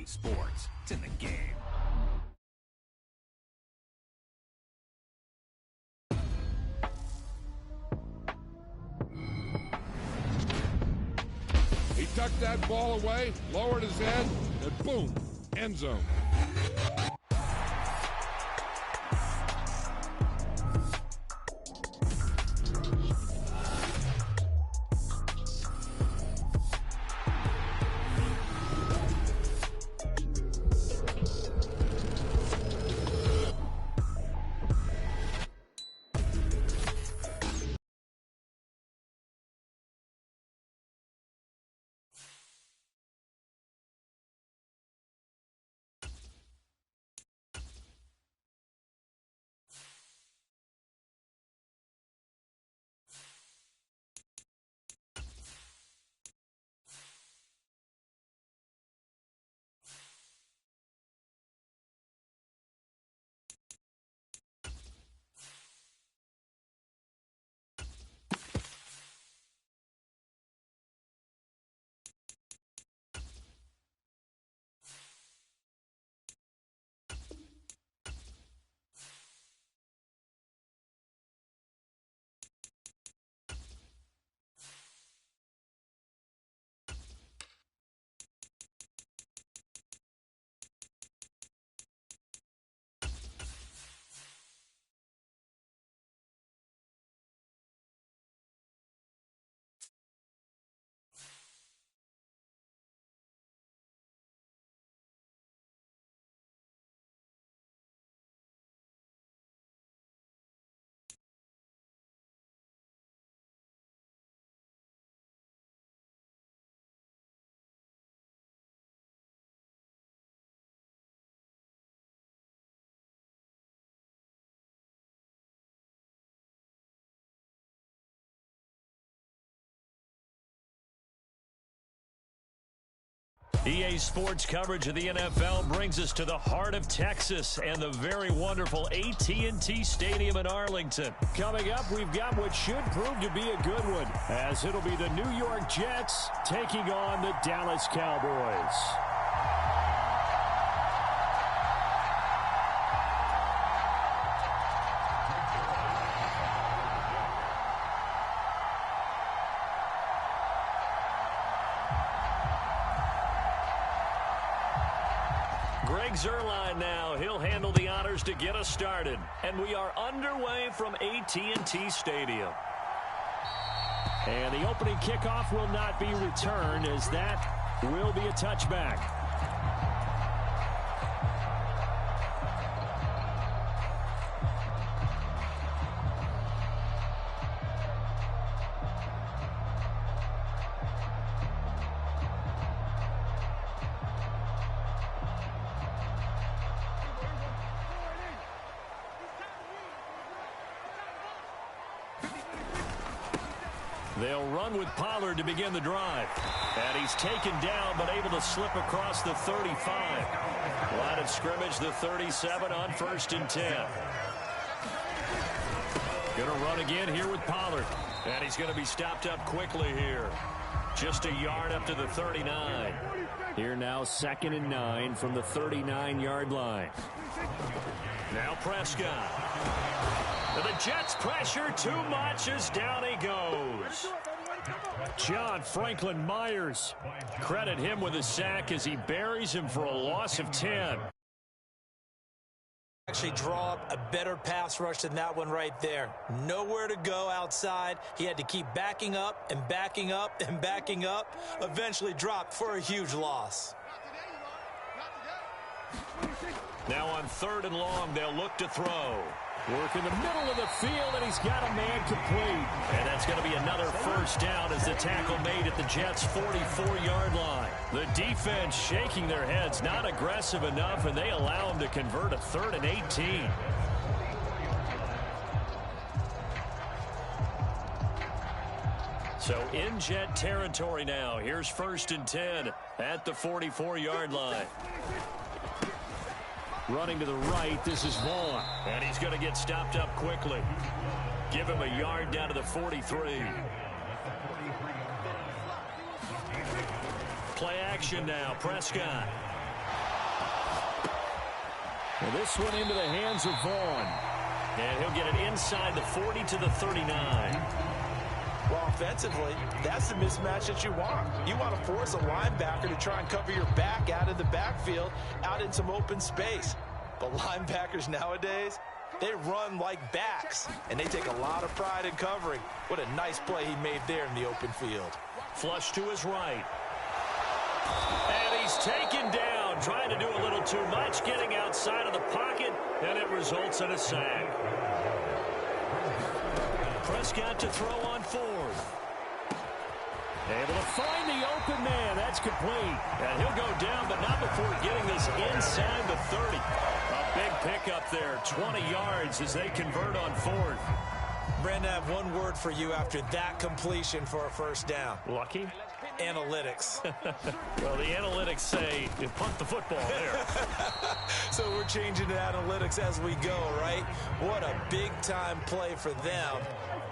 Sports. It's in the game. He tucked that ball away, lowered his head, and boom, end zone. EA Sports coverage of the NFL brings us to the heart of Texas and the very wonderful AT&T Stadium in Arlington. Coming up, we've got what should prove to be a good one, as it'll be the New York Jets taking on the Dallas Cowboys. Zerline now. He'll handle the honors to get us started. And we are underway from AT&T Stadium. And the opening kickoff will not be returned, as that will be a touchback. They'll run with Pollard to begin the drive. And he's taken down, but able to slip across the 35. Line of scrimmage, the 37 on 1st and 10. Going to run again here with Pollard. And he's going to be stopped up quickly here. Just a yard up to the 39. Here now, 2nd and 9 from the 39-yard line. Now Prescott. The Jets pressure too much as down he goes. John Franklin Myers. Credit him with a sack as he buries him for a loss of 10. Actually draw up a better pass rush than that one right there. Nowhere to go outside. He had to keep backing up and backing up and backing up. Eventually dropped for a huge loss. Now on 3rd and long, they'll look to throw. Work in the middle of the field, and he's got a man complete. And that's going to be another first down as the tackle made at the Jets' 44-yard line. The defense shaking their heads, not aggressive enough, and they allow him to convert a 3rd and 18. So in Jet territory now. Here's 1st and 10 at the 44-yard line. Running to the right, this is Vaughn. And he's going to get stopped up quickly. Give him a yard down to the 43. Play action now, Prescott. And this one into the hands of Vaughn. And he'll get it inside the 40 to the 39. Well, offensively, that's the mismatch that you want. You want to force a linebacker to try and cover your back out of the backfield, out in some open space. But linebackers nowadays, they run like backs, and they take a lot of pride in covering. What a nice play he made there in the open field. Flush to his right. And he's taken down, trying to do a little too much, getting outside of the pocket, and it results in a sack. Prescott to throw on fourth. Able to find the open man. That's complete. And he'll go down, but not before getting this inside the 30. A big pickup there, 20 yards as they convert on fourth. Brandon, I have one word for you after that completion for a first down. Lucky? Analytics. Well, the analytics say you punt the football there. So we're changing to analytics as we go, right? What a big-time play for them,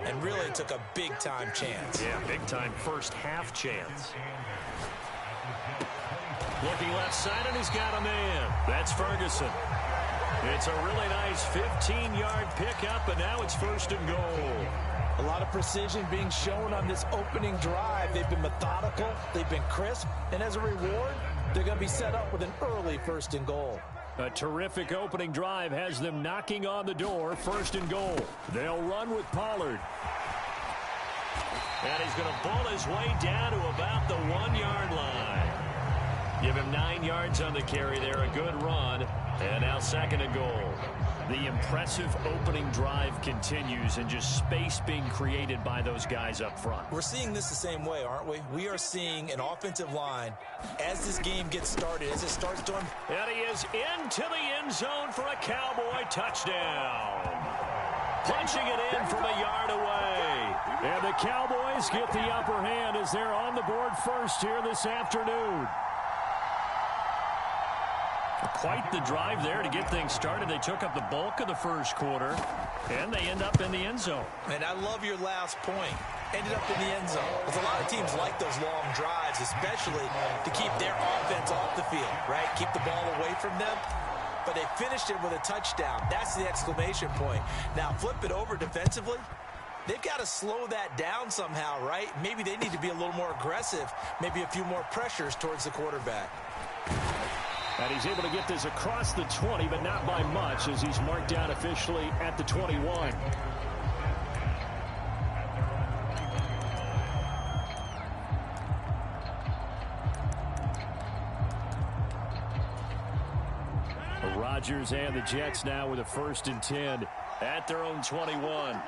and really took a big-time chance. Yeah, big-time first-half chance. Looking left side, and he's got a man. That's Ferguson. It's a really nice 15-yard pickup, and now it's first and goal. A lot of precision being shown on this opening drive. They've been methodical, they've been crisp, and as a reward, they're going to be set up with an early first and goal. A terrific opening drive has them knocking on the door, first and goal. They'll run with Pollard. And he's going to bull his way down to about the 1-yard line. Give him 9 yards on the carry there, a good run. And now second and goal. The impressive opening drive continues, and just space being created by those guys up front. We're seeing this the same way, aren't we? We are seeing an offensive line as this game gets started, as it starts to... And he is into the end zone for a Cowboy touchdown. Punching it in from a yard away. And the Cowboys get the upper hand as they're on the board first here this afternoon. Quite the drive there to get things started. They took up the bulk of the first quarter, and they end up in the end zone. And I love your last point. Ended up in the end zone. Because a lot of teams like those long drives, especially to keep their offense off the field, right? Keep the ball away from them. But they finished it with a touchdown. That's the exclamation point. Now, flip it over defensively. They've got to slow that down somehow, right? Maybe they need to be a little more aggressive. Maybe a few more pressures towards the quarterback. And he's able to get this across the 20, but not by much, as he's marked down officially at the 21. Rodgers and the Jets now with a 1st and 10 at their own 21.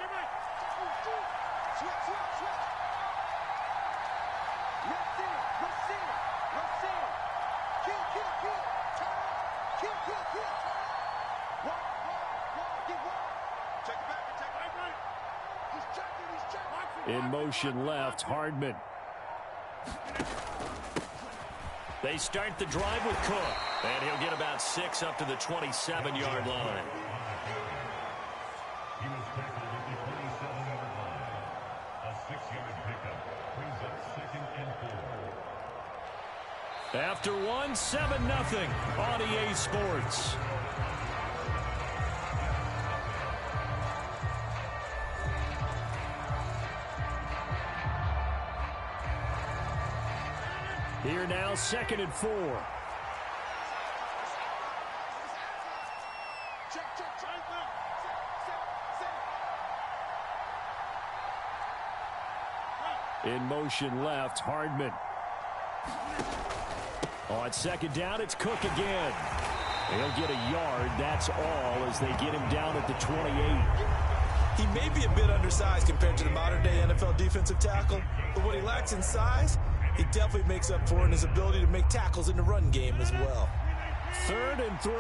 In motion left, Hardman. They start the drive with Cook. And he'll get about 6 up to the 27-yard line. He was tackled at the 27-yard line. A 6-yard pickup brings up 2nd and 4. After 1, 7-0 on EA Sports. Here now, 2nd and 4. In motion left, Hardman. On 2nd down, it's Cook again. He'll get a yard, that's all, as they get him down at the 28. He may be a bit undersized compared to the modern-day NFL defensive tackle, but what he lacks in size, he definitely makes up for in his ability to make tackles in the run game as well. 3rd and 3.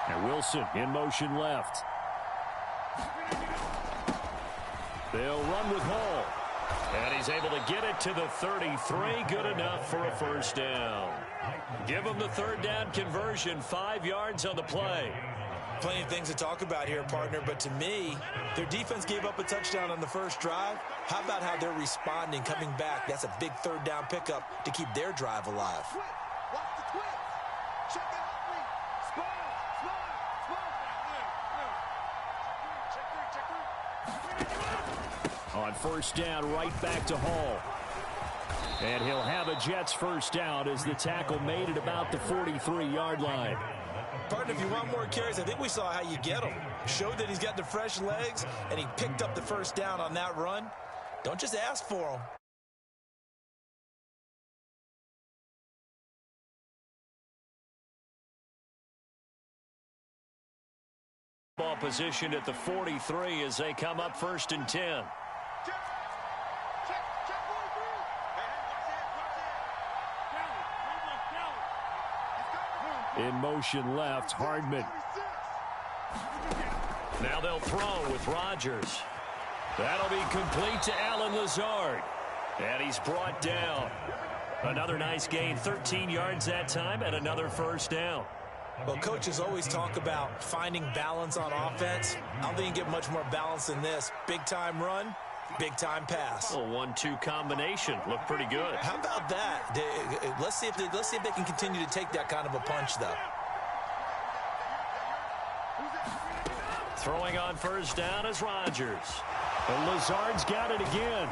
And Wilson in motion left. They'll run with Hall. And he's able to get it to the 33. Good enough for a 1st down. Give him the 3rd down conversion. 5 yards on the play. Plenty of things to talk about here, partner, but to me, their defense gave up a touchdown on the first drive. How about how they're responding, coming back? That's a big third down pickup to keep their drive alive. Watch the twist. Check it out, please. Small. On first down, right back to Hall. And he'll have a Jets first down as the tackle made at about the 43-yard line. Partner, if you want more carries, I think we saw how you get them. Showed that he's got the fresh legs, and he picked up the first down on that run. Don't just ask for them. Ball positioned at the 43 as they come up first and 10. In motion left, Hardman. Now they'll throw with Rodgers. That'll be complete to Allen Lazard. And he's brought down. Another nice gain, 13 yards that time, and another first down. Well, coaches always talk about finding balance on offense. I don't think you get much more balance than this. Big-time run, big-time pass. A 1-2 combination. Looked pretty good. How about that? Let's see if they can continue to take that kind of a punch, though. Throwing on first down is Rodgers. And Lazard's got it again.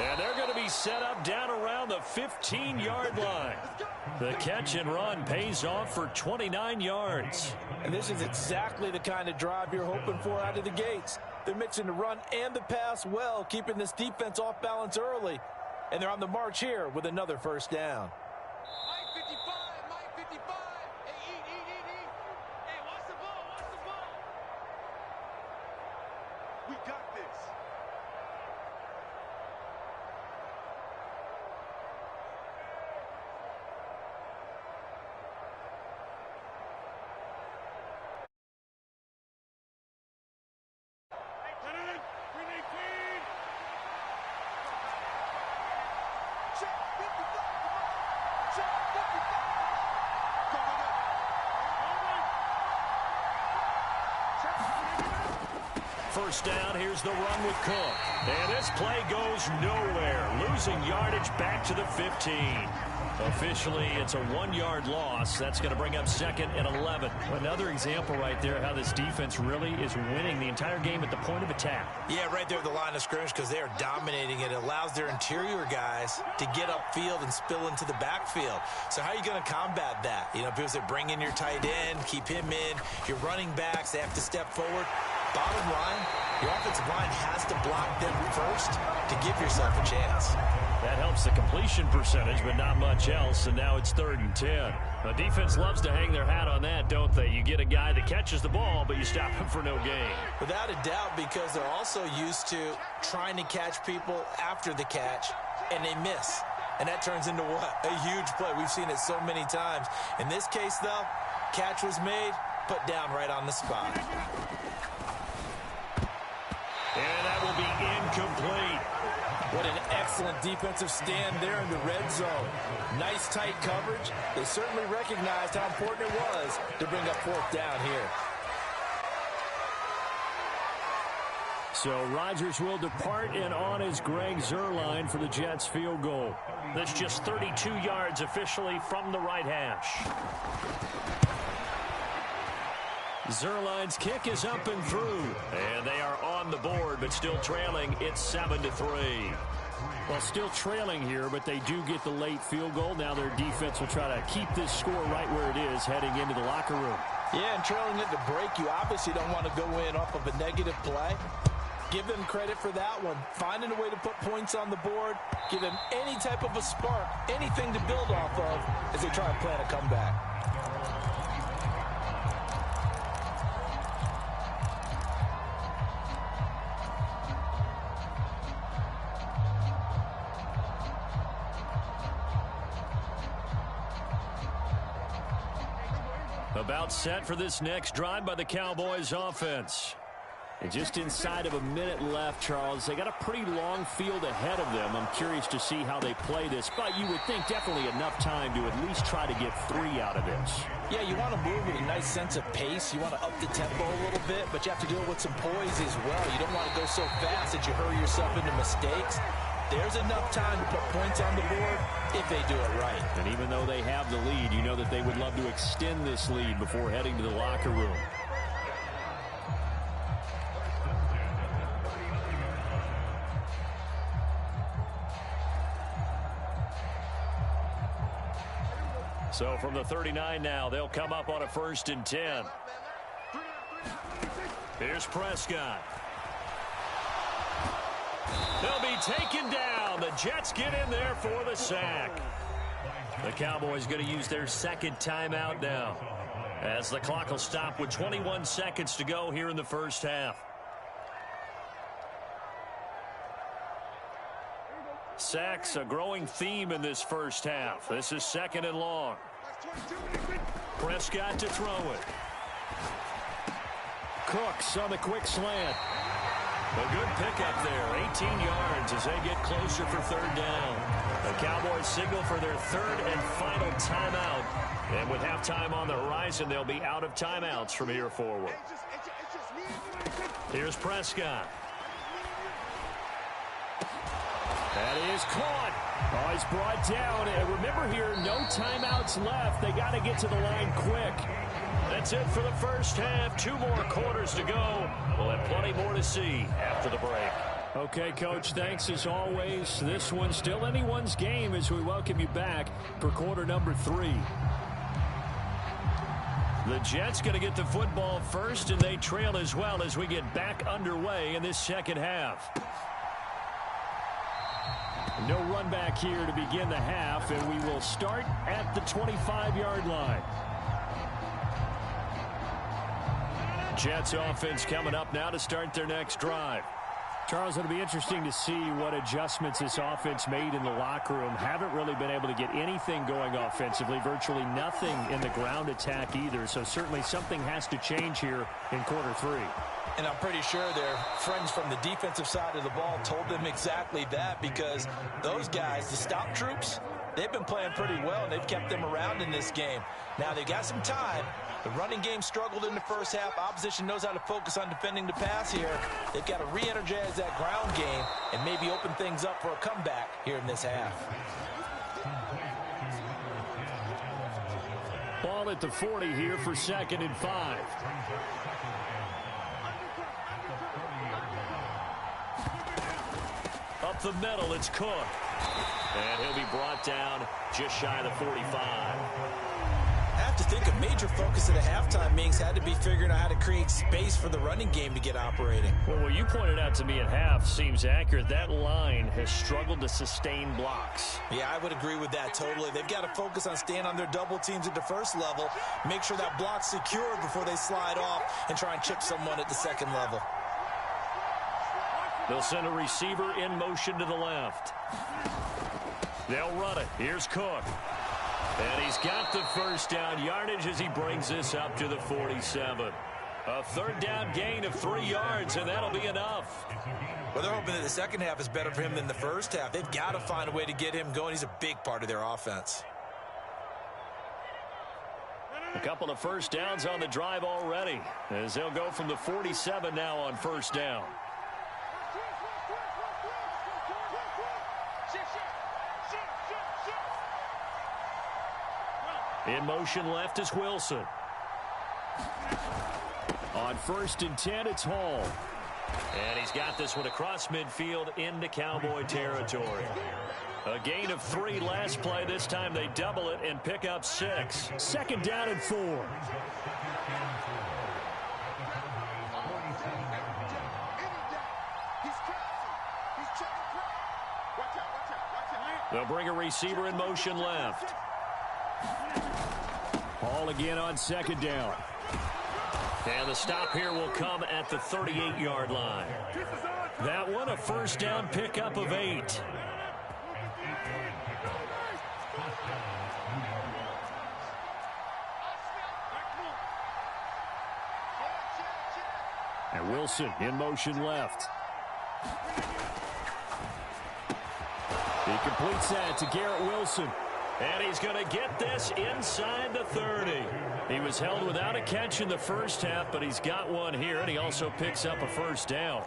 And they're going to be set up down around the 15-yard line. The catch and run pays off for 29 yards. And this is exactly the kind of drive you're hoping for out of the gates. They're mixing the run and the pass well, keeping this defense off balance early. And they're on the march here with another first down. Mike 55, Mike 55. Hey, eat. Hey, watch the ball. We got this. First down, here's the run with Cook. And this play goes nowhere. Losing yardage back to the 15. Officially, it's a 1-yard loss. That's going to bring up second and 11. Another example right there how this defense really is winning the entire game at the point of attack. Yeah, right there at the line of scrimmage because they are dominating it. It allows their interior guys to get upfield and spill into the backfield. So how are you going to combat that? You know, people say bring in your tight end, keep him in. Your running backs, they have to step forward. Bottom line, your offensive line has to block them first to give yourself a chance. That helps the completion percentage, but not much else, and now it's 3rd and 10. The defense loves to hang their hat on that, don't they? You get a guy that catches the ball, but you stop him for no gain. Without a doubt, because they're also used to trying to catch people after the catch, and they miss. And that turns into what? A huge play. We've seen it so many times. In this case, though, catch was made, put down right on the spot. And that will be incomplete. What an excellent defensive stand there in the red zone. Nice tight coverage. They certainly recognized how important it was to bring up 4th down here. So Rodgers will depart, and on is Greg Zuerlein for the Jets field goal. That's just 32 yards officially from the right hash. Zuerlein's kick is up and through. And they are on the board, but still trailing. It's 7-3. Well, still trailing here, but they do get the late field goal. Now their defense will try to keep this score right where it is heading into the locker room. Yeah, and trailing at the break, you obviously don't want to go in off of a negative play. Give them credit for that one. Finding a way to put points on the board. Give them any type of a spark, anything to build off of as they try and plan a comeback. About set for this next drive by the Cowboys offense. And just inside of a minute left, Charles. They got a pretty long field ahead of them. I'm curious to see how they play this. But you would think definitely enough time to at least try to get 3 out of this. Yeah, you want to move with a nice sense of pace. You want to up the tempo a little bit, but you have to do it with some poise as well. You don't want to go so fast that you hurry yourself into mistakes. There's enough time to put points on the board if they do it right. And even though they have the lead, you know that they would love to extend this lead before heading to the locker room. So from the 39 now, they'll come up on a 1st and 10. Here's Prescott. They'll be taken down. The Jets get in there for the sack. The Cowboys going to use their 2nd timeout now, as the clock will stop with 21 seconds to go here in the first half. Sacks, a growing theme in this first half. This is 2nd and long. Prescott to throw it. Cooks on the quick slant. A good pickup there. 18 yards as they get closer for 3rd down. The Cowboys signal for their 3rd and final timeout. And with halftime on the horizon, they'll be out of timeouts from here forward. Here's Prescott. That is caught. Oh, he's brought down. And remember here, no timeouts left. They got to get to the line quick. That's it for the first half. 2 more quarters to go. We'll have plenty more to see after the break. Okay, Coach, thanks as always. This one's still anyone's game as we welcome you back for quarter number 3. The Jets going to get the football first, and they trail as well as we get back underway in this second half. No run back here to begin the half, and we will start at the 25-yard line. Jets offense coming up now to start their next drive. Charles, it'll be interesting to see what adjustments this offense made in the locker room. Haven't really been able to get anything going offensively, virtually nothing in the ground attack either, so certainly something has to change here in quarter 3. And I'm pretty sure their friends from the defensive side of the ball told them exactly that, because those guys, the stop troops, they've been playing pretty well, and they've kept them around in this game. Now, they've got some time. The running game struggled in the first half. Opposition knows how to focus on defending the pass here. They've got to re-energize that ground game and maybe open things up for a comeback here in this half. Ball at the 40 here for 2nd and 5. Up the middle, it's Cook. And he'll be brought down just shy of the 45. I have to think a major focus of the halftime meetings had to be figuring out how to create space for the running game to get operating. Well, what you pointed out to me at half seems accurate. That line has struggled to sustain blocks. Yeah, I would agree with that totally. They've got to focus on staying on their double teams at the first level, make sure that block's secured before they slide off and try and chip someone at the second level. They'll send a receiver in motion to the left. They'll run it. Here's Cook. And he's got the first down yardage as he brings this up to the 47. A 3rd down gain of 3 yards, and that'll be enough. Well, they're hoping that the second half is better for him than the first half. They've got to find a way to get him going. He's a big part of their offense. A couple of first downs on the drive already, as they'll go from the 47 now on 1st down. In motion left is Wilson. On 1st and 10, it's Hall. And he's got this one across midfield into Cowboy territory. A gain of 3 last play. This time they double it and pick up 6. 2nd down and 4. They'll bring a receiver in motion left. Hall again on 2nd down. And the stop here will come at the 38-yard line. That one, a 1st down pickup of 8. And Wilson in motion left. He completes that to Garrett Wilson. And he's going to get this inside the 30. He was held without a catch in the first half, but he's got one here, and he also picks up a first down.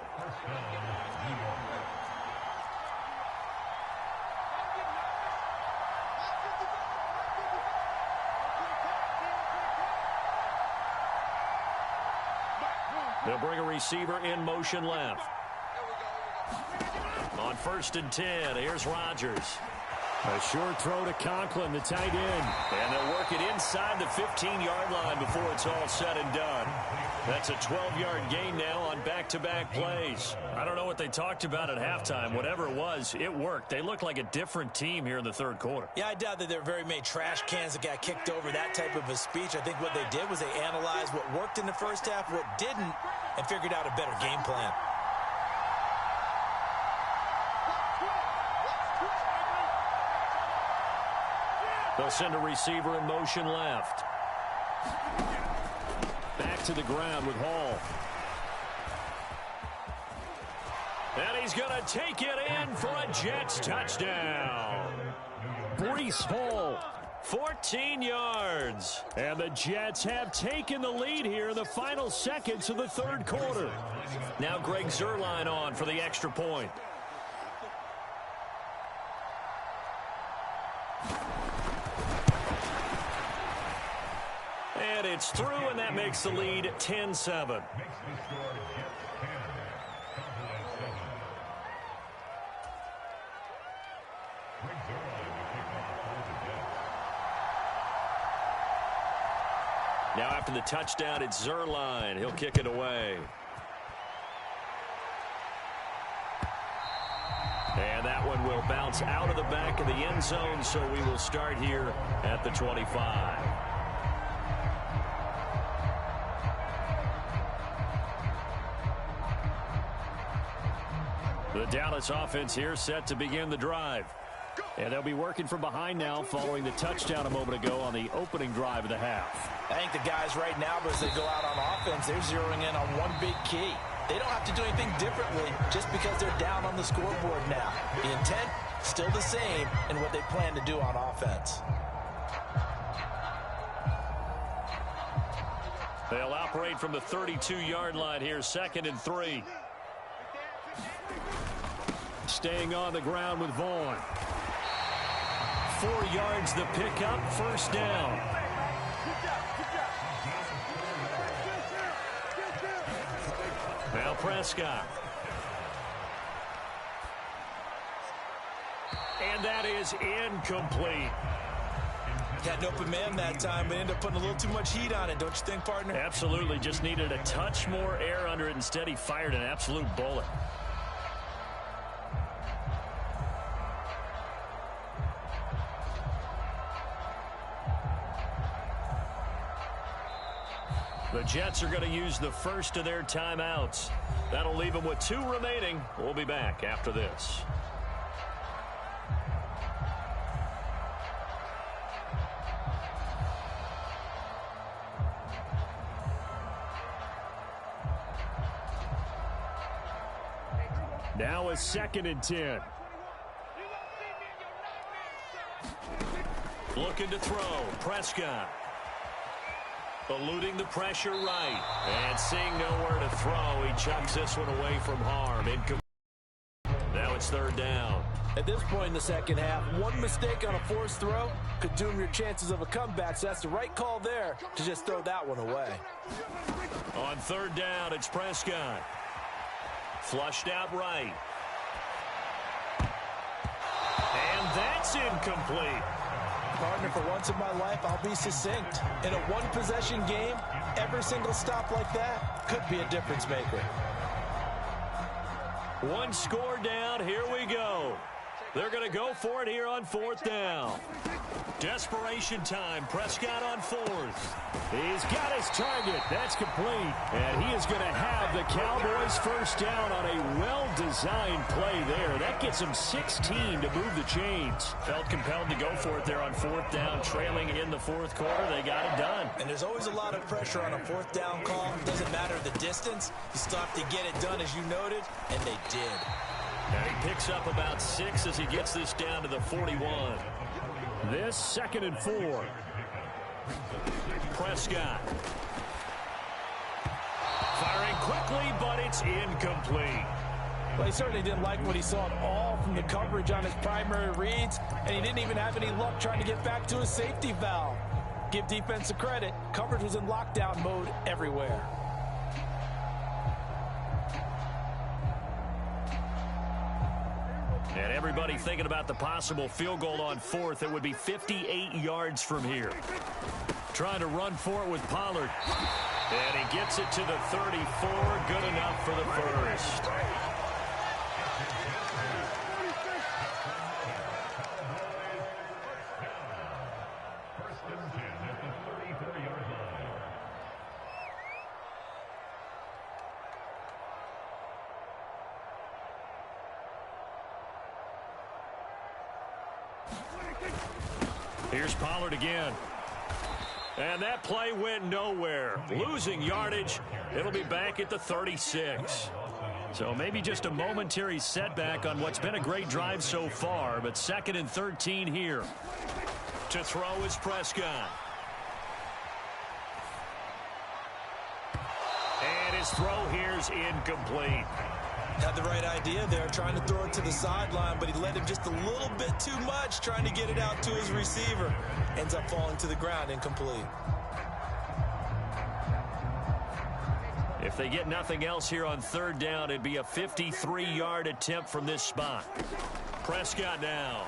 They'll bring a receiver in motion left. On 1st and 10, here's Rodgers. A short throw to Conklin, the tight end. And they'll work it inside the 15-yard line before it's all said and done. That's a 12-yard gain now on back-to-back plays. I don't know what they talked about at halftime. Whatever it was, it worked. They looked like a different team here in the third quarter. Yeah, I doubt that there were very many trash cans that got kicked over, that type of a speech. I think what they did was they analyzed what worked in the first half, what didn't, and figured out a better game plan. They'll send a receiver in motion left. Back to the ground with Hall. And he's going to take it in for a Jets touchdown. Breece Hall, 14 yards. And the Jets have taken the lead here in the final seconds of the third quarter. Now Greg Zuerlein on for the extra point. And it's through, and that makes the lead 10-7. Now after the touchdown, it's Zuerlein. He'll kick it away. And that one will bounce out of the back of the end zone, so we will start here at the 25. The Dallas offense here set to begin the drive. And they'll be working from behind now following the touchdown a moment ago on the opening drive of the half. I think the guys right now, as they go out on offense, they're zeroing in on one big key. They don't have to do anything differently just because they're down on the scoreboard now. The intent, still the same in what they plan to do on offense. They'll operate from the 32-yard line here, 2nd and 3. Staying on the ground with Vaughn. 4 yards the pickup, first down. Now Prescott. And that is incomplete. Got an open man that time, but ended up putting a little too much heat on it, don't you think, partner? Absolutely, just needed a touch more air under it. Instead, he fired an absolute bullet. The Jets are going to use the first of their timeouts. That'll leave them with 2 remaining. We'll be back after this. Now a 2nd and 10. Looking to throw. Prescott. Eluding the pressure right. And seeing nowhere to throw, he chucks this one away from harm. Now it's 3rd down. At this point in the second half, one mistake on a forced throw could doom your chances of a comeback. So that's the right call there to just throw that one away. On 3rd down, it's Prescott. Flushed out right. And that's incomplete. Partner, for once in my life, I'll be succinct. In a one-possession game, every single stop like that could be a difference maker. 1 score down. Here we go. They're going to go for it here on 4th down. Desperation time. Prescott on 4th. He's got his target. That's complete. And he is going to have the Cowboys first down on a well-designed play there. That gets him 16 to move the chains. Felt compelled to go for it there on 4th down. Trailing in the 4th quarter. They got it done. And there's always a lot of pressure on a 4th down call. It doesn't matter the distance. You still have to get it done, as you noted, and they did. And he picks up about 6 as he gets this down to the 41. This 2nd and 4. Prescott. Firing quickly, but it's incomplete. Well, he certainly didn't like what he saw at all from the coverage on his primary reads, and he didn't even have any luck trying to get back to his safety valve. Give defense a credit. Coverage was in lockdown mode everywhere. And everybody thinking about the possible field goal on 4th. It would be 58 yards from here. Trying to run for it with Pollard. And he gets it to the 34. Good enough for the first. Here's Pollard again. And that play went nowhere. Losing yardage. It'll be back at the 36. So maybe just a momentary setback on what's been a great drive so far. But 2nd and 13 here. To throw is Prescott. And his throw here's incomplete. Had the right idea there, trying to throw it to the sideline, but he led him just a little bit too much, trying to get it out to his receiver. Ends up falling to the ground, incomplete. If they get nothing else here on 3rd down, it'd be a 53-yard attempt from this spot. Prescott now.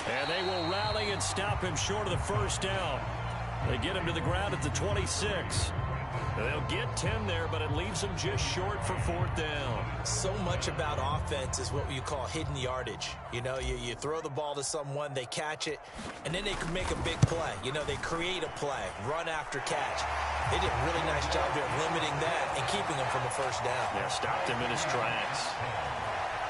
And they will rally and stop him short of the first down. They get him to the ground at the 26. They'll get 10 there, but it leaves them just short for 4th down. So much about offense is what you call hidden yardage. You know, you throw the ball to someone, they catch it, and then they can make a big play. You know, they create a play, run after catch. They did a really nice job there limiting that and keeping him from a first down. Yeah, stopped him in his tracks.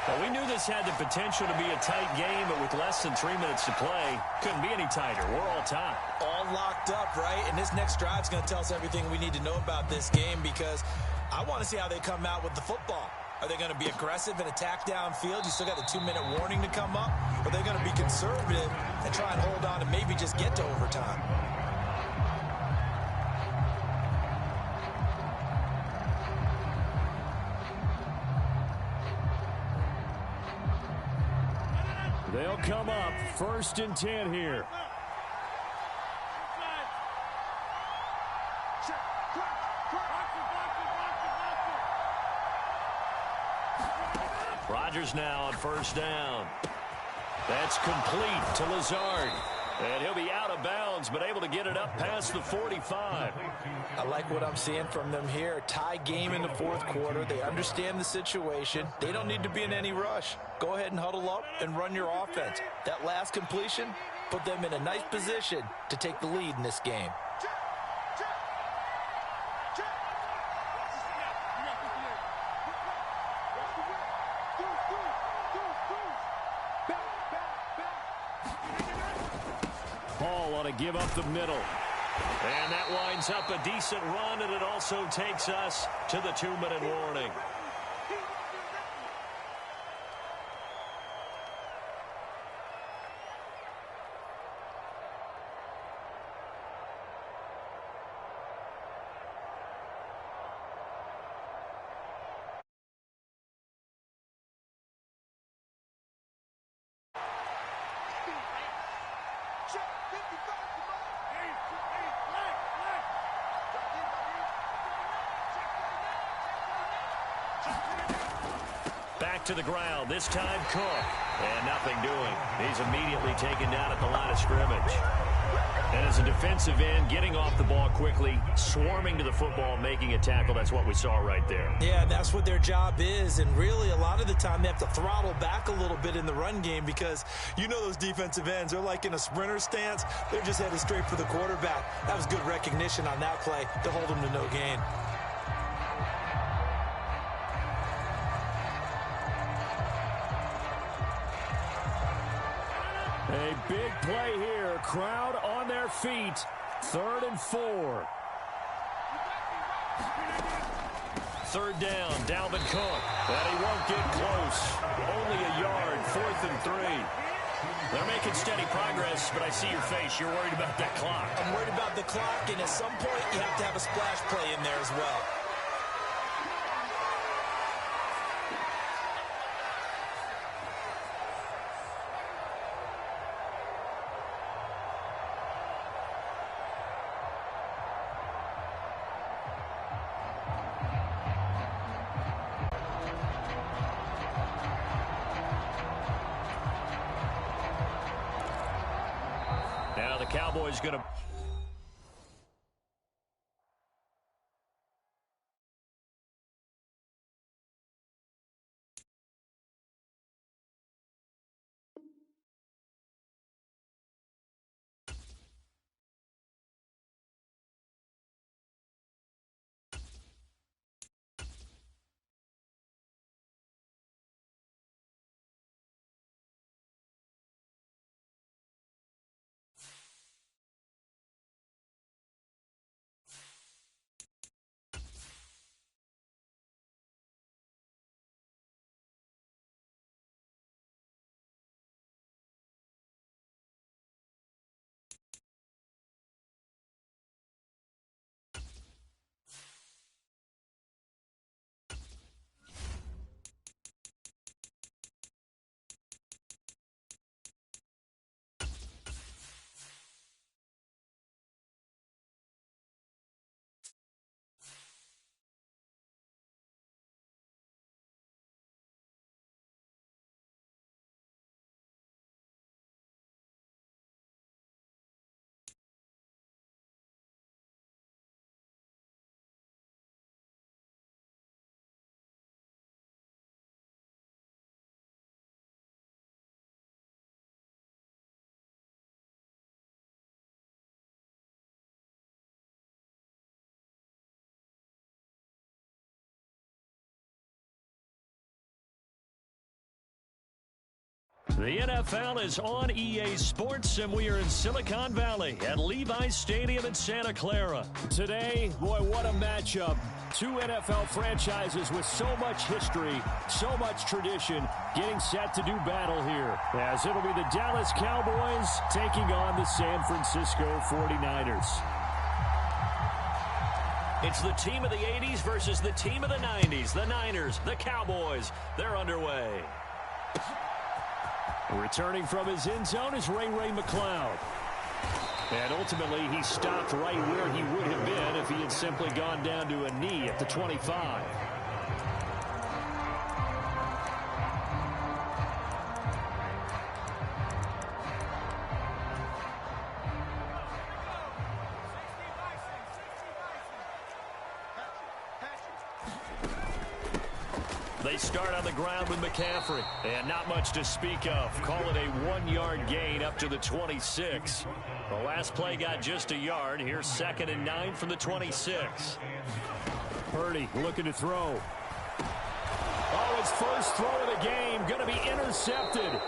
Well, we knew this had the potential to be a tight game, but with less than 3 minutes to play, couldn't be any tighter. We're all tied. All locked up, right? And this next drive is going to tell us everything we need to know about this game, because I want to see how they come out with the football. Are they going to be aggressive and attack downfield? You still got the 2-minute warning to come up? Or are they going to be conservative and try and hold on and maybe just get to overtime? They'll come up 1st and 10 here. Rodgers now on 1st down. That's complete to Lazard. And he'll be out of bounds, but able to get it up past the 45. I like what I'm seeing from them here. Tie game in the 4th quarter. They understand the situation. They don't need to be in any rush. Go ahead and huddle up and run your offense. That last completion put them in a nice position to take the lead in this game. Paul on a give up the middle. And that winds up a decent run, and it also takes us to the 2-minute warning. Back to the ground, this time Cook. And nothing doing. He's immediately taken down at the line of scrimmage. And as a defensive end, getting off the ball quickly, swarming to the football, making a tackle. That's what we saw right there. Yeah, that's what their job is. And really, a lot of the time, they have to throttle back a little bit in the run game because you know those defensive ends, they're like in a sprinter stance. They're just headed straight for the quarterback. That was good recognition on that play to hold them to no gain. A big play here. Crowd on their feet. 3rd and 4. 3rd down. Dalvin Cook. And he won't get close. Only a yard. 4th and 3. They're making steady progress, but I see your face. You're worried about that clock. I'm worried about the clock, and at some point, you have to have a splash play in there as well. Now the Cowboys going to... The NFL is on EA Sports, and we are in Silicon Valley at Levi's Stadium in Santa Clara. Today, boy, what a matchup. 2 NFL franchises with so much history, so much tradition, getting set to do battle here. As it'll be the Dallas Cowboys taking on the San Francisco 49ers. It's the team of the 80s versus the team of the 90s. The Niners, the Cowboys, they're underway. Returning from his end zone is Ray McCloud. And ultimately, he stopped right where he would have been if he had simply gone down to a knee at the 25. They start on the ground with McCaffrey. And not much to speak of. Call it a 1-yard gain up to the 26. The last play got just a yard. Here's 2nd and 9 from the 26. Purdy looking to throw. Oh, his first throw of the game going to be intercepted.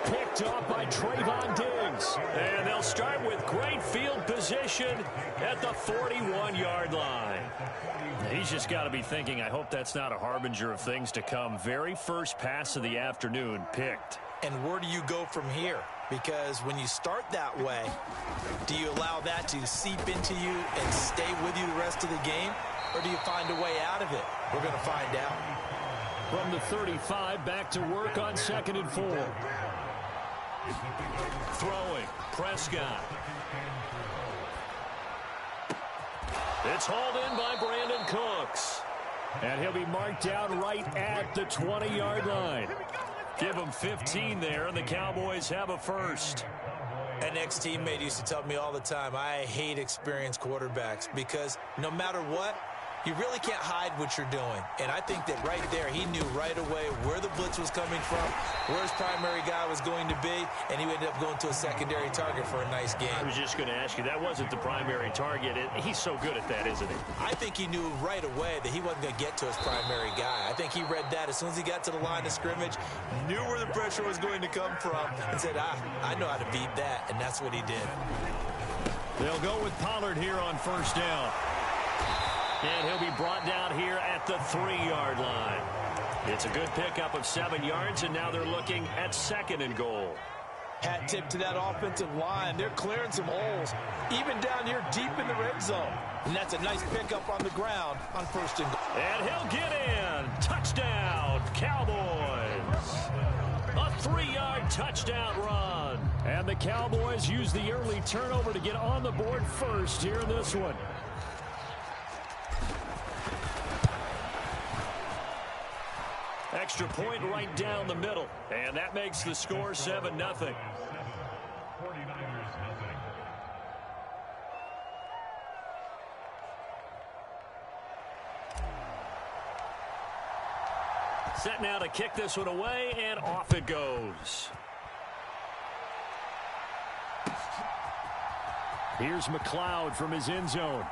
Picked up by Trayvon Diggs. And they'll start with great field position at the 41-yard line. He's just got to be thinking, I hope that's not a harbinger of things to come. Very first pass of the afternoon picked. And where do you go from here? Because when you start that way, do you allow that to seep into you and stay with you the rest of the game? Or do you find a way out of it? We're going to find out. From the 35, back to work on 2nd and 4. Throwing, Prescott. It's hauled in by Brandon Cooks. And he'll be marked down right at the 20-yard line. Give him 15 there, and the Cowboys have a first. An ex-teammate used to tell me all the time, I hate experienced quarterbacks because no matter what, you really can't hide what you're doing. And I think that right there, he knew right away where the blitz was coming from, where his primary guy was going to be, and he ended up going to a secondary target for a nice game. I was just going to ask you, that wasn't the primary target. He's so good at that, isn't he? I think he knew right away that he wasn't going to get to his primary guy. I think he read that as soon as he got to the line of scrimmage, knew where the pressure was going to come from, and said, I know how to beat that, and that's what he did. They'll go with Pollard here on first down. And he'll be brought down here at the 3-yard line. It's a good pickup of 7 yards, and now they're looking at 2nd and goal. Hat tip to that offensive line. They're clearing some holes, even down here deep in the red zone. And that's a nice pickup on the ground on 1st and goal. And he'll get in. Touchdown, Cowboys. A 3-yard touchdown run. And the Cowboys use the early turnover to get on the board first here in this one. Extra point right down the middle. And that makes the score 7-0. 49ers nothing. Set now to kick this one away, and off it goes. Here's McLeod from his end zone.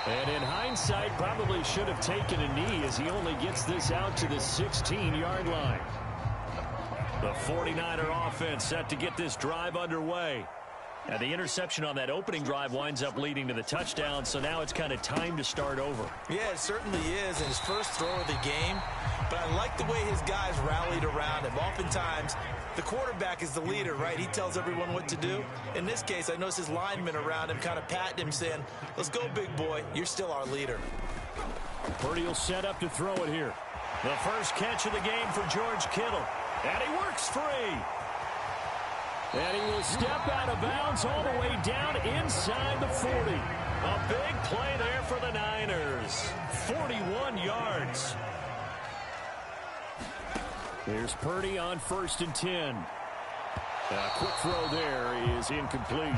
And in hindsight, probably should have taken a knee as he only gets this out to the 16-yard line. The 49er offense set to get this drive underway. And the interception on that opening drive winds up leading to the touchdown, so now it's kind of time to start over. Yeah, it certainly is in his first throw of the game. But I like the way his guys rallied around him. Oftentimes, the quarterback is the leader, right? He tells everyone what to do. In this case, I noticed his linemen around him kind of patting him, saying, let's go, big boy. You're still our leader. Purdy will set up to throw it here. The first catch of the game for George Kittle. And he works free. And he will step out of bounds all the way down inside the 40. A big play there for the Niners. 41 yards. Here's Purdy on 1st and 10. A quick throw there is incomplete.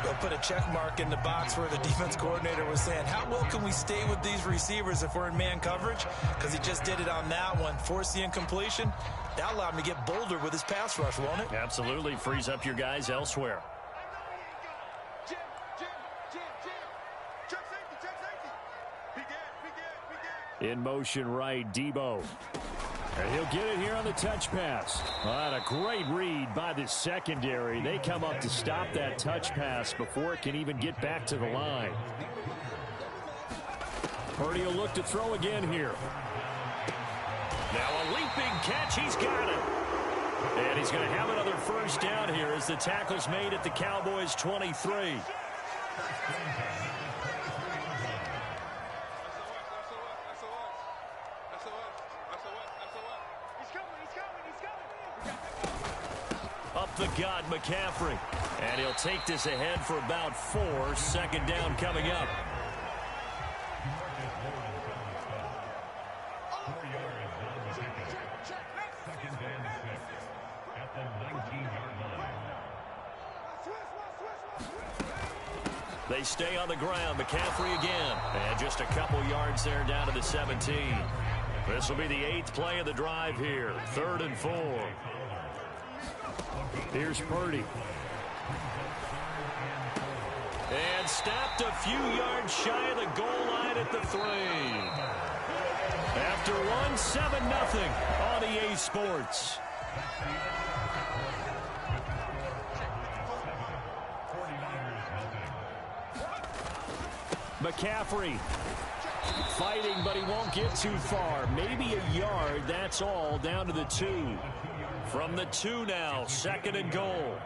They'll put a check mark in the box where the defense coordinator was saying, how well can we stay with these receivers if we're in man coverage? Because he just did it on that one. Force the incompletion. That allowed him to get bolder with his pass rush, won't it? Absolutely. Frees up your guys elsewhere. Jim. Check safety. Be good. In motion right, Debo. And he'll get it here on the touch pass. And a great read by the secondary. They come up to stop that touch pass before it can even get back to the line. Purdy will look to throw again here. Now a leaping catch. He's got it. And he's going to have another first down here as the tackle's made at the Cowboys' 23. Up the gut, McCaffrey. And he'll take this ahead for about 4. 2nd down coming up. 4 yards on the ticket. 2nd and 6 at the 19-yard line. They stay on the ground. McCaffrey again. And just a couple yards there down to the 17. This will be the 8th play of the drive here. 3rd and 4. Here's Purdy. And stopped a few yards shy of the goal line at the 3. After one, 7-0 on EA Sports. McCaffrey fighting, but he won't get too far. Maybe a yard, that's all, down to the 2. From the 2 now, 2nd and goal.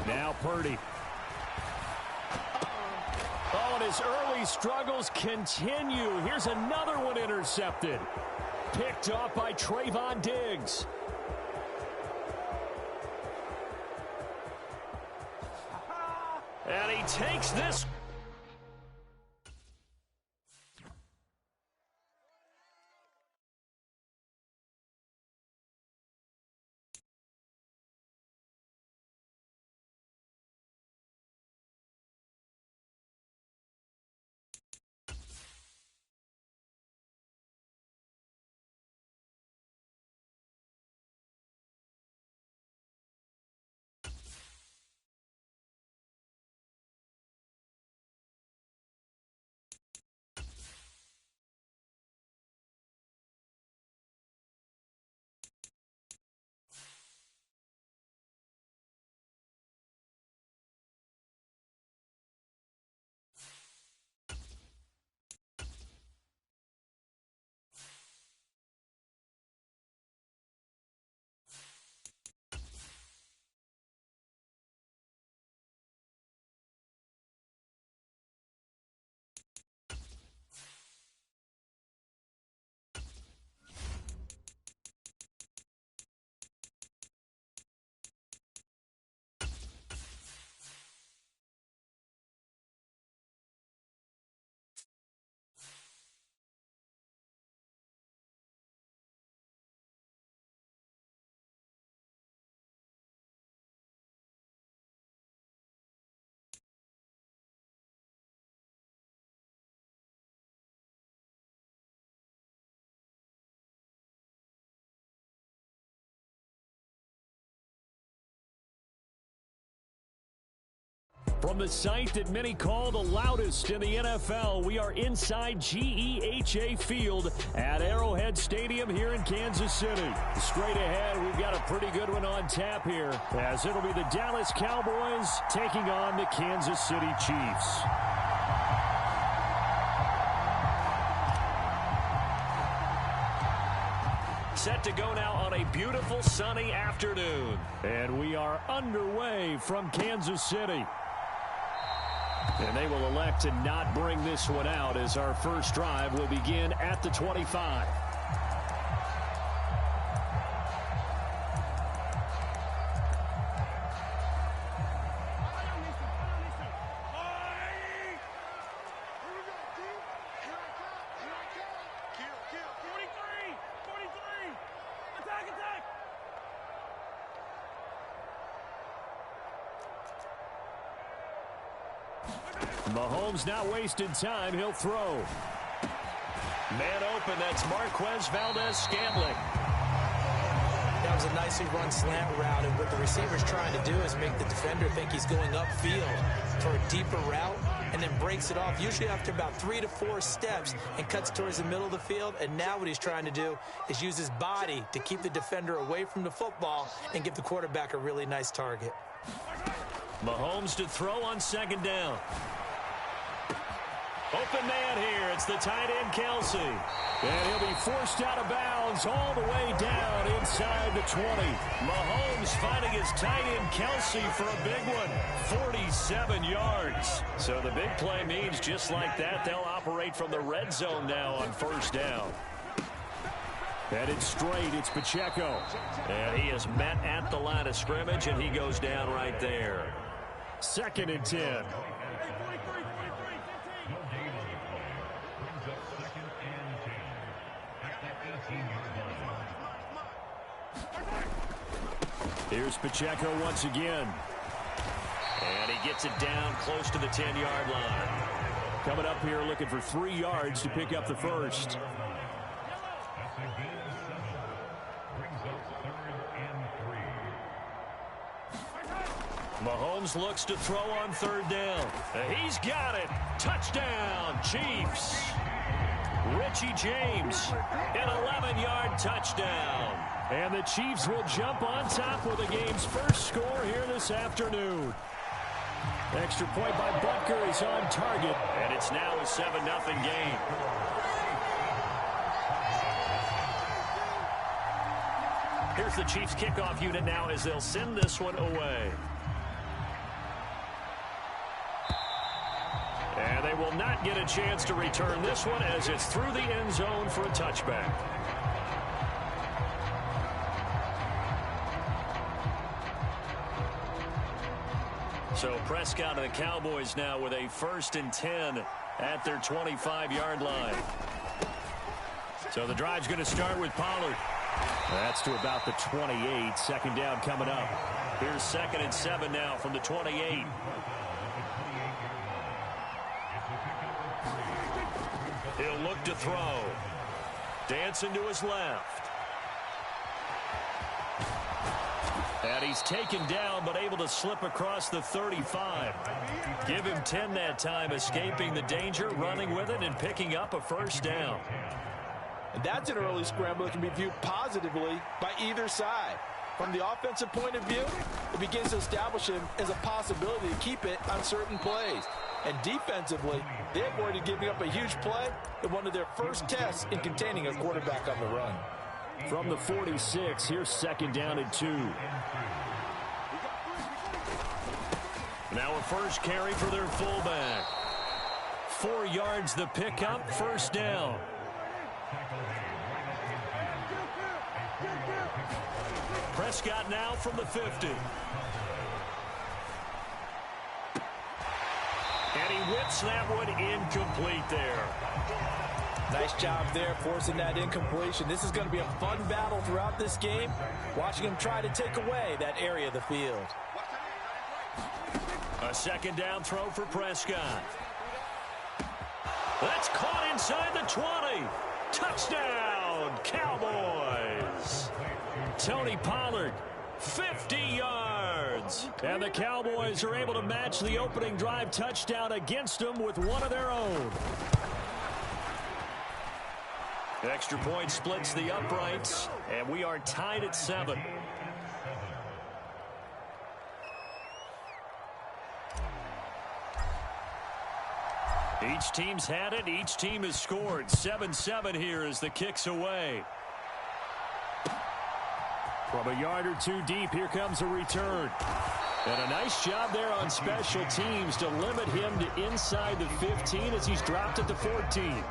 Now Purdy. Oh, and his early struggles continue. Here's another one intercepted. Picked off by Trayvon Diggs. And he takes this From the site that many call the loudest in the NFL, we are inside GEHA Field at Arrowhead Stadium here in Kansas City. Straight ahead, we've got a pretty good one on tap here, as it'll be the Dallas Cowboys taking on the Kansas City Chiefs. Set to go now on a beautiful sunny afternoon. And we are underway from Kansas City. And they will elect to not bring this one out as our first drive will begin at the 25. Mahomes not wasting time. He'll throw. Man open. That's Marquez Valdez-Scantling. That was a nicely run slant route, and what the receiver's trying to do is make the defender think he's going upfield for a deeper route, and then breaks it off, usually after about 3 to 4 steps, and cuts towards the middle of the field. And now what he's trying to do is use his body to keep the defender away from the football and give the quarterback a really nice target. Mahomes to throw on second down. Open man here. It's the tight end, Kelsey. And he'll be forced out of bounds all the way down inside the 20. Mahomes finding his tight end, Kelsey, for a big one. 47 yards. So the big play means just like that, they'll operate from the red zone now on first down. Headed straight, it's Pacheco. And he is met at the line of scrimmage, and he goes down right there. 2nd and 10. Here's Pacheco once again. And he gets it down close to the 10-yard line. Coming up here looking for 3 yards to pick up the first. Mahomes looks to throw on third down. He's got it. Touchdown, Chiefs. Richie James, an 11-yard touchdown. And the Chiefs will jump on top with the game's first score here this afternoon. Extra point by Butker is on target. And it's now a 7-0 game. Here's the Chiefs kickoff unit now as they'll send this one away. And they will not get a chance to return this one as it's through the end zone for a touchback. So Prescott and the Cowboys now with a 1st and 10 at their 25-yard line. So the drive's going to start with Pollard. That's to about the 28. Second down coming up. Here's 2nd and 7 now from the 28. He'll look to throw. Dancing to his left. And he's taken down, but able to slip across the 35. Give him 10 that time, escaping the danger, running with it, and picking up a first down. And that's an early scramble that can be viewed positively by either side. From the offensive point of view, it begins to establish him as a possibility to keep it on certain plays. And defensively, they avoided giving up a huge play in one of their first tests in containing a quarterback on the run. From the 46, here's 2nd down and 2. Now a first carry for their fullback. 4 yards the pickup, first down. Prescott now from the 50. And he whips that one incomplete there. Nice job there forcing that incompletion. This is going to be a fun battle throughout this game. Watching him try to take away that area of the field. A 2nd down throw for Prescott. That's caught inside the 20. Touchdown, Cowboys. Tony Pollard, 50 yards. And the Cowboys are able to match the opening drive touchdown against them with one of their own. Extra point splits the uprights, and we are tied at 7. Each team's had it. Each team has scored. 7-7 here as the kick's away. From a yard or two deep, here comes a return. And a nice job there on special teams to limit him to inside the 15 as he's dropped it to 14.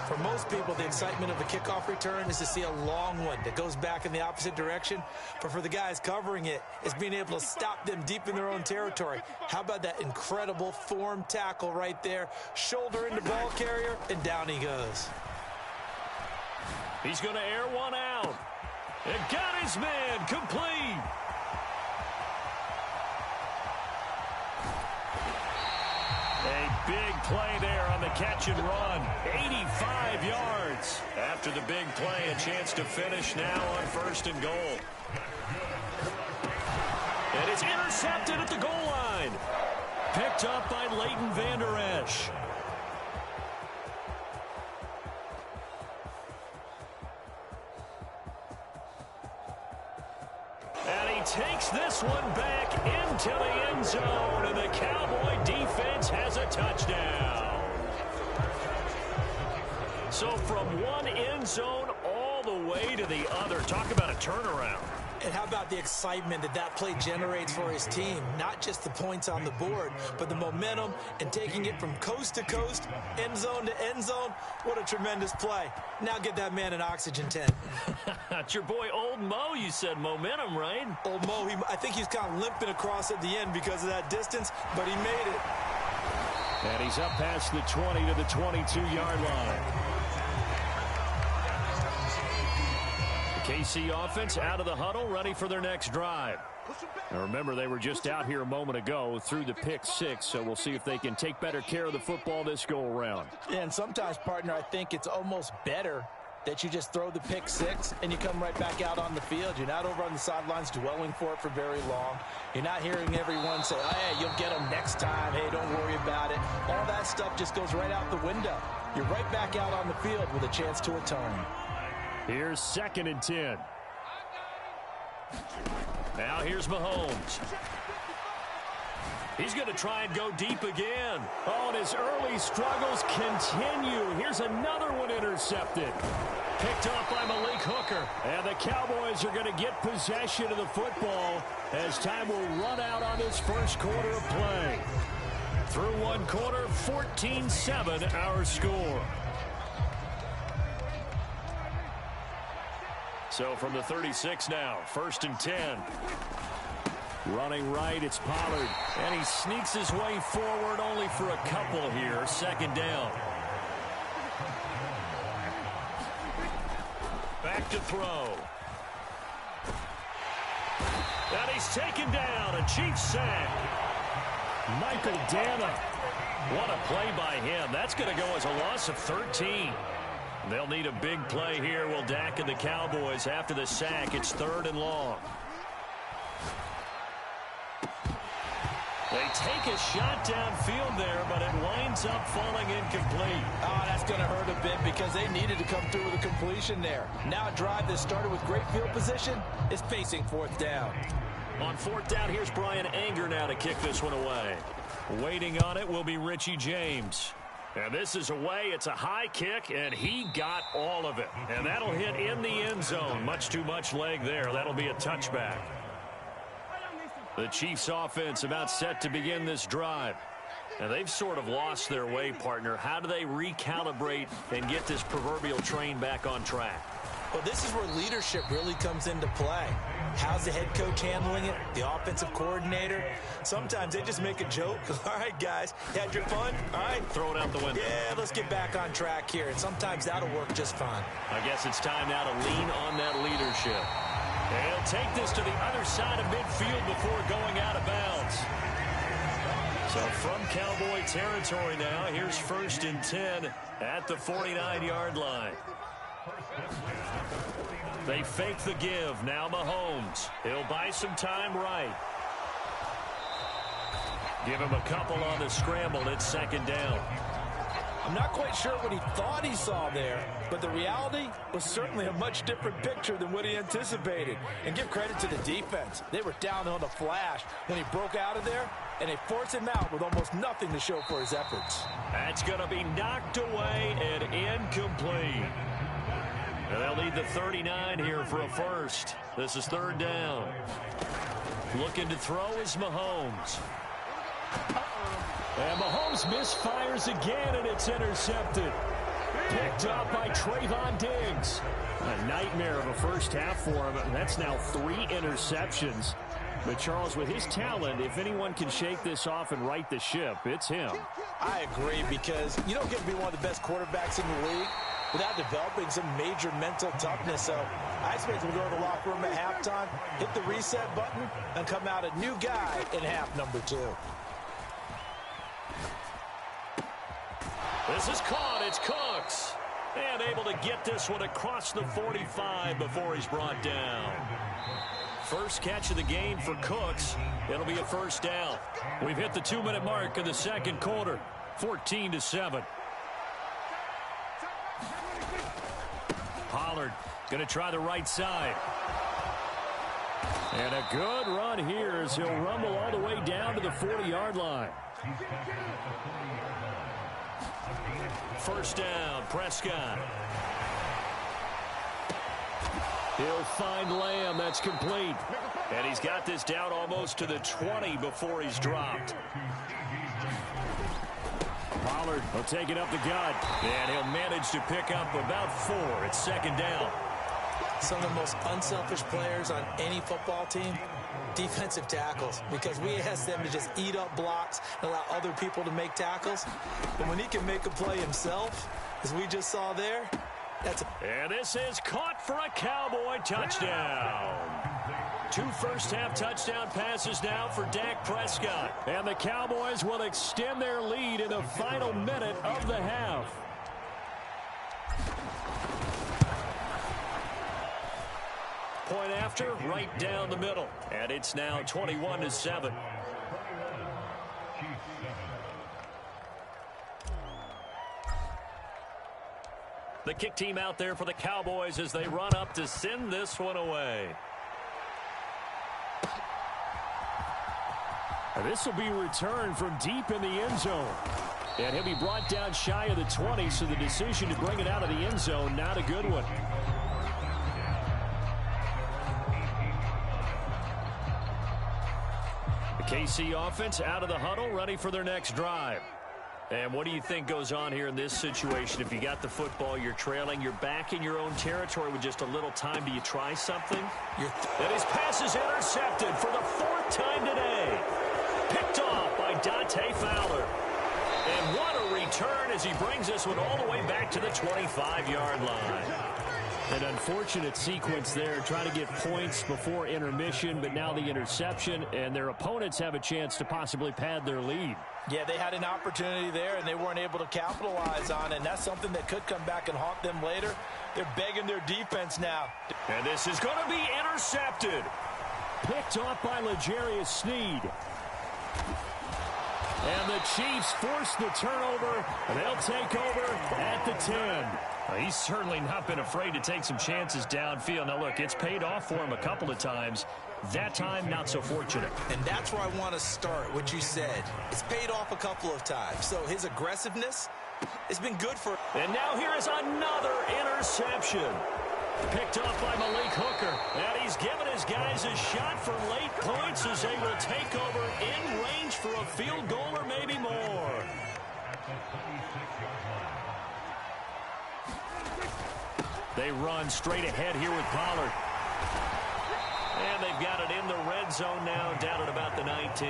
For most people, the excitement of a kickoff return is to see a long one that goes back in the opposite direction. But for the guys covering it, it's being able to stop them deep in their own territory. How about that incredible form tackle right there? Shoulder into ball carrier, and down he goes. He's going to air one out. And got his man complete. A big play there on the catch and run. 85 yards. After the big play, a chance to finish now on 1st and goal. And it's intercepted at the goal line. Picked up by Leighton Vander Esch. And he takes this one back into the end zone, and the Cowboy defense has a touchdown. So from one end zone all the way to the other. Talk about a turnaround. And how about the excitement that that play generates for his team? Not just the points on the board, but the momentum and taking it from coast to coast, end zone to end zone. What a tremendous play. Now get that man an oxygen tent. It's your boy Old Mo, you said. Momentum, right? Old Mo, I think he's kind of limping across at the end because of that distance, but he made it. And he's up past the 20 to the 22-yard line. KC offense out of the huddle, ready for their next drive. Now remember, they were just out here a moment ago through the pick 6, so we'll see if they can take better care of the football this go-around. Yeah, and sometimes, partner, I think it's almost better that you just throw the pick 6 and you come right back out on the field. You're not over on the sidelines dwelling for it for very long. You're not hearing everyone say, oh, hey, you'll get them next time. Hey, don't worry about it. All that stuff just goes right out the window. You're right back out on the field with a chance to atone. Here's 2nd and 10. Now here's Mahomes. He's going to try and go deep again. Oh, and his early struggles continue. Here's another one intercepted. Picked off by Malik Hooker. And the Cowboys are going to get possession of the football as time will run out on this first quarter of play. Through one quarter, 14-7 our score. So from the 36 now, 1st and 10. Running right, it's Pollard. And he sneaks his way forward only for a couple here. 2nd down. Back to throw. And he's taken down. A Chiefs sack. Michael Dana. What a play by him. That's going to go as a loss of 13. They'll need a big play here. Will Dak and the Cowboys after the sack. It's 3rd and long. They take a shot downfield there, but it winds up falling incomplete. Oh, that's going to hurt a bit because they needed to come through with a completion there. Now a drive that started with great field position is facing 4th down. On 4th down, here's Brian Anger now to kick this one away. Waiting on it will be Richie James. And this is away. It's a high kick, and he got all of it. And that'll hit in the end zone. Much too much leg there. That'll be a touchback. The Chiefs offense about set to begin this drive. And they've sort of lost their way, partner. How do they recalibrate and get this proverbial train back on track? Well, this is where leadership really comes into play. How's the head coach handling it? The offensive coordinator? Sometimes they just make a joke. All right, guys, you had your fun? All right. Throw it out the window. Yeah, let's get back on track here. And sometimes that'll work just fine. I guess it's time now to lean on that leadership. And he'll take this to the other side of midfield before going out of bounds. So from Cowboy territory now, here's 1st and 10 at the 49-yard line. They fake the give. Now Mahomes. He'll buy some time right. Give him a couple on the scramble. It's second down. I'm not quite sure what he thought he saw there, but the reality was certainly a much different picture than what he anticipated. And give credit to the defense. They were down on the flash when he broke out of there, and they forced him out with almost nothing to show for his efforts. That's going to be knocked away and incomplete. And they'll need the 39 here for a first. This is third down. Looking to throw is Mahomes. And Mahomes misfires again, and it's intercepted. Picked up by Trayvon Diggs. A nightmare of a first half for him. That's now 3 interceptions. But, Charles, with his talent, if anyone can shake this off and right the ship, it's him. I agree, because you don't get to be one of the best quarterbacks in the league without developing some major mental toughness. So I expect him to go to the locker room at halftime, hit the reset button, and come out a new guy in half number 2. This is caught. It's Cooks. And able to get this one across the 45 before he's brought down. First catch of the game for Cooks. It'll be a first down. We've hit the 2-minute mark in the second quarter. 14-7. Pollard going to try the right side. And a good run here as he'll rumble all the way down to the 40-yard line. First down, Prescott. He'll find Lamb. That's complete. And he's got this down almost to the 20 before he's dropped. Pollard will take it up the gut. And he'll manage to pick up about 4. It's second down. Some of the most unselfish players on any football team, defensive tackles, because we ask them to just eat up blocks and allow other people to make tackles. But when he can make a play himself, as we just saw there, that's and this is caught for a Cowboy touchdown. 2 first-half touchdown passes now for Dak Prescott. And the Cowboys will extend their lead in the final minute of the half. Point after, right down the middle. And it's now 21-7. The kick team out there for the Cowboys as they run up to send this one away. And this will be returned from deep in the end zone. And he'll be brought down shy of the 20, so the decision to bring it out of the end zone, not a good one. The KC offense out of the huddle, ready for their next drive. And what do you think goes on here in this situation? If you got the football, you're trailing, you're back in your own territory with just a little time. Do you try something? And his pass is intercepted for the 4th time today. Picked off by Dante Fowler. And what a return as he brings this one all the way back to the 25-yard line. An unfortunate sequence there, trying to get points before intermission, but now the interception, and their opponents have a chance to possibly pad their lead. Yeah, they had an opportunity there, and they weren't able to capitalize on it, and that's something that could come back and haunt them later. They're begging their defense now. And this is going to be intercepted. Picked off by L'Jarius Sneed. And the Chiefs force the turnover. They'll take over at the 10. He's certainly not been afraid to take some chances downfield. Now, look, it's paid off for him a couple of times. That time, not so fortunate. And that's where I want to start, what you said. It's paid off a couple of times. So his aggressiveness has been good for him. And now here is another interception. Picked off by Malik Hooker. And he's given his guys a shot for late points as they will take over in range for a field goal or maybe more. They run straight ahead here with Pollard. And they've got it in the red zone now, down at about the 19.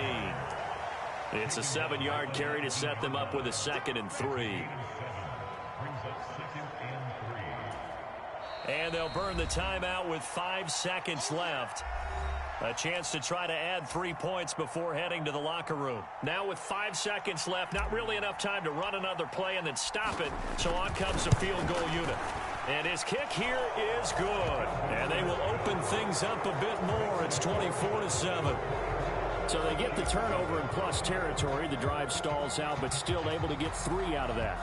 It's a 7-yard carry to set them up with a 2nd and 3. And they'll burn the timeout with 5 seconds left. A chance to try to add 3 points before heading to the locker room. Now with 5 seconds left, not really enough time to run another play and then stop it. So on comes the field goal unit. And his kick here is good. And they will open things up a bit more. It's 24-7. So they get the turnover in plus territory. The drive stalls out, but still able to get 3 out of that.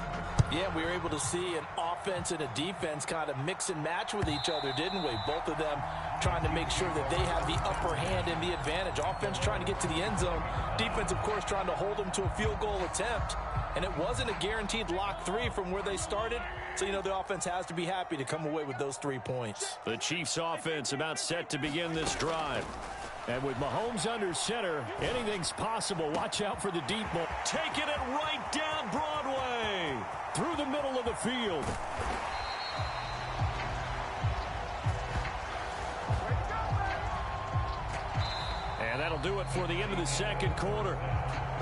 Yeah, we were able to see an offense and a defense kind of mix and match with each other, didn't we? Both of them trying to make sure that they have the upper hand and the advantage. Offense trying to get to the end zone. Defense, of course, trying to hold them to a field goal attempt. And it wasn't a guaranteed lock 3 from where they started. So, the offense has to be happy to come away with those 3 points. The Chiefs offense about set to begin this drive. And with Mahomes under center, anything's possible. Watch out for the deep ball. Taking it right down Broadway. Through the middle of the field. And that'll do it for the end of the second quarter.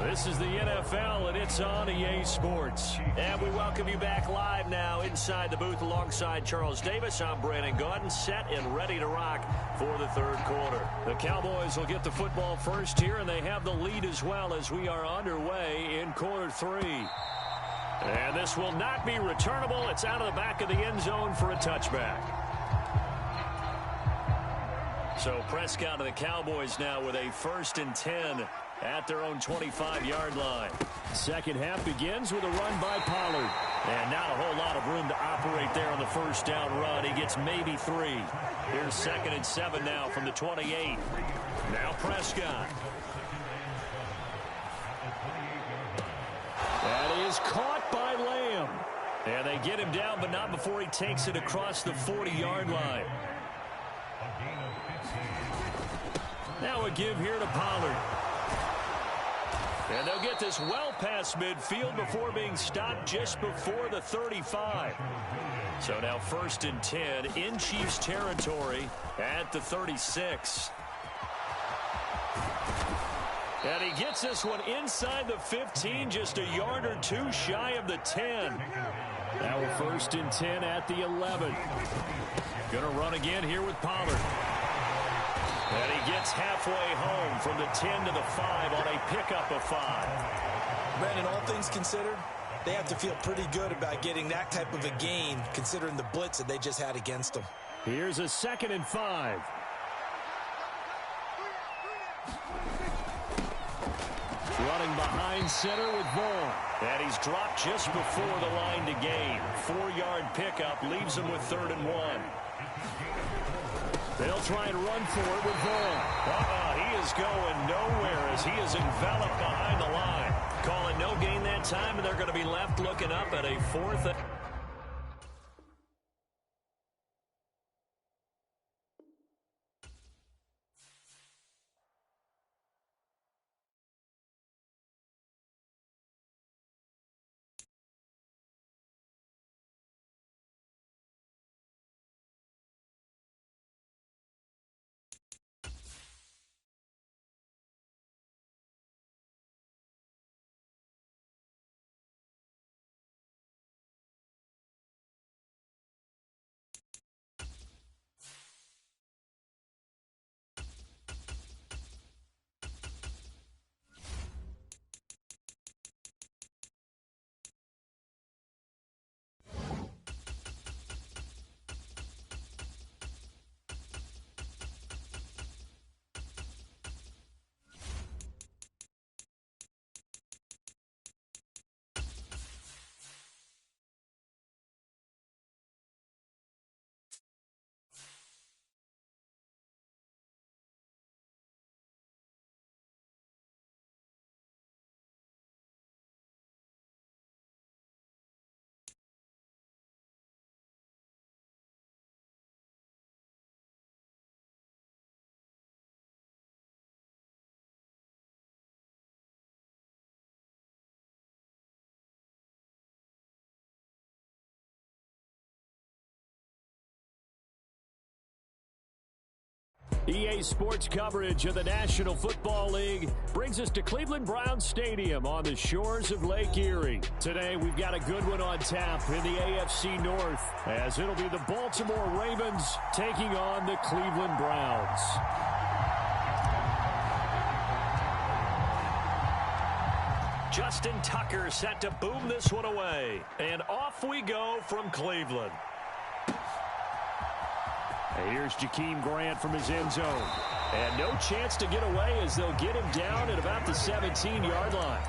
This is the NFL, and it's on EA Sports. And we welcome you back live now inside the booth alongside Charles Davis. I'm Brandon Gaudin, set and ready to rock for the third quarter. The Cowboys will get the football first here, and they have the lead as well as we are underway in quarter 3. And this will not be returnable. It's out of the back of the end zone for a touchback. So Prescott of the Cowboys now with a 1st and 10 at their own 25-yard line. Second half begins with a run by Pollard. And not a whole lot of room to operate there on the first down run. He gets maybe 3. Here's 2nd and 7 now from the 28. Now Prescott. That is caught by Lamb. And they get him down, but not before he takes it across the 40-yard line. Now a give here to Pollard. And they'll get this well past midfield before being stopped just before the 35. So now 1st and 10 in Chiefs territory at the 36. And he gets this one inside the 15, just a yard or 2 shy of the 10. Now we're 1st and 10 at the 11. Going to run again here with Pollard. And he gets halfway home from the 10 to the 5 on a pickup of 5. Brandon, all things considered, they have to feel pretty good about getting that type of a gain considering the blitz that they just had against them. Here's a 2nd and 5. Running behind center with Vaughn. And he's dropped just before the line to gain. 4-yard pickup leaves him with 3rd and 1. They'll try and run for it with Vaughn. He is going nowhere as he is enveloped behind the line. Calling no gain that time, and they're going to be left looking up at a 4th. EA Sports coverage of the National Football League brings us to Cleveland Browns Stadium on the shores of Lake Erie. Today, we've got a good one on tap in the AFC North, as it'll be the Baltimore Ravens taking on the Cleveland Browns. Justin Tucker set to boom this one away. And off we go from Cleveland. Here's Jakeem Grant from his end zone. And no chance to get away as they'll get him down at about the 17-yard line.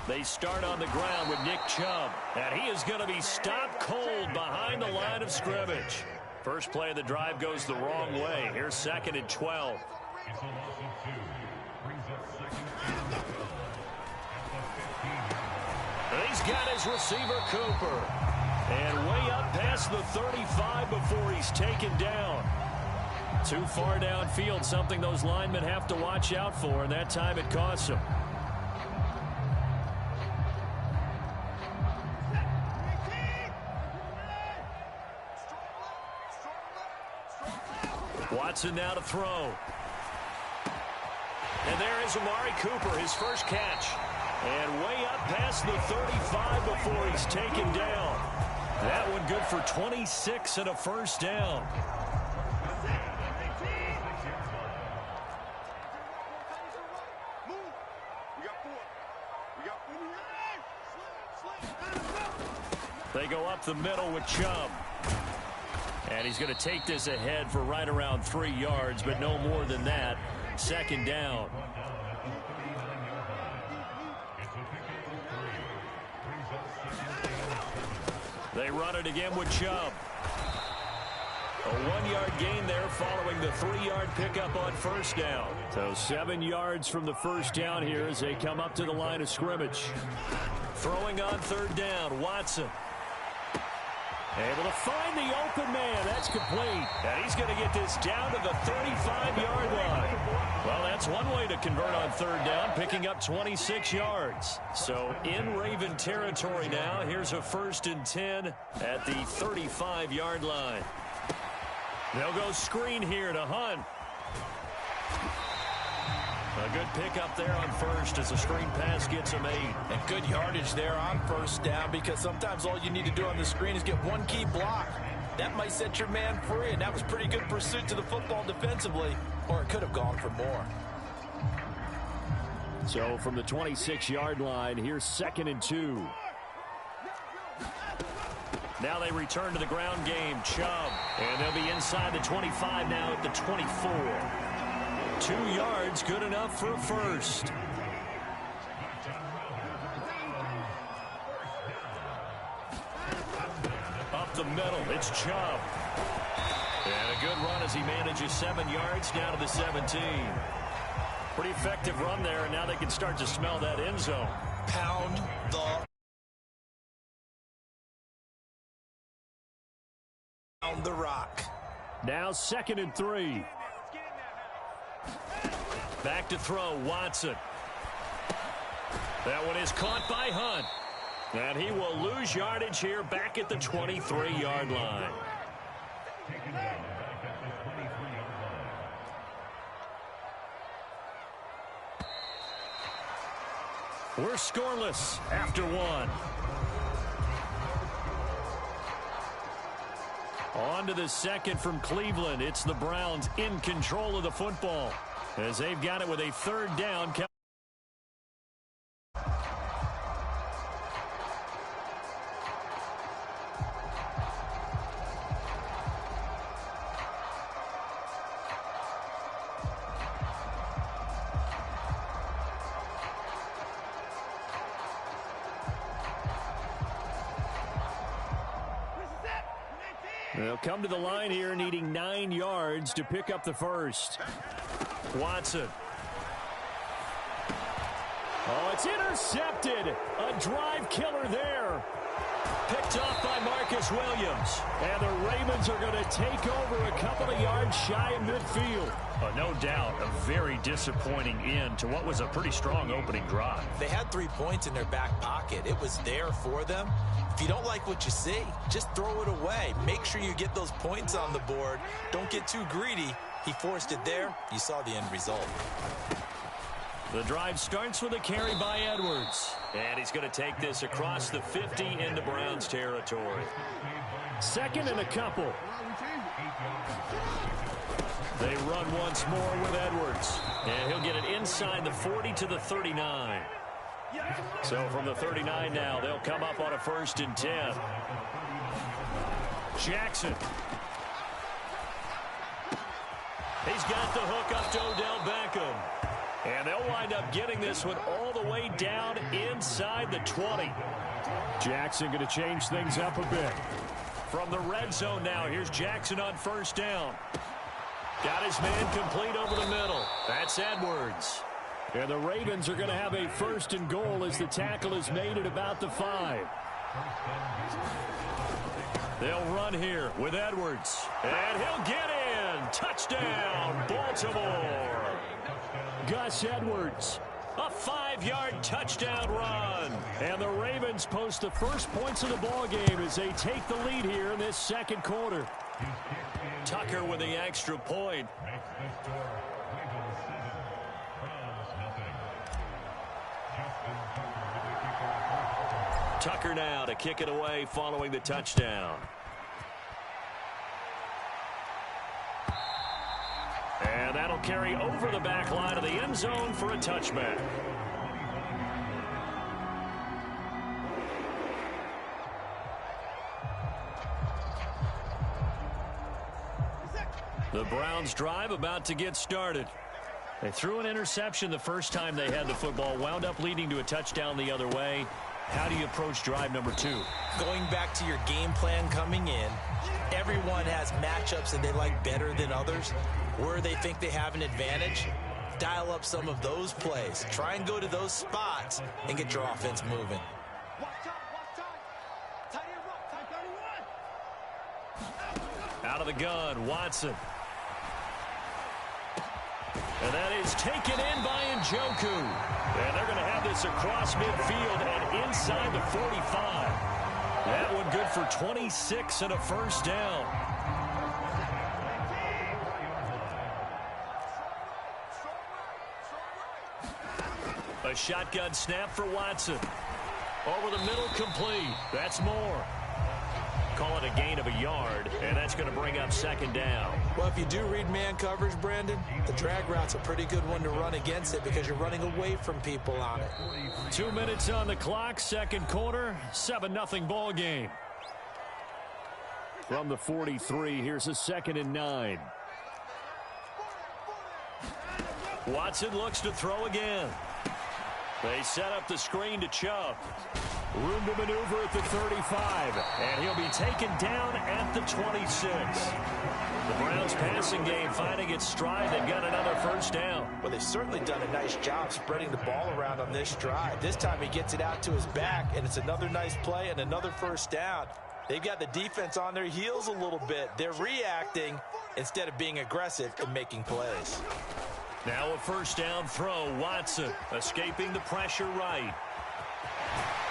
They start on the ground with Nick Chubb, and he is going to be stopped cold behind the line of scrimmage. First play of the drive goes the wrong way. Here's 2nd and 12. It's a loss of 2. Brings up 2nd and 12 at the 15. He's got his receiver, Cooper. And way up past the 35 before he's taken down. Too far downfield, something those linemen have to watch out for, and that time it costs them. Watson now to throw. And there is Amari Cooper, his first catch. And way up past the 35 before he's taken down. That one good for 26 and a first down. They go up the middle with Chubb. And he's going to take this ahead for right around 3 yards, but no more than that. 2nd down. They run it again with Chubb. A 1-yard gain there following the 3-yard pickup on first down. So 7 yards from the first down here as they come up to the line of scrimmage. Throwing on 3rd down, Watson. Able to find the open man. That's complete. And he's going to get this down to the 35-yard line. Well, that's one way to convert on 3rd down, picking up 26 yards. So in Raven territory now. Here's a 1st and 10 at the 35-yard line. They'll go screen here to Hunt. A good pickup there on first as the screen pass gets him 8. And good yardage there on first down, because sometimes all you need to do on the screen is get one key block. That might set your man free, and that was pretty good pursuit to the football defensively, or it could have gone for more. So from the 26-yard line, here's 2nd and 2. Now they return to the ground game. Chubb. And they'll be inside the 25 now at the 24. 2 yards, good enough for a first. Up the middle, it's Chubb. And a good run as he manages 7 yards down to the 17. Pretty effective run there, and now they can start to smell that end zone. Pound the rock. Now 2nd and 3. Back to throw, Watson. That one is caught by Hunt. And he will lose yardage here back at the 23-yard line. We're scoreless after 1. On to the 2nd from Cleveland. It's the Browns in control of the football as they've got it with a 3rd down. They'll come to the line here needing 9 yards to pick up the first. Watson. Oh, it's intercepted. A drive killer there. Picked off by Marcus Williams. And the Ravens are going to take over a couple of yards shy of midfield. No doubt a very disappointing end to what was a pretty strong opening drive. They had 3 points in their back pocket. It was there for them. If you don't like what you see, just throw it away. Make sure you get those points on the board. Don't get too greedy. He forced it there. You saw the end result. The drive starts with a carry by Edwards. And he's going to take this across the 50 into Browns territory. 2nd and a couple. They run once more with Edwards. And he'll get it inside the 40 to the 39. So from the 39 now, they'll come up on a 1st and 10. Jackson. He's got the hook up to Odell Beckham. And they'll wind up getting this one all the way down inside the 20. Jackson going to change things up a bit. From the red zone now, here's Jackson on 1st down. Got his man complete over the middle. That's Edwards. And the Ravens are going to have a 1st and goal as the tackle is made at about the 5. They'll run here with Edwards. And he'll get in. Touchdown, Baltimore. Gus Edwards. A 5-yard touchdown run. And the Ravens post the first points of the ball game as they take the lead here in this 2nd quarter. Tucker with the extra point. Tucker now to kick it away following the touchdown. And that'll carry over the back line of the end zone for a touchback. The Browns drive about to get started. They threw an interception the first time they had the football, wound up leading to a touchdown the other way. How do you approach drive number 2? Going back to your game plan coming in, everyone has matchups that they like better than others. Where they think they have an advantage, dial up some of those plays. Try and go to those spots and get your offense moving. Out of the gun, Watson. And that is taken in by Njoku. And they're going to have this across midfield and inside the 45. That one good for 26 and a 1st down. A shotgun snap for Watson. Over the middle, complete. That's more. Call it a gain of a yard, and that's going to bring up 2nd down. Well, if you do read man coverage, Brandon, the drag route's a pretty good one to run against it because you're running away from people on it. 2 minutes on the clock, 2nd quarter, 7-0 ball game. From the 43, here's a 2nd and 9. Watson looks to throw again. They set up the screen to Chubb. Room to maneuver at the 35, and he'll be taken down at the 26. The Browns passing game finding its stride. They've got another 1st down. Well, they've certainly done a nice job spreading the ball around on this drive. This time he gets it out to his back, and it's another nice play and another 1st down. They've got the defense on their heels a little bit. They're reacting instead of being aggressive and making plays. Now a 1st down throw. Watson escaping the pressure right.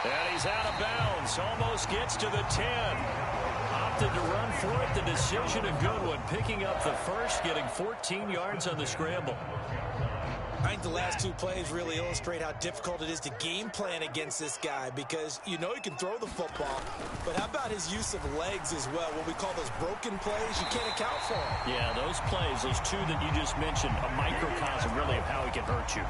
And he's out of bounds. Almost gets to the 10. Opted to run for it. The decision a good one. Picking up the 1st, getting 14 yards on the scramble. I think the last 2 plays really illustrate how difficult it is to game plan against this guy because you know he can throw the football, but how about his use of legs as well? What we call those broken plays, you can't account for them. Yeah, those plays, those 2 that you just mentioned, a microcosm really of how he can hurt you.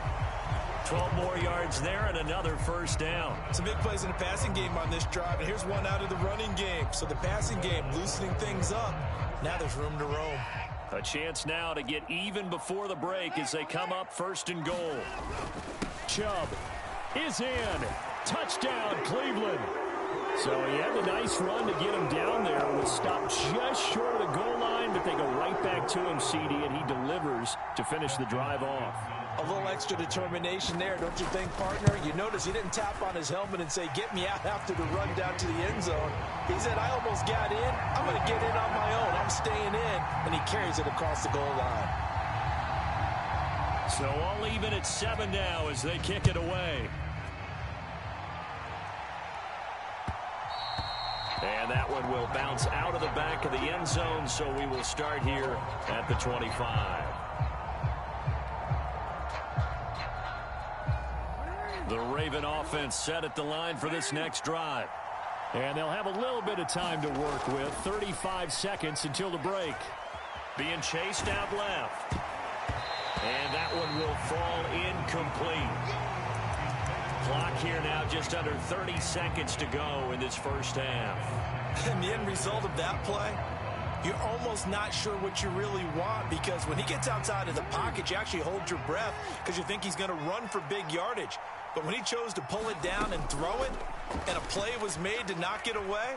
12 more yards there and another 1st down. Some big plays in the passing game on this drive, and here's one out of the running game. So the passing game loosening things up. Now there's room to roam. A chance now to get even before the break as they come up 1st and goal. Chubb is in. Touchdown, Cleveland. So he had the nice run to get him down there. Was stopped just short of the goal line, but they go right back to him, CD, and he delivers to finish the drive off. A little extra determination there, don't you think, partner? You notice he didn't tap on his helmet and say, get me out after the run down to the end zone. He said, I almost got in. I'm going to get in on my own. I'm staying in. And he carries it across the goal line. So all even at 7 now as they kick it away. And that one will bounce out of the back of the end zone, so we will start here at the 25. The Raven offense set at the line for this next drive. And they'll have a little bit of time to work with. 35 seconds until the break. Being chased out left. And that one will fall incomplete. Clock here now just under 30 seconds to go in this first half. And the end result of that play, you're almost not sure what you really want, because when he gets outside of the pocket, you actually hold your breath because you think he's going to run for big yardage. But when he chose to pull it down and throw it, and a play was made to knock it away,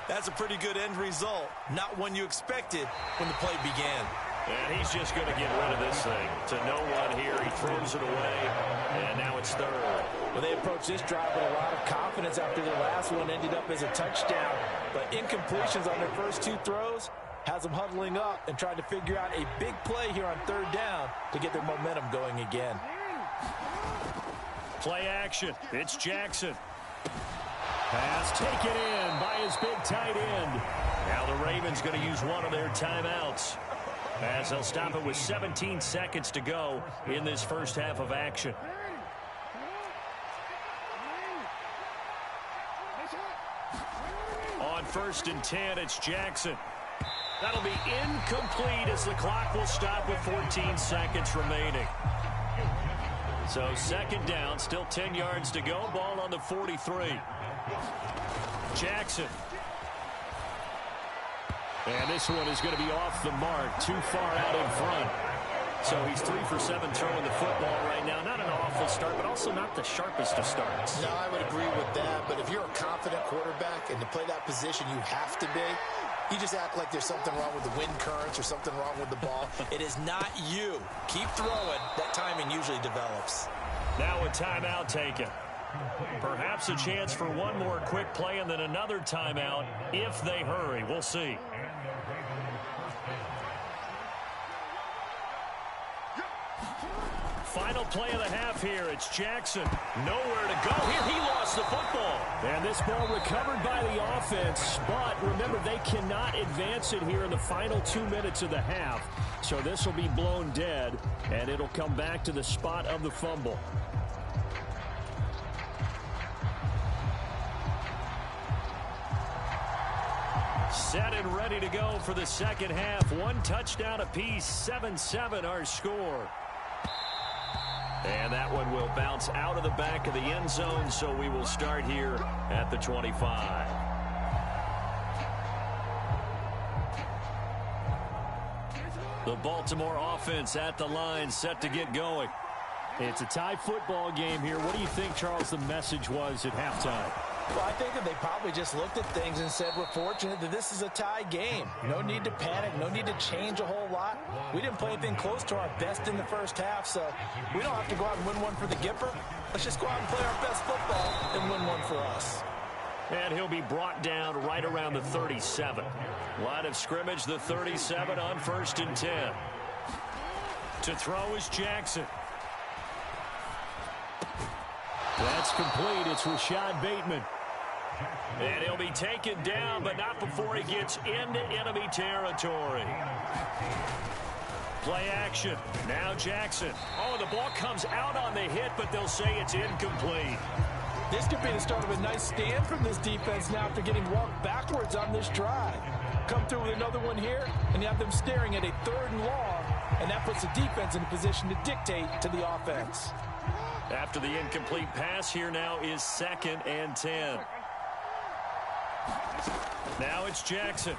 that's a pretty good end result. Not one you expected when the play began. And he's just going to get rid of this thing. To no one here. He throws it away, and now it's third. Well, they approached this drive with a lot of confidence after their last one ended up as a touchdown. But incompletions on their first two throws has them huddling up and trying to figure out a big play here on third down to get their momentum going again. Play action. It's Jackson. Pass taken in by his big tight end. Now the Ravens going to use one of their timeouts, as they'll stop it with 17 seconds to go in this first half of action. On 1st and 10, it's Jackson. That'll be incomplete as the clock will stop with 14 seconds remaining. So 2nd down, still 10 yards to go. Ball on the 43. Jackson. And this one is going to be off the mark, too far out in front. So he's 3 for 7 throwing the football right now. Not an awful start, but also not the sharpest of starts. No, I would agree with that. But if you're a confident quarterback and to play that position you have to be, you just act like there's something wrong with the wind currents or something wrong with the ball. It is not you. Keep throwing. That timing usually develops. Now a timeout taken. Perhaps a chance for one more quick play and then another timeout if they hurry. We'll see. Final play of the half here. It's Jackson. Nowhere to go. Here he lost the football. And this ball recovered by the offense. But remember, they cannot advance it here in the final 2 minutes of the half. So this will be blown dead, and it'll come back to the spot of the fumble. Set and ready to go for the second half. One touchdown apiece, 7-7 our score. And that one will bounce out of the back of the end zone, so we will start here at the 25. The Baltimore offense at the line, set to get going. It's a tie football game here. What do you think, Charles, the message was at halftime? Well, I think that they probably just looked at things and said, we're fortunate that this is a tie game. No need to panic. No need to change a whole lot. We didn't play anything close to our best in the first half, so we don't have to go out and win one for the Gipper. Let's just go out and play our best football and win one for us. And he'll be brought down right around the 37. Line of scrimmage, the 37 on 1st and 10. To throw is Jackson. That's complete. It's Rashad Bateman. And he'll be taken down, but not before he gets into enemy territory. Play action. Now Jackson. Oh, the ball comes out on the hit, but they'll say it's incomplete. This could be the start of a nice stand from this defense now after getting walked backwards on this drive. Come through with another one here, and you have them staring at a 3rd and long, and that puts the defense in a position to dictate to the offense. After the incomplete pass, here now is 2nd and 10. Now it's Jackson.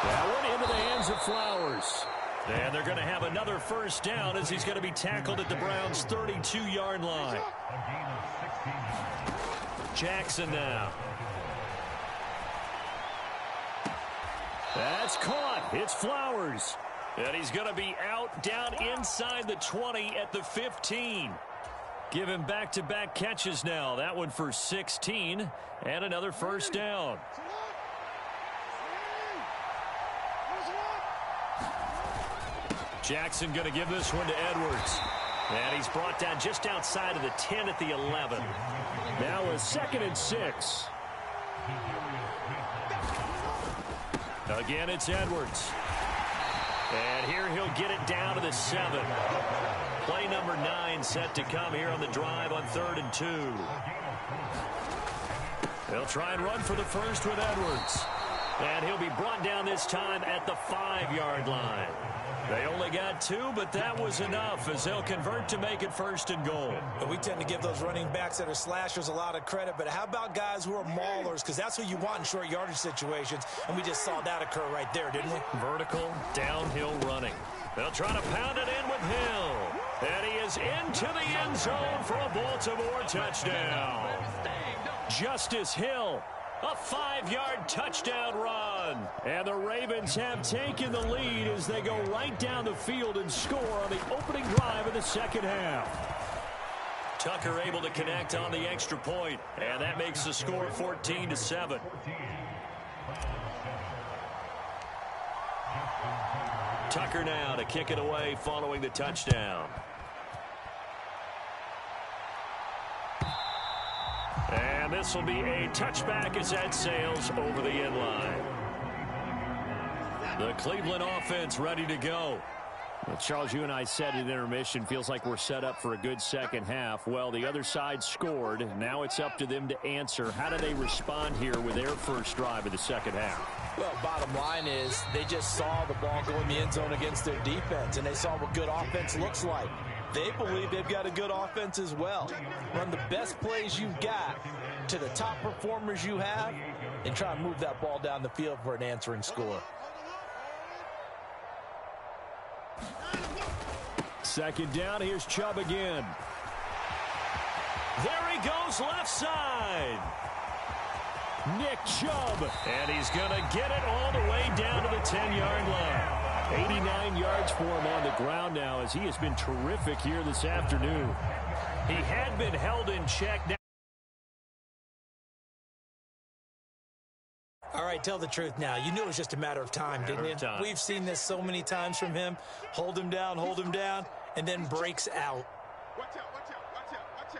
That one into the hands of Flowers. And they're going to have another first down as he's going to be tackled at the Browns' 32-yard line. Jackson now. That's caught. It's Flowers. And he's going to be out down inside the 20 at the 15. Give him back-to-back catches now. That one for 16 and another first down. Jackson going to give this one to Edwards. And he's brought down just outside of the 10 at the 11. Now a 2nd and 6. Again, it's Edwards. And here he'll get it down to the 7. Play number 9 set to come here on the drive on 3rd and 2. They'll try and run for the first with Edwards. And he'll be brought down this time at the 5-yard line. They only got 2, but that was enough as they'll convert to make it 1st and goal. But we tend to give those running backs that are slashers a lot of credit, but how about guys who are maulers? Because that's who you want in short yardage situations, and we just saw that occur right there, didn't we? Vertical, downhill running. They'll try to pound it in with Hill. And he is into the end zone for a Baltimore touchdown. Justice Hill. A 5-yard touchdown run. And the Ravens have taken the lead as they go right down the field and score on the opening drive of the second half. Tucker able to connect on the extra point, and that makes the score 14-7. Tucker now to kick it away following the touchdown. And this will be a touchback as that sails over the end line. The Cleveland offense ready to go. Well, Charles, you and I said at intermission, feels like we're set up for a good second half. Well, the other side scored. Now it's up to them to answer. How do they respond here with their first drive of the second half? Well, bottom line is they just saw the ball go in the end zone against their defense, and they saw what good offense looks like. They believe they've got a good offense as well. Run the best plays you've got to the top performers you have and try and move that ball down the field for an answering score. Second down, here's Chubb again. There he goes left side. Nick Chubb. And he's going to get it all the way down to the 10-yard line. 89 yards for him on the ground now as he has been terrific here this afternoon. He had been held in check. All right, tell the truth now. You knew it was just a matter of time, didn't you? We've seen this so many times from him. Hold him down, and then breaks out. Watch out, watch out, watch out, watch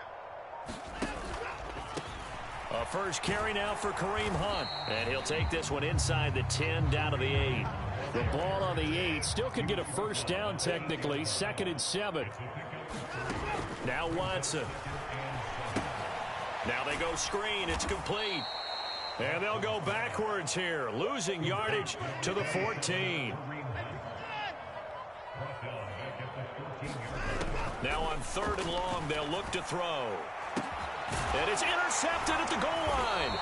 out. A first carry now for Kareem Hunt. And he'll take this one inside the 10 down to the 8. The ball on the 8 still could get a first down technically. 2nd and 7. Now Watson. Now they go screen. It's complete. And they'll go backwards here, losing yardage to the 14. Now on 3rd and long, they'll look to throw. And it's intercepted at the goal line.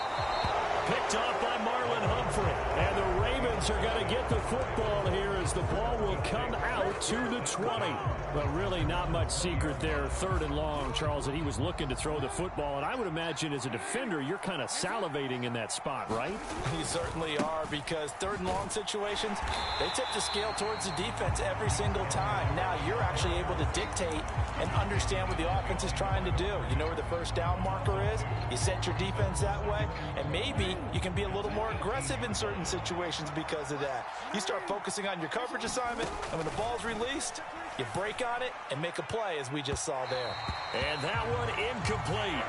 Picked off by Marlon Humphrey. And the Ravens are going to get the football here as the ball will come out to the 20. But really not much secret there. 3rd and long, Charles, that he was looking to throw the football. And I would imagine as a defender, you're kind of salivating in that spot, right? You certainly are, because 3rd and long situations, they tip the scale towards the defense every single time. Now you're actually able to dictate and understand what the offense is trying to do. You know where the first down marker is. You set your defense that way, and maybe you can be a little more aggressive in certain situations because of that. You start focusing on your coverage assignment, and when the ball's released, you break on it and make a play, as we just saw there. And that one incomplete.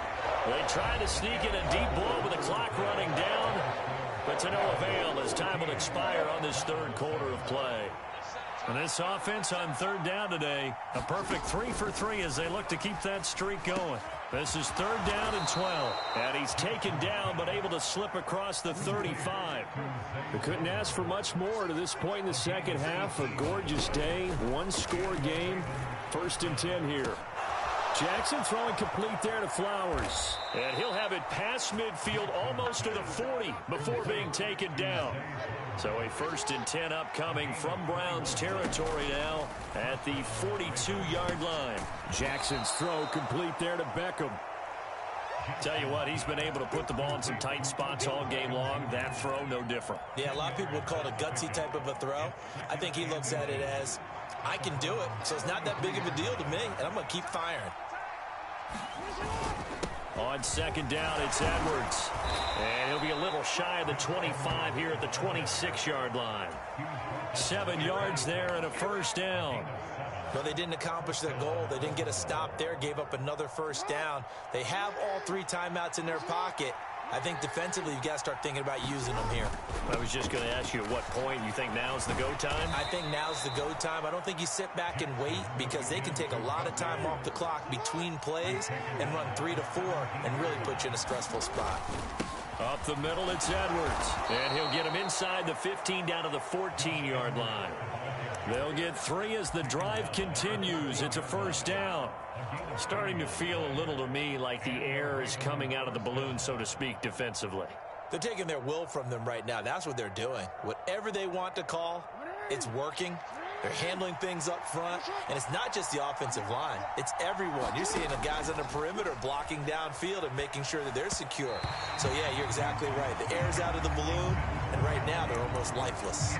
They tried to sneak in a deep ball with the clock running down, but to no avail as time will expire on this 3rd quarter of play. And this offense on 3rd down today, a perfect 3 for 3 as they look to keep that streak going. This is 3rd down and 12. And he's taken down but able to slip across the 35. We couldn't ask for much more to this point in the second half. A gorgeous day, 1-score game. 1st and 10 here. Jackson throwing complete there to Flowers. And he'll have it past midfield almost to the 40 before being taken down. So a 1st and 10 upcoming from Browns territory now at the 42-yard line. Jackson's throw complete there to Beckham. Tell you what, he's been able to put the ball in some tight spots all game long. That throw, no different. Yeah, a lot of people would call it a gutsy type of a throw. I think he looks at it as, I can do it, so it's not that big of a deal to me, and I'm going to keep firing. On 2nd down, it's Edwards. And he'll be a little shy of the 25 here at the 26-yard line. 7 yards there and a 1st down. But they didn't accomplish their goal. They didn't get a stop there, gave up another 1st down. They have all 3 timeouts in their pocket. I think defensively you've got to start thinking about using them here. I was just going to ask you at what point you think now's the go time? I think now's the go time. I don't think you sit back and wait, because they can take a lot of time off the clock between plays and run 3 to 4 and really put you in a stressful spot. Up the middle, it's Edwards. And he'll get him inside the 15 down to the 14-yard line. They'll get 3 as the drive continues. It's a first down. Starting to feel a little to me like the air is coming out of the balloon, so to speak, defensively. They're taking their will from them right now. That's what they're doing. Whatever they want to call, it's working. They're handling things up front, and it's not just the offensive line. It's everyone. You're seeing the guys on the perimeter blocking downfield and making sure that they're secure. So, yeah, you're exactly right. The air's out of the balloon, and right now they're almost lifeless.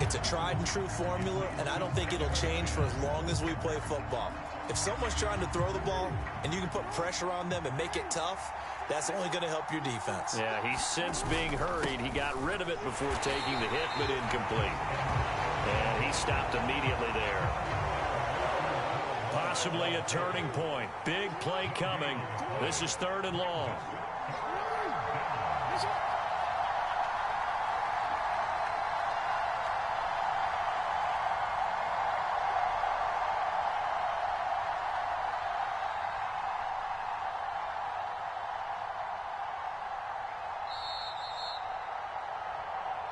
It's a tried-and-true formula, and I don't think it'll change for as long as we play football. If someone's trying to throw the ball and you can put pressure on them and make it tough, that's only going to help your defense. Yeah, he sensed being hurried. He got rid of it before taking the hit, but incomplete. And he stopped immediately there. Possibly a turning point. Big play coming. This is 3rd and long.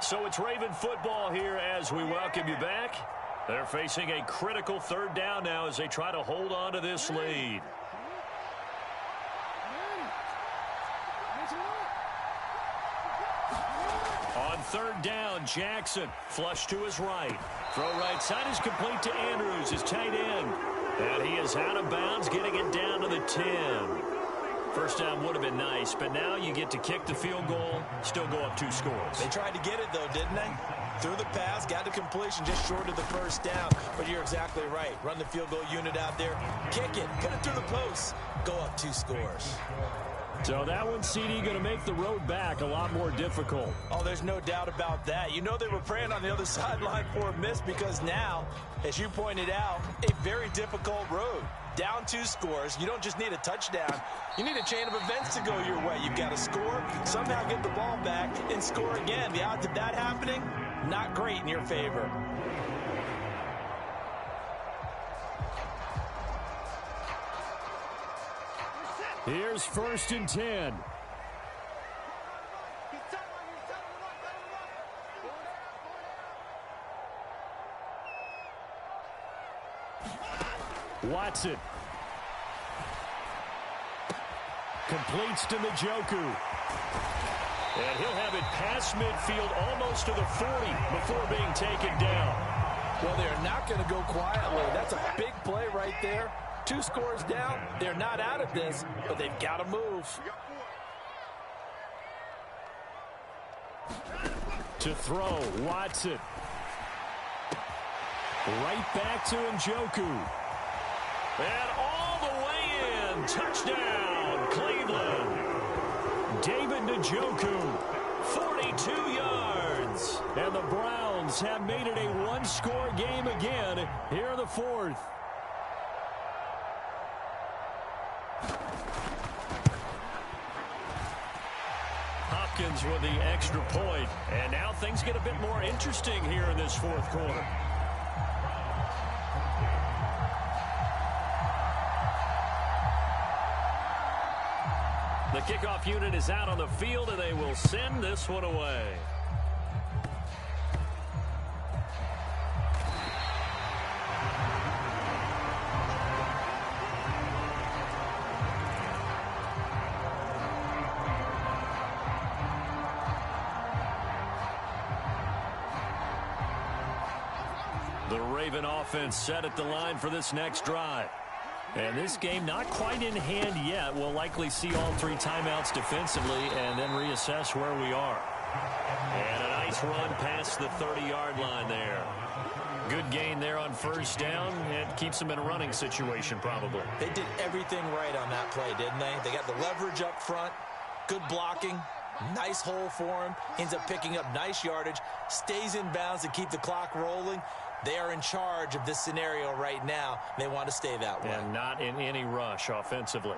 So it's Raven football here as we welcome you back. They're facing a critical 3rd down now as they try to hold on to this lead. On 3rd down, Jackson flush to his right. Throw right side is complete to Andrews, his tight end. And he is out of bounds, getting it down to the 10. First down would have been nice, but now you get to kick the field goal, still go up 2 scores. They tried to get it, though, didn't they? Threw the pass, got the completion just short of the first down. But you're exactly right. Run the field goal unit out there, kick it, put it through the post, go up 2 scores. So that one, CD, going to make the road back a lot more difficult. Oh, there's no doubt about that. You know they were praying on the other sideline for a miss because now, as you pointed out, a very difficult road. Down 2 scores. You don't just need a touchdown. You need a chain of events to go your way. You've got to score, somehow get the ball back, and score again. The odds of that happening, not great in your favor. Here's 1st and 10. Watson. Completes to Njoku. And he'll have it past midfield almost to the 40 before being taken down. Well, they're not going to go quietly. That's a big play right there. 2 scores down. They're not out of this, but they've got to move. To throw, Watson. Right back to Njoku. And all the way in. Touchdown, Cleveland. David Njoku, 42 yards. And the Browns have made it a 1-score game again here in the 4th. Hopkins with the extra point. And now things get a bit more interesting here in this 4th quarter. The kickoff unit is out on the field, and they will send this one away. The Raven offense set at the line for this next drive. And this game not quite in hand yet. We'll likely see all 3 timeouts defensively and then reassess where we are. And a nice run past the 30-yard line there. Good gain there on 1st down. It keeps them in a running situation probably. They did everything right on that play, didn't they? They got the leverage up front, good blocking, nice hole for him, ends up picking up nice yardage, stays in bounds to keep the clock rolling. They are in charge of this scenario right now. They want to stay that way. And not in any rush offensively.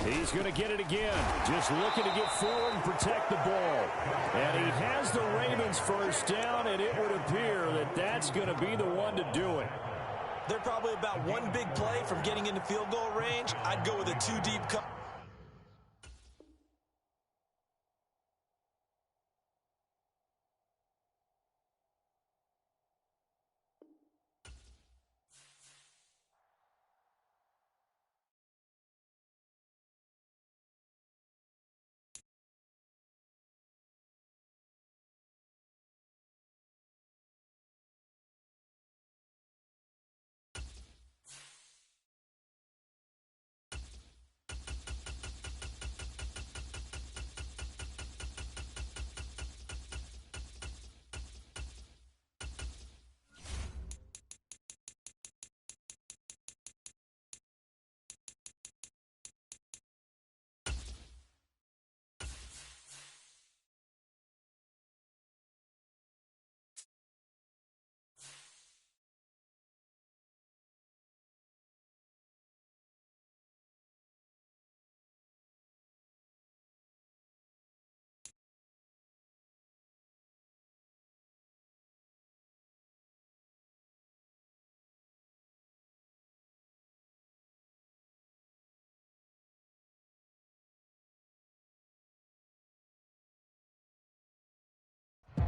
He's going to get it again. Just looking to get forward and protect the ball. And he has the Ravens 1st down, and it would appear that that's going to be the one to do it. They're probably about one big play from getting into field goal range. I'd go with a two-deep cut.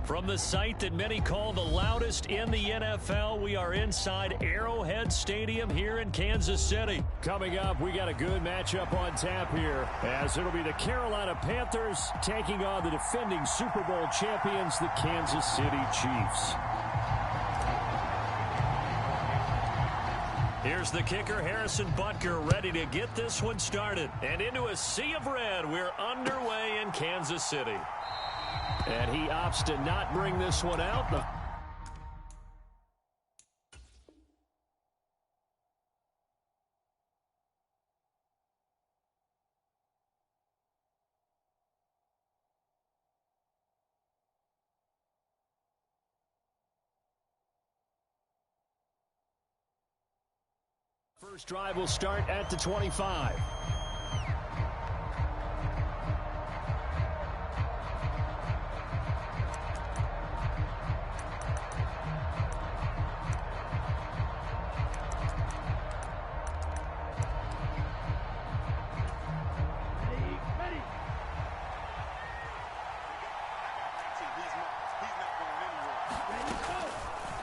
From the site that many call the loudest in the NFL, we are inside Arrowhead Stadium here in Kansas City. Coming up, we got a good matchup on tap here, as it'll be the Carolina Panthers taking on the defending Super Bowl champions, the Kansas City Chiefs. Here's the kicker, Harrison Butker, ready to get this one started. And into a sea of red, we're underway in Kansas City. And he opts to not bring this one out. First drive will start at the 25.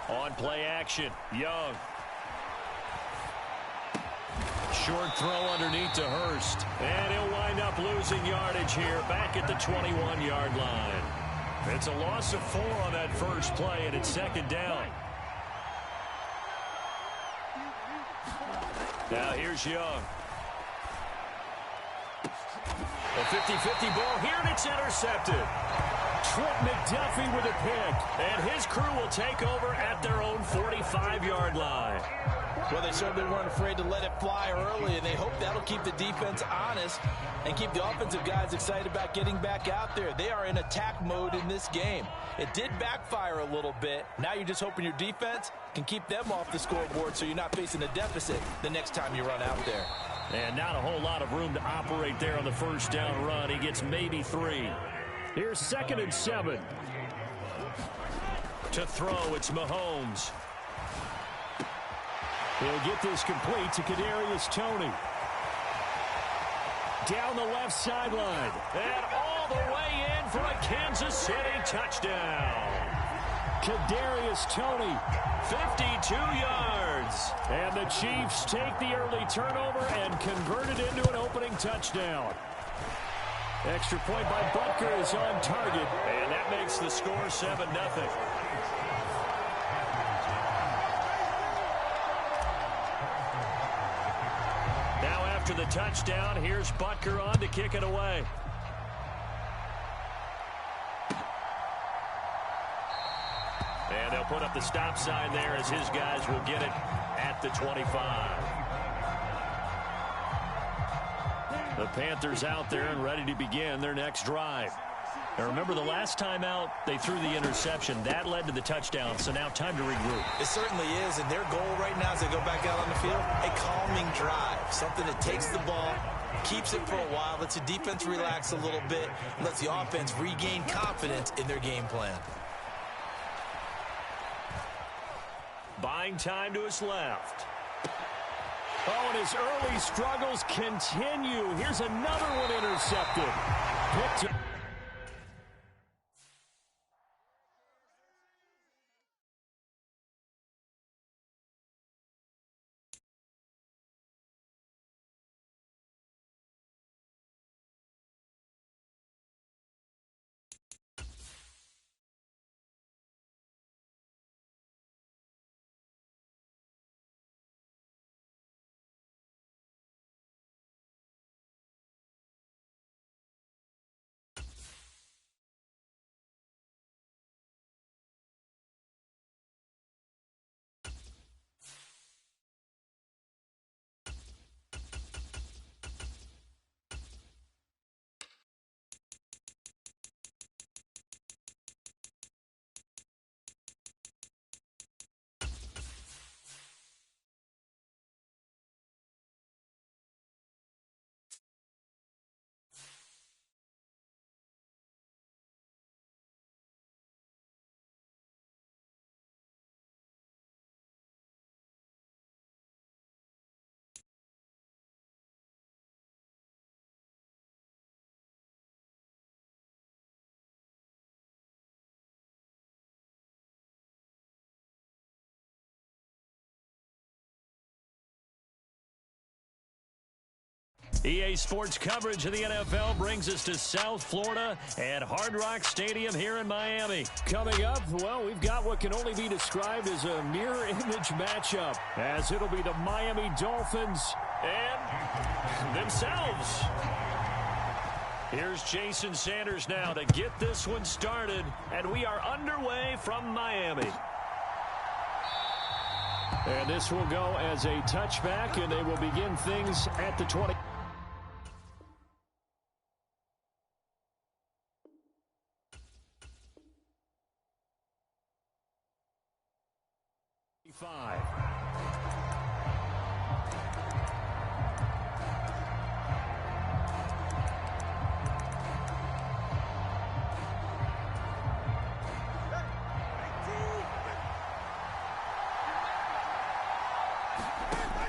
On play action, Young. Short throw underneath to Hurst. And he'll wind up losing yardage here back at the 21-yard line. It's a loss of 4 on that first play, and it's second down. Now here's Young. A 50-50 ball here, and it's intercepted. Trent McDuffie with a pick, and his crew will take over at their own 45-yard line. Well, they certainly weren't afraid to let it fly early, and they hope that'll keep the defense honest and keep the offensive guys excited about getting back out there. They are in attack mode in this game. It did backfire a little bit. Now you're just hoping your defense can keep them off the scoreboard so you're not facing a deficit the next time you run out there. And not a whole lot of room to operate there on the first down run. He gets maybe 3. Here's 2nd and 7. To throw, it's Mahomes. He'll get this complete to Kadarius Toney. Down the left sideline. And all the way in for a Kansas City touchdown. Kadarius Toney, 52 yards. And the Chiefs take the early turnover and convert it into an opening touchdown. Extra point by Butker is on target. And that makes the score 7-0. Now after the touchdown, here's Butker on to kick it away. And they'll put up the stop sign there as his guys will get it at the 25. The Panthers out there and ready to begin their next drive. Now remember, the last time out, they threw the interception. That led to the touchdown, so now time to regroup. It certainly is, and their goal right now as they go back out on the field, a calming drive. Something that takes the ball, keeps it for a while, lets the defense relax a little bit, lets the offense regain confidence in their game plan. buying time to his left. Oh, and his early struggles continue. Here's another one intercepted. Picked up. EA Sports coverage of the NFL brings us to South Florida at Hard Rock Stadium here in Miami. Coming up, well, we've got what can only be described as a mirror image matchup, as it'll be the Miami Dolphins and themselves. Here's Jason Sanders now to get this one started, and we are underway from Miami. And this will go as a touchback, and they will begin things at the 20.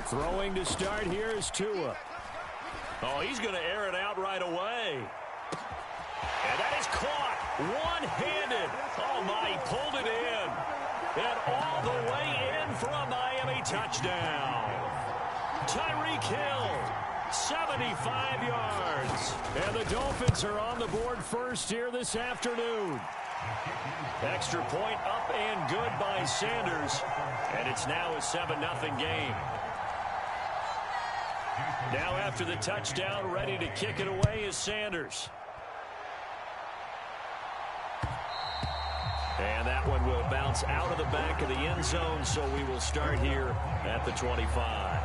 Throwing to start here is Tua. Oh, he's going to air it out right away. And that is caught one-handed. Oh, my, he pulled it in. And all the way in for a Miami touchdown. Tyreek Hill, 75 yards. And the Dolphins are on the board first here this afternoon. Extra point up and good by Sanders. And it's now a 7-0 game. Now after the touchdown, ready to kick it away is Sanders. And that one will bounce out of the back of the end zone, so we will start here at the 25.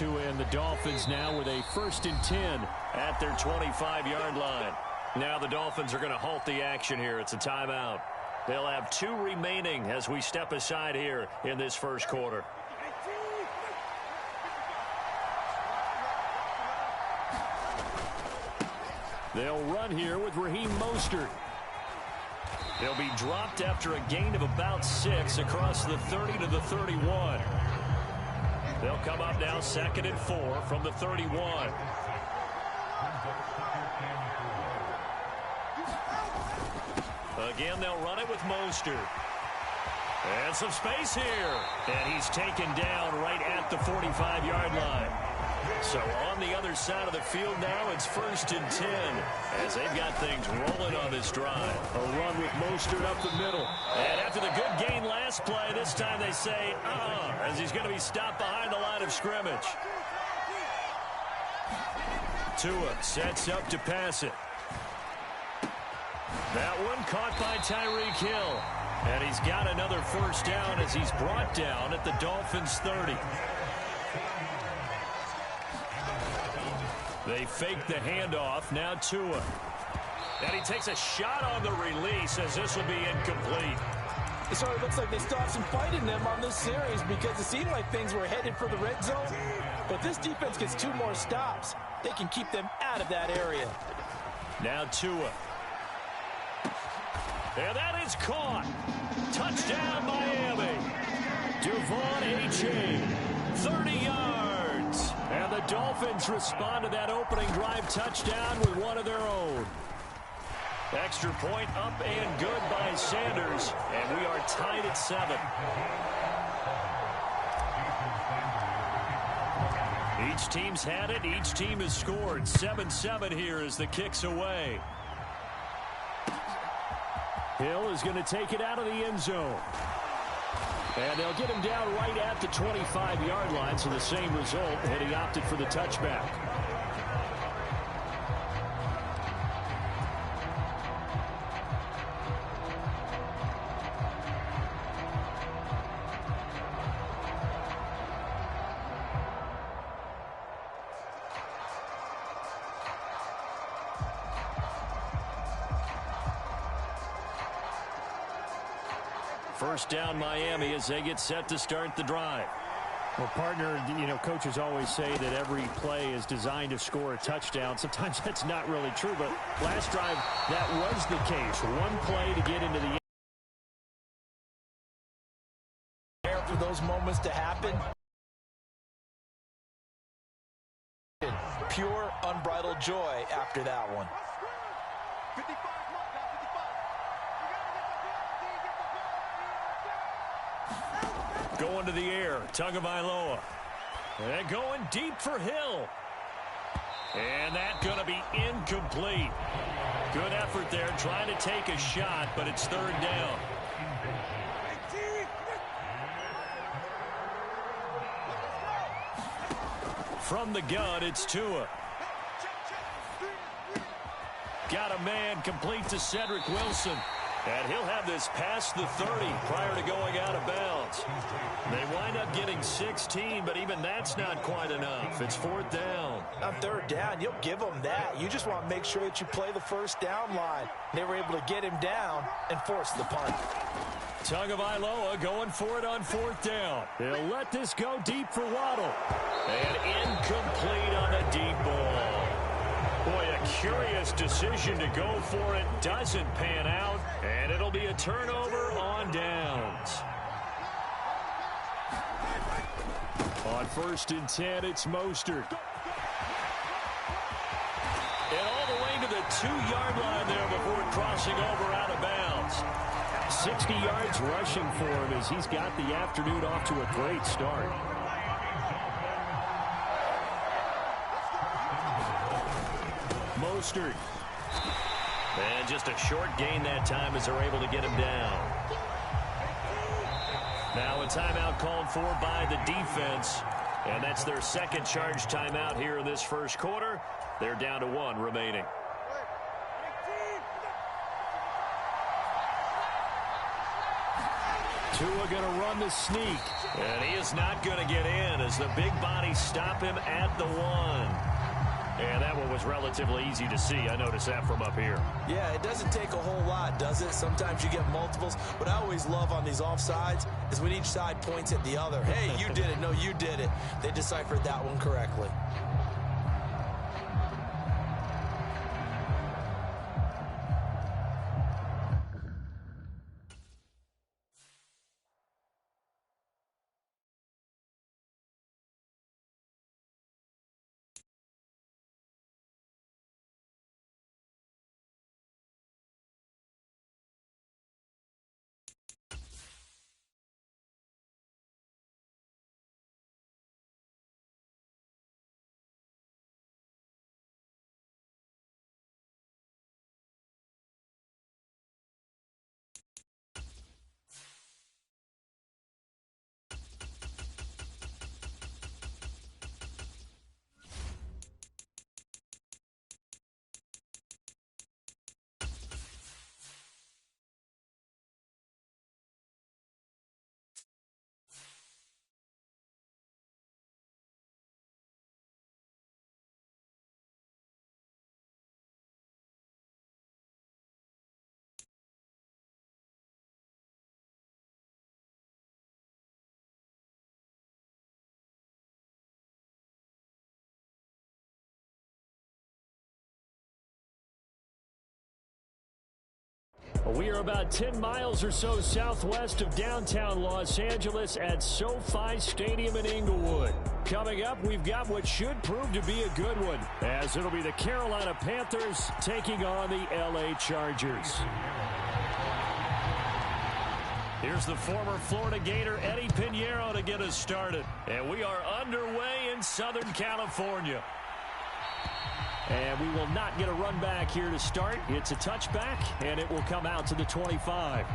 And the Dolphins now with a 1st and 10 at their 25-yard line. Now the Dolphins are going to halt the action here. It's a timeout. They'll have 2 remaining as we step aside here in this first quarter. They'll run here with Raheem Mostert. They'll be dropped after a gain of about 6 across the 30 to the 31. They'll come up now 2nd and 4 from the 31. Again, they'll run it with Mostert. And some space here. And he's taken down right at the 45-yard line. So on the other side of the field now, it's 1st and 10 as they've got things rolling on this drive. A run with Mostert up the middle. And after the good gain last play, this time they say, as he's going to be stopped behind the line of scrimmage. Tua sets up to pass it. That one caught by Tyreek Hill. And he's got another 1st down as he's brought down at the Dolphins' 30. They fake the handoff. Now Tua. And he takes a shot on the release as this will be incomplete. It sort of looks like they still have some fight in them on this series because it seemed like things were headed for the red zone. But this defense gets 2 more stops. They can keep them out of that area. Now Tua. And that is caught. Touchdown, Miami. Devon A-Chain, 30 yards. And the Dolphins respond to that opening drive touchdown with one of their own. Extra point up and good by Sanders. And we are tied at 7. Each team's had it. Each team has scored. 7-7 here as the kick's away. Hill is going to take it out of the end zone. And they'll get him down right at the 25-yard line, so the same result, and he opted for the touchback. First down, Miami, as they get set to start the drive. Well, partner, coaches always say that every play is designed to score a touchdown. Sometimes that's not really true, but last drive, that was the case. One play to get into the Prepare for those moments to happen. Pure, unbridled joy after that one. 55. Going to the air, Tagovailoa. And going deep for Hill. And that's going to be incomplete. Good effort there, trying to take a shot, but it's 3rd down. From the gun, it's Tua. Got a man complete to Cedric Wilson. And he'll have this past the 30 prior to going out of bounds. They wind up getting 16, but even that's not quite enough. It's 4th down. On 3rd down, you'll give them that. You just want to make sure that you play the first down line. They were able to get him down and force the punt. Tagovailoa going for it on 4th down. They'll let this go deep for Waddle. And incomplete on a deep ball. Boy, a curious decision to go for it. Doesn't pan out, and it'll be a turnover on downs. On 1st and 10, it's Mostert. And all the way to the 2-yard line there before crossing over out of bounds. 60 yards rushing for him as he's got the afternoon off to a great start. Mostert. And just a short gain that time as they're able to get him down. Now a timeout called for by the defense. And that's their 2nd charge timeout here in this 1st quarter. They're down to 1 remaining. Tua going to run the sneak. And he is not going to get in as the big bodies stop him at the 1. And that one was relatively easy to see. I noticed that from up here. Yeah, it doesn't take a whole lot, does it? Sometimes you get multiples. What I always love on these offsides is when each side points at the other. Hey, you did it. No, you did it. They deciphered that one correctly. We are about 10 miles or so southwest of downtown Los Angeles at SoFi Stadium in Inglewood. Coming up, we've got what should prove to be a good one, as it'll be the Carolina Panthers taking on the LA Chargers. Here's the former Florida Gator Eddie Pinheiro to get us started. And we are underway in Southern California. And we will not get a run back here to start. It's a touchback, and it will come out to the 25.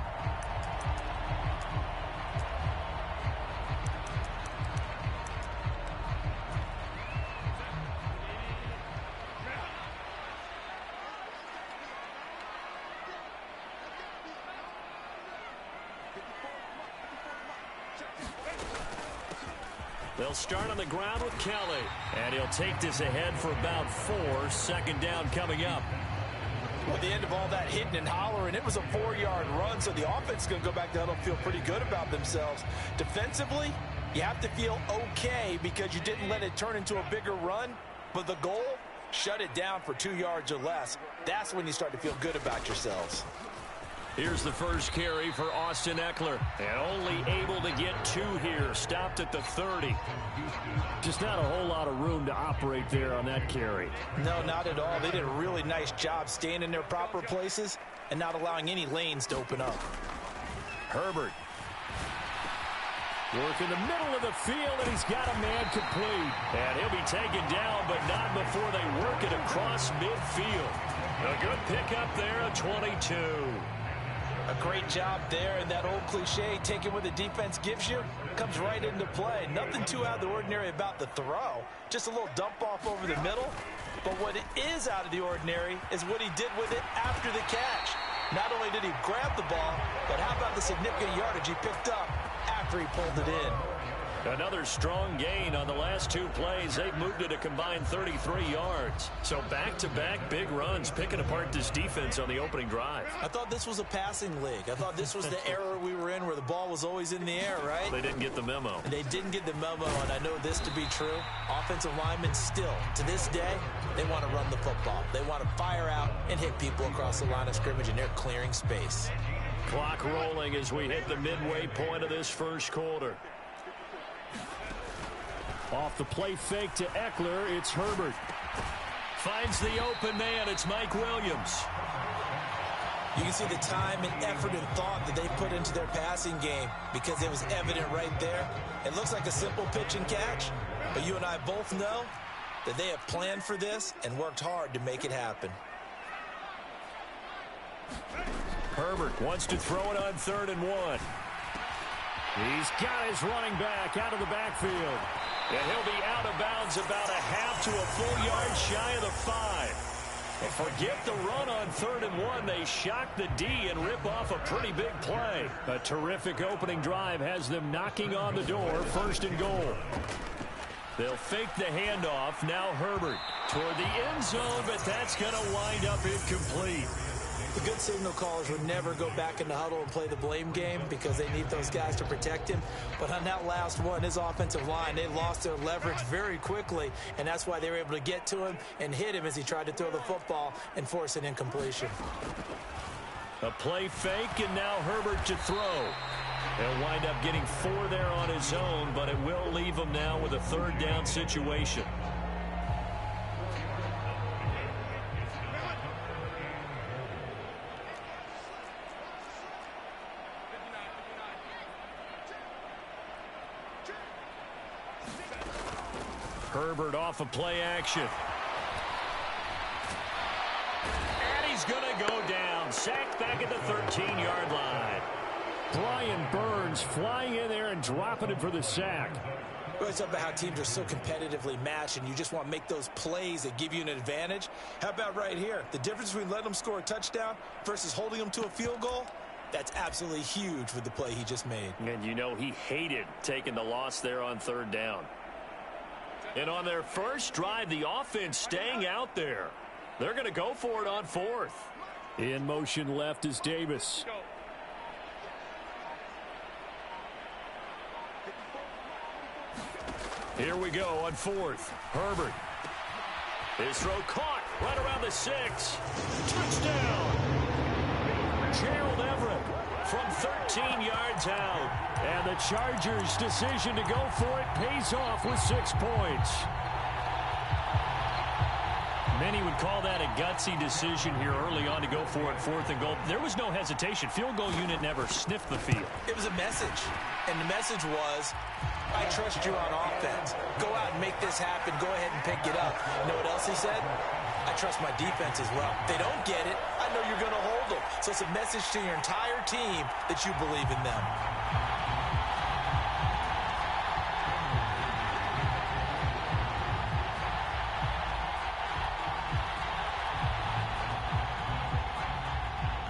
They'll start on the ground with Kelly. And he'll take this ahead for about 4. Second down coming up. At the end of all that hitting and hollering, it was a 4-yard run, so the offense is going to go back to huddle and feel pretty good about themselves. Defensively, you have to feel okay because you didn't let it turn into a bigger run. But the goal, shut it down for 2 yards or less. That's when you start to feel good about yourselves. Here's the first carry for Austin Eckler. And only able to get 2 here. Stopped at the 30. Just not a whole lot of room to operate there on that carry. No, not at all. They did a really nice job staying in their proper places and not allowing any lanes to open up. Herbert. Work in the middle of the field, and he's got a man complete. And he'll be taken down, but not before they work it across midfield. A good pickup there, a 22. A great job there, and that old cliche, taking what the defense gives you, comes right into play. Nothing too out of the ordinary about the throw. Just a little dump off over the middle. But what is out of the ordinary is what he did with it after the catch. Not only did he grab the ball, but how about the significant yardage he picked up after he pulled it in. Another strong gain on the last 2 plays. They've moved it a combined 33 yards. So back-to-back big runs, picking apart this defense on the opening drive. I thought this was a passing league. I thought this was the era we were in where the ball was always in the air, right? They didn't get the memo. And they didn't get the memo, and I know this to be true. Offensive linemen still, to this day, they want to run the football. They want to fire out and hit people across the line of scrimmage, and they're clearing space. Clock rolling as we hit the midway point of this first quarter. Off the play fake to Eckler, it's Herbert. Finds the open man, it's Mike Williams. You can see the time and effort and thought that they put into their passing game because it was evident right there. It looks like a simple pitch and catch, but you and I both know that they have planned for this and worked hard to make it happen. Herbert wants to throw it on 3rd and 1. He's got his running back out of the backfield. And he'll be out of bounds about a half to a full yard shy of the 5. And forget the run on 3rd and 1. They shock the D and rip off a pretty big play. A terrific opening drive has them knocking on the door. 1st and goal. They'll fake the handoff. Now Herbert toward the end zone, but that's going to wind up incomplete. The good signal callers would never go back in the huddle and play the blame game because they need those guys to protect him. But on that last one, his offensive line, they lost their leverage very quickly, and that's why they were able to get to him and hit him as he tried to throw the football and force an incompletion. A play fake, and now Herbert to throw. He'll wind up getting 4 there on his own, but it will leave him now with a 3rd down situation. Herbert off of play action. And he's going to go down. Sacked back at the 13-yard line. Brian Burns flying in there and dropping it for the sack. We always talk about how teams are so competitively matched and you just want to make those plays that give you an advantage. How about right here? The difference between letting them score a touchdown versus holding them to a field goal, that's absolutely huge with the play he just made. And you know he hated taking the loss there on 3rd down. And on their first drive, the offense staying out there. They're going to go for it on 4th. In motion left is Davis. Here we go on 4th. Herbert. His throw caught right around the 6. Touchdown. Gerald Everett from 13 yards out. And the Chargers' decision to go for it pays off with 6 points. Many would call that a gutsy decision here early on to go for it, 4th and goal. There was no hesitation. Field goal unit never sniffed the field. It was a message, and the message was, I trust you on offense. Go out and make this happen. Go ahead and pick it up. You know what else he said? I trust my defense as well. If they don't get it, I know you're going to hold them. So it's a message to your entire team that you believe in them.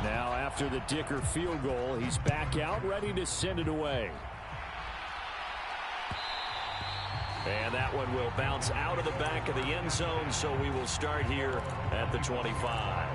Now, after the Dicker field goal, he's back out, ready to send it away. And that one will bounce out of the back of the end zone, so we will start here at the 25.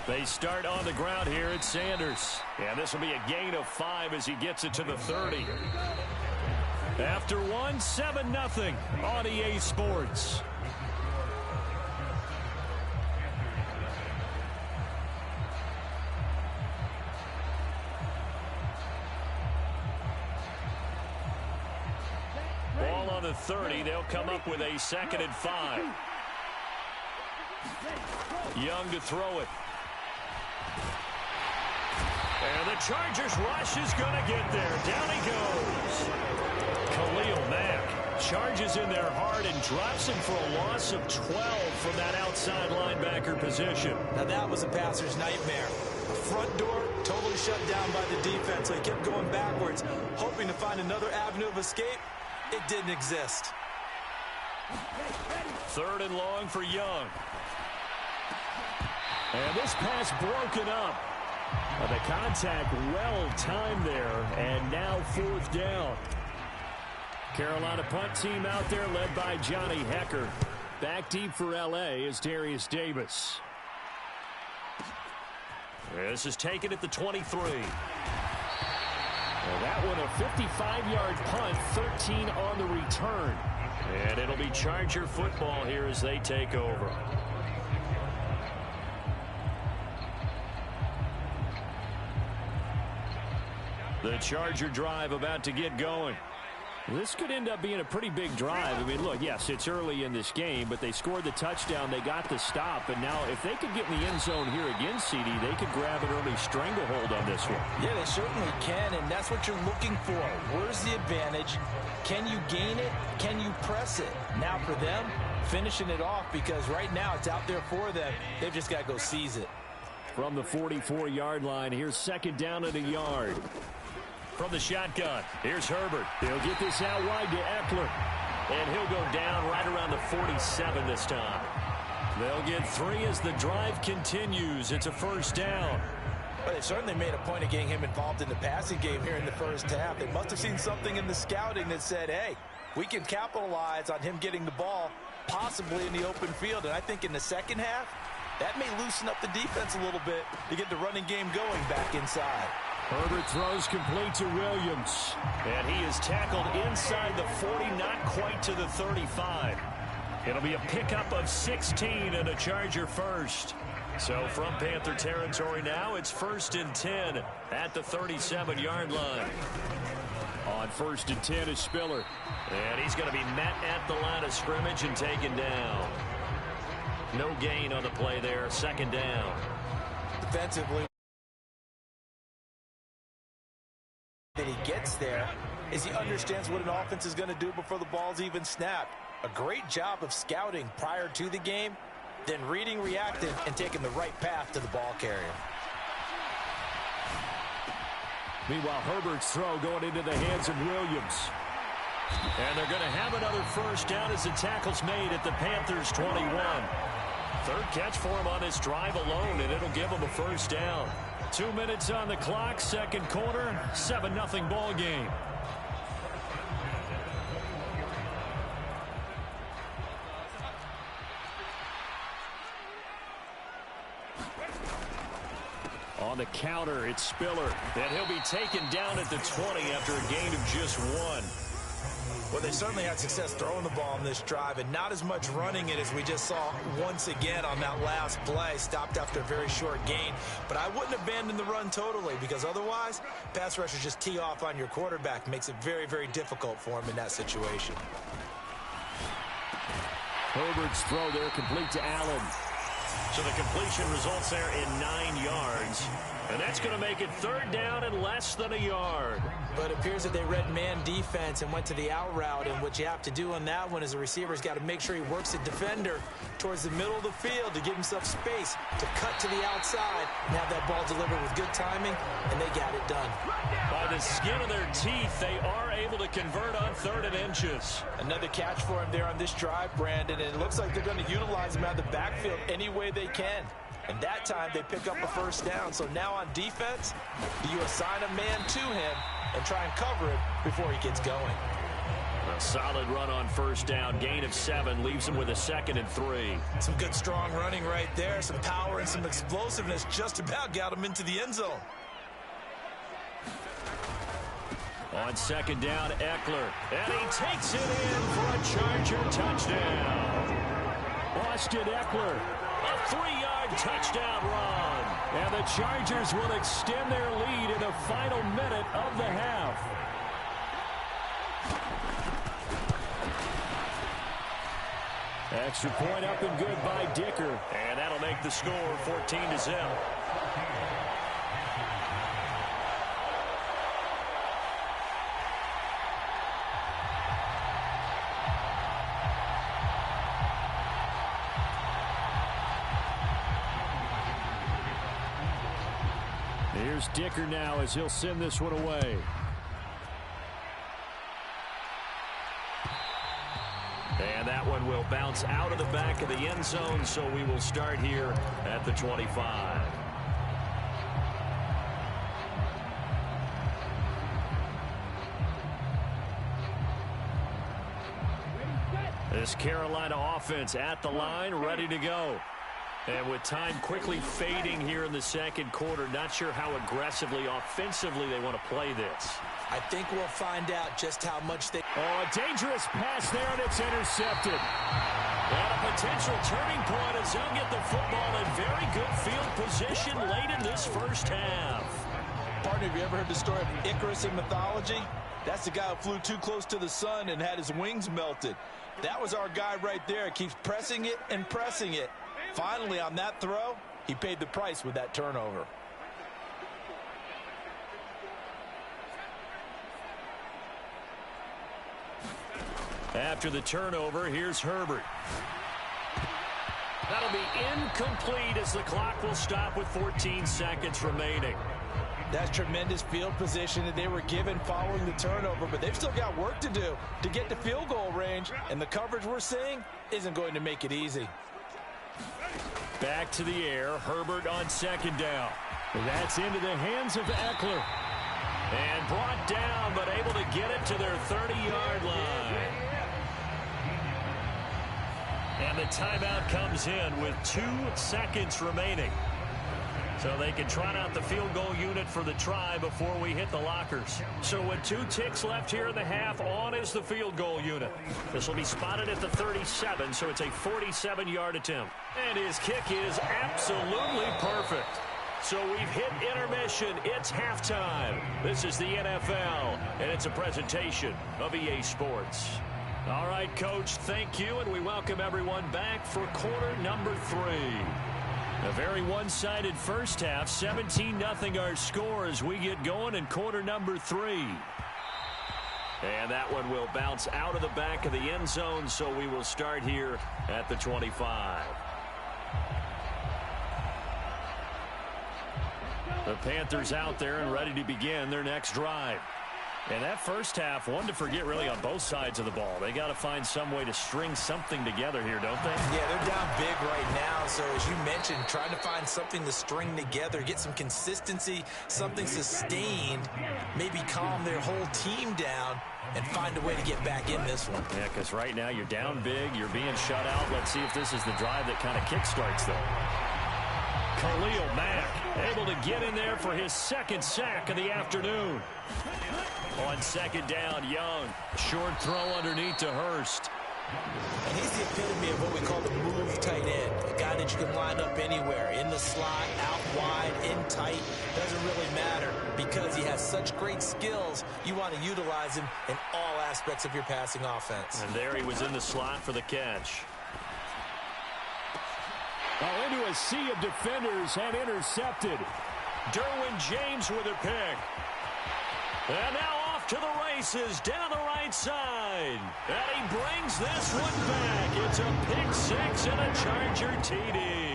They start on the ground here at Sanders. And this will be a gain of 5 as he gets it to the 30. After one, 7-0 on EA Sports. Ball on the 30. They'll come up with a 2nd and 5. Young to throw it. And the Chargers rush is going to get there. Down he goes. Khalil Mack charges in there hard and drops him for a loss of 12 from that outside linebacker position. Now that was a passer's nightmare. Front door totally shut down by the defense. So he kept going backwards, hoping to find another avenue of escape. It didn't exist. 3rd and long for Young. And this pass broken up. The contact well timed there, and now 4th down. Carolina punt team out there led by Johnny Hecker. Back deep for L.A. is Darius Davis. This is taken at the 23. Well, that one a 55-yard punt, 13 on the return. And it'll be Charger football here as they take over. The Charger drive about to get going. This could end up being a pretty big drive. I mean, look, yes, it's early in this game, but they scored the touchdown. They got the stop. And now if they could get in the end zone here again, CD, they could grab an early stranglehold on this one. Yeah, they certainly can, and that's what you're looking for. Where's the advantage? Can you gain it? Can you press it? Now for them, finishing it off, because right now it's out there for them. They've just got to go seize it. From the 44-yard line, here's 2nd down at a yard. From the shotgun, here's Herbert. He'll get this out wide to Eckler. And he'll go down right around the 47 this time. They'll get 3 as the drive continues. It's a 1st down. Well, they certainly made a point of getting him involved in the passing game here in the first half. They must have seen something in the scouting that said, hey, we can capitalize on him getting the ball, possibly in the open field. And I think in the second half, that may loosen up the defense a little bit to get the running game going back inside. Herbert throws complete to Williams. And he is tackled inside the 40, not quite to the 35. It'll be a pickup of 16 and a Charger first. So from Panther territory now, it's 1st and 10 at the 37-yard line. On 1st and 10 is Spiller. And he's going to be met at the line of scrimmage and taken down. No gain on the play there, 2nd down. Defensively, that he gets there is he understands what an offense is going to do before the ball's even snapped. A great job of scouting prior to the game, then reading, reacting, and taking the right path to the ball carrier. Meanwhile, Herbert's throw going into the hands of Williams. And they're going to have another 1st down as the tackle's made at the Panthers' 21. 3rd catch for him on this drive alone, and it'll give him a 1st down. 2 minutes on the clock, 2nd quarter, 7-0 ball game. On the counter, it's Spiller. And he'll be taken down at the 20 after a gain of just 1. Well, they certainly had success throwing the ball on this drive and not as much running it as we just saw once again on that last play. Stopped after a very short gain. But I wouldn't abandon the run totally, because otherwise, pass rushers just tee off on your quarterback. Makes it very, very difficult for him in that situation. Herbert's throw there complete to Allen. So the completion results there in 9 yards. And that's going to make it 3rd down and less than a yard. But it appears that they read man defense and went to the out route. And what you have to do on that one is the receiver's got to make sure he works the defender towards the middle of the field to give himself space to cut to the outside and have that ball delivered with good timing, and they got it done. By the skin of their teeth, they are able to convert on 3rd and inches. Another catch for him there on this drive, Brandon, and it looks like they're going to utilize him out of the backfield any way they can. And that time they pick up a 1st down. So now on defense, do you assign a man to him and try and cover him before he gets going? A solid run on 1st down. Gain of 7 leaves him with a 2nd and 3. Some good strong running right there. Some power and some explosiveness just about got him into the end zone. On 2nd down, Eckler. And he takes it in for a Charger touchdown. Austin Eckler. A 3-yard touchdown run. And the Chargers will extend their lead in the final minute of the half. Extra point up and good by Dicker. And that'll make the score 14-0. Here's Dicker now as he'll send this one away. And that one will bounce out of the back of the end zone, so we will start here at the 25. This Carolina offense at the line, ready to go. And with time quickly fading here in the 2nd quarter, not sure how aggressively, offensively they want to play this. I think we'll find out just how much they... Oh, a dangerous pass there, and it's intercepted. And a potential turning point as they'll get the football in very good field position late in this 1st half. Partner, have you ever heard the story of Icarus in mythology? That's the guy who flew too close to the sun and had his wings melted. That was our guy right there. Keeps pressing it and pressing it. Finally, on that throw, he paid the price with that turnover. After the turnover, here's Herbert. That'll be incomplete as the clock will stop with 14 seconds remaining. That's tremendous field position that they were given following the turnover, but they've still got work to do to get to field goal range, and the coverage we're seeing isn't going to make it easy. Back to the air, Herbert on 2nd down. That's into the hands of Eckler. And brought down, but able to get it to their 30-yard line. And the timeout comes in with 2 seconds remaining. So they can trot out the field goal unit for the try before we hit the lockers. So with 2 ticks left here in the half, on is the field goal unit. This will be spotted at the 37, so it's a 47-yard attempt. And his kick is absolutely perfect. So we've hit intermission. It's halftime. This is the NFL, and it's a presentation of EA Sports. All right, Coach, thank you, and we welcome everyone back for quarter number 3. A very one-sided first half, 17-0 our score as we get going in quarter number 3. And that one will bounce out of the back of the end zone, so we will start here at the 25. The Panthers out there and ready to begin their next drive. And that first half, one to forget really on both sides of the ball. They got to find some way to string something together here, don't they? Yeah, they're down big right now. So as you mentioned, trying to find something to string together, get some consistency, something sustained, maybe calm their whole team down and find a way to get back in this one. Yeah, because right now you're down big, you're being shut out. Let's see if this is the drive that kind of kickstarts them. Khalil Mack able to get in there for his second sack of the afternoon. On second down, Young. Short throw underneath to Hurst. And he's the epitome of what we call the move tight end. A guy that you can line up anywhere, in the slot, out wide, in tight. Doesn't really matter because he has such great skills. You want to utilize him in all aspects of your passing offense. And there he was in the slot for the catch. Into a sea of defenders and intercepted. Derwin James with a pick. And now off to the races down the right side. And he brings this one back. It's a pick six and a Charger TD.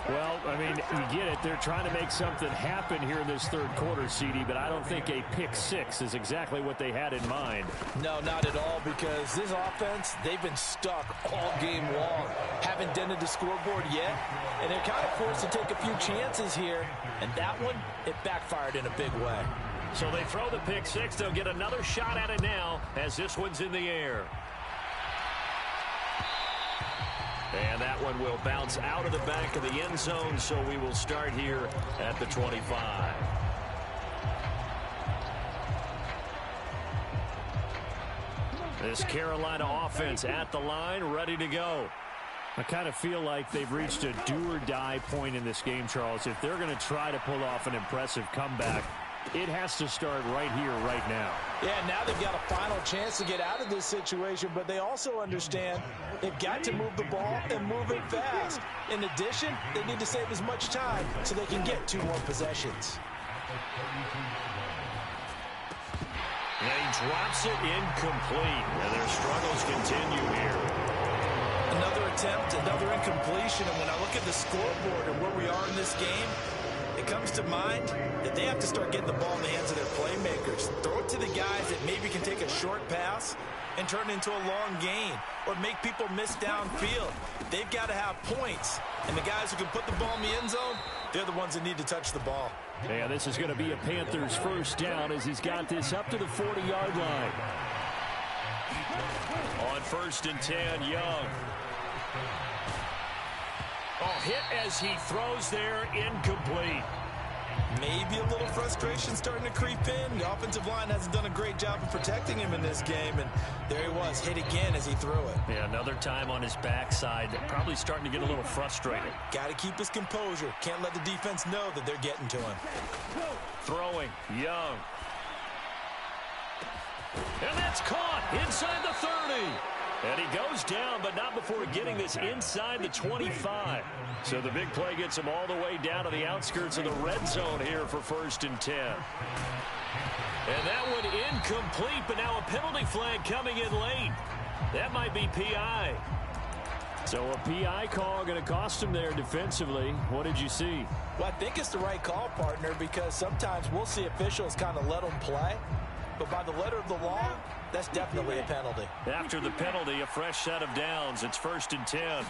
Well, I mean, you get it. They're trying to make something happen here in this third quarter, CD, but I don't think a pick six is exactly what they had in mind. No, not at all, because this offense, they've been stuck all game long. Haven't dented the scoreboard yet, and they're kind of forced to take a few chances here, and that one, it backfired in a big way. So they throw the pick six. They'll get another shot at it now as this one's in the air. And that one will bounce out of the back of the end zone, so we will start here at the 25. This Carolina offense at the line, ready to go. I kind of feel like they've reached a do-or-die point in this game, Charles. If they're going to try to pull off an impressive comeback, it has to start right here, right now. Yeah, now they've got a final chance to get out of this situation, but they also understand they've got to move the ball and move it fast. In addition, they need to save as much time so they can get 2 more possessions. And he drops it incomplete, and their struggles continue here. Another attempt, another incompletion, and when I look at the scoreboard and where we are in this game, it comes to mind that they have to start getting the ball in the hands of their playmakers. Throw it to the guys that maybe can take a short pass and turn it into a long gain or make people miss downfield. They've got to have points, and the guys who can put the ball in the end zone, they're the ones that need to touch the ball. Yeah, this is going to be a Panthers first down as he's got this up to the 40-yard line. On 1st and 10, Young. Oh, hit as he throws there, incomplete. Maybe a little frustration starting to creep in. The offensive line hasn't done a great job of protecting him in this game, and there he was, hit again as he threw it. Yeah, another time on his backside, probably starting to get a little frustrated. Got to keep his composure. Can't let the defense know that they're getting to him. Throwing, Young. And that's caught inside the 30. And he goes down, but not before getting this inside the 25. So the big play gets him all the way down to the outskirts of the red zone here for 1st and 10. And that one incomplete, but now a penalty flag coming in late. That might be PI. So a PI call going to cost him there defensively. What did you see? Well, I think it's the right call, partner, because sometimes we'll see officials kind of let them play. But by the letter of the law, that's definitely a penalty. After the penalty, a fresh set of downs. It's 1st and 10.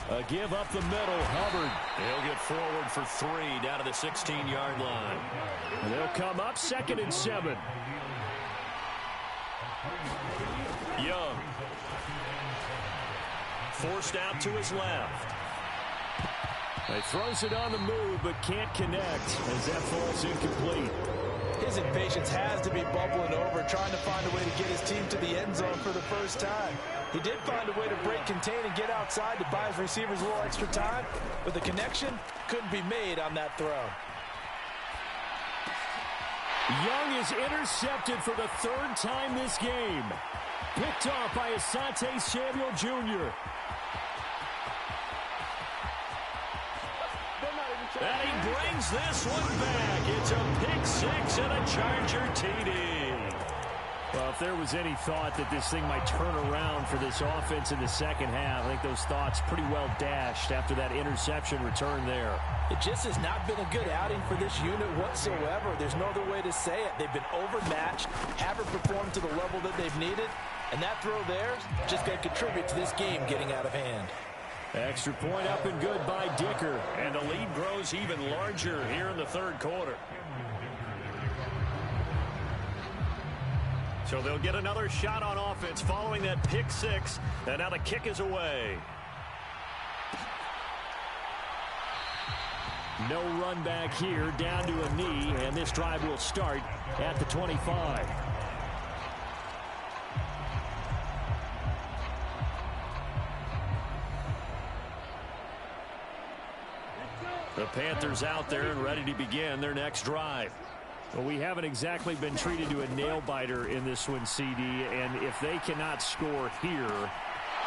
A give up the middle, Hubbard. He'll get forward for 3 down to the 16-yard line. And they'll come up 2nd and 7. Young. Forced out to his left. He throws it on the move, but can't connect as that falls incomplete. His impatience has to be bubbling over, trying to find a way to get his team to the end zone for the first time. He did find a way to break, contain, and get outside to buy his receivers a little extra time, but the connection couldn't be made on that throw. Young is intercepted for the 3rd time this game. Picked off by Asante Samuel Jr. And he brings this one back. It's a pick 6 and a Charger TD. Well, if there was any thought that this thing might turn around for this offense in the second half, I think those thoughts pretty well dashed after that interception return there. It just has not been a good outing for this unit whatsoever. There's no other way to say it. They've been overmatched, haven't performed to the level that they've needed, and that throw there just going to contribute to this game getting out of hand. Extra point up and good by Dicker. And the lead grows even larger here in the 3rd quarter. So they'll get another shot on offense following that pick 6. And now the kick is away. No run back here, down to a knee, and this drive will start at the 25. The Panthers out there and ready to begin their next drive. Well, we haven't exactly been treated to a nail-biter in this one, CD, and if they cannot score here,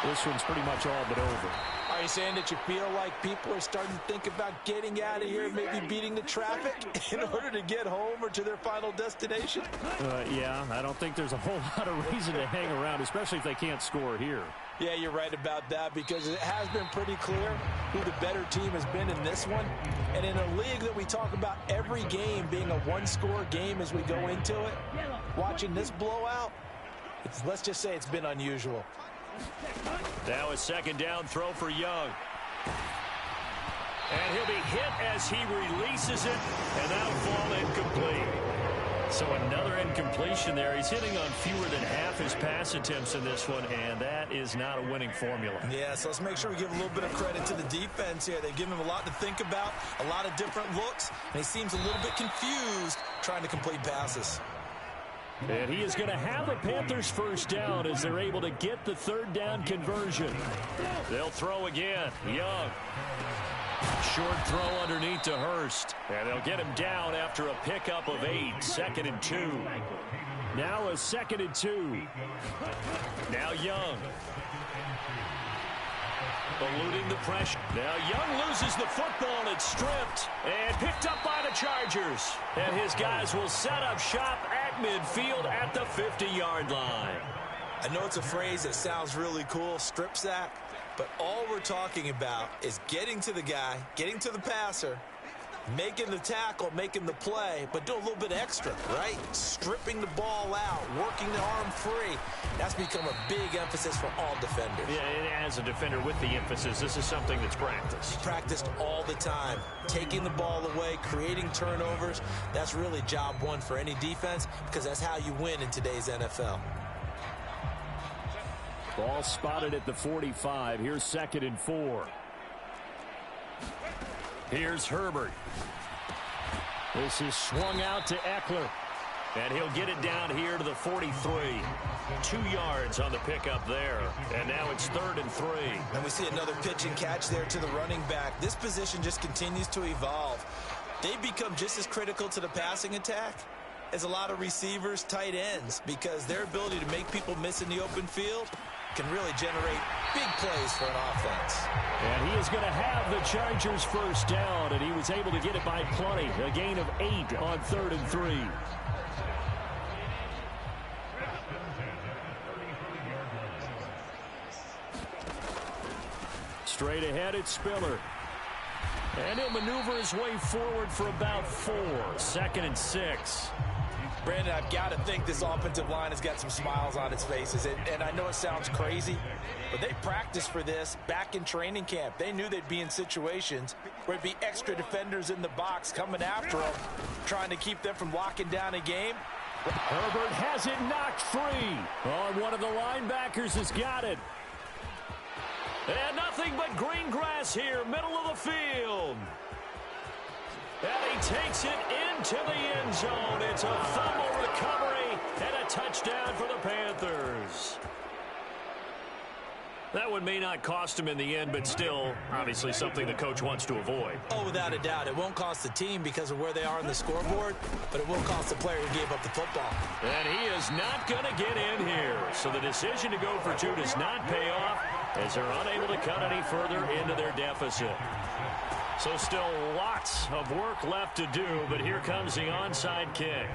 this one's pretty much all but over. Are you saying that you feel like people are starting to think about getting out of here, maybe beating the traffic in order to get home or to their final destination? Yeah, I don't think there's a whole lot of reason to hang around, especially if they can't score here. Yeah, you're right about that, because it has been pretty clear who the better team has been in this one. And in a league that we talk about every game being a one-score game as we go into it, watching this blowout, let's just say it's been unusual. Now a second down throw for Young. And he'll be hit as he releases it, and that'll fall incomplete. So another incompletion there. He's hitting on fewer than half his pass attempts in this one, and that is not a winning formula. Yeah, so let's make sure we give a little bit of credit to the defense here. They've given him a lot to think about, a lot of different looks, and he seems a little bit confused trying to complete passes. And he is going to have the Panthers first down as they're able to get the third down conversion. They'll throw again. Young. Short throw underneath to Hurst. And they'll get him down after a pickup of 8. 2nd and 2. Now a 2nd and 2. Now Young. Eluding the pressure. Now Young loses the football. It's stripped and picked up by the Chargers. And his guys will set up shop at midfield at the 50-yard line. I know it's a phrase that sounds really cool, strip sack, but all we're talking about is getting to the guy, getting to the passer, making the tackle, making the play, but do a little bit extra, right? Stripping the ball out, working the arm free. That's become a big emphasis for all defenders. Yeah, and as a defender with the emphasis, this is something that's practiced. Practiced all the time. Taking the ball away, creating turnovers. That's really job one for any defense, because that's how you win in today's NFL. Ball spotted at the 45. Here's 2nd and 4. Here's Herbert. This is swung out to Eckler. And he'll get it down here to the 43. 2 yards on the pickup there. And now it's 3rd and 3. And we see another pitch and catch there to the running back. This position just continues to evolve. They've become just as critical to the passing attack as a lot of receivers, tight ends, because their ability to make people miss in the open field can really generate big plays for an offense. And he is going to have the Chargers first down, and he was able to get it by plenty. A gain of 8 on 3rd and 3. Straight ahead, it's Spiller. And he'll maneuver his way forward for about 4. 2nd and 6. Brandon, I've got to think this offensive line has got some smiles on its faces. And I know it sounds crazy, but they practiced for this back in training camp. They knew they'd be in situations where it'd be extra defenders in the box coming after them, trying to keep them from locking down a game. Herbert has it knocked free. Oh, one of the linebackers has got it. And nothing but green grass here, middle of the field. And he takes it into the end zone. It's a fumble recovery and a touchdown for the Panthers. That one may not cost him in the end, but still, obviously something the coach wants to avoid. Oh, without a doubt. It won't cost the team because of where they are on the scoreboard, but it will cost the player who gave up the football. And he is not going to get in here. So the decision to go for 2 does not pay off as they're unable to cut any further into their deficit. So still lots of work left to do, but here comes the onside kick.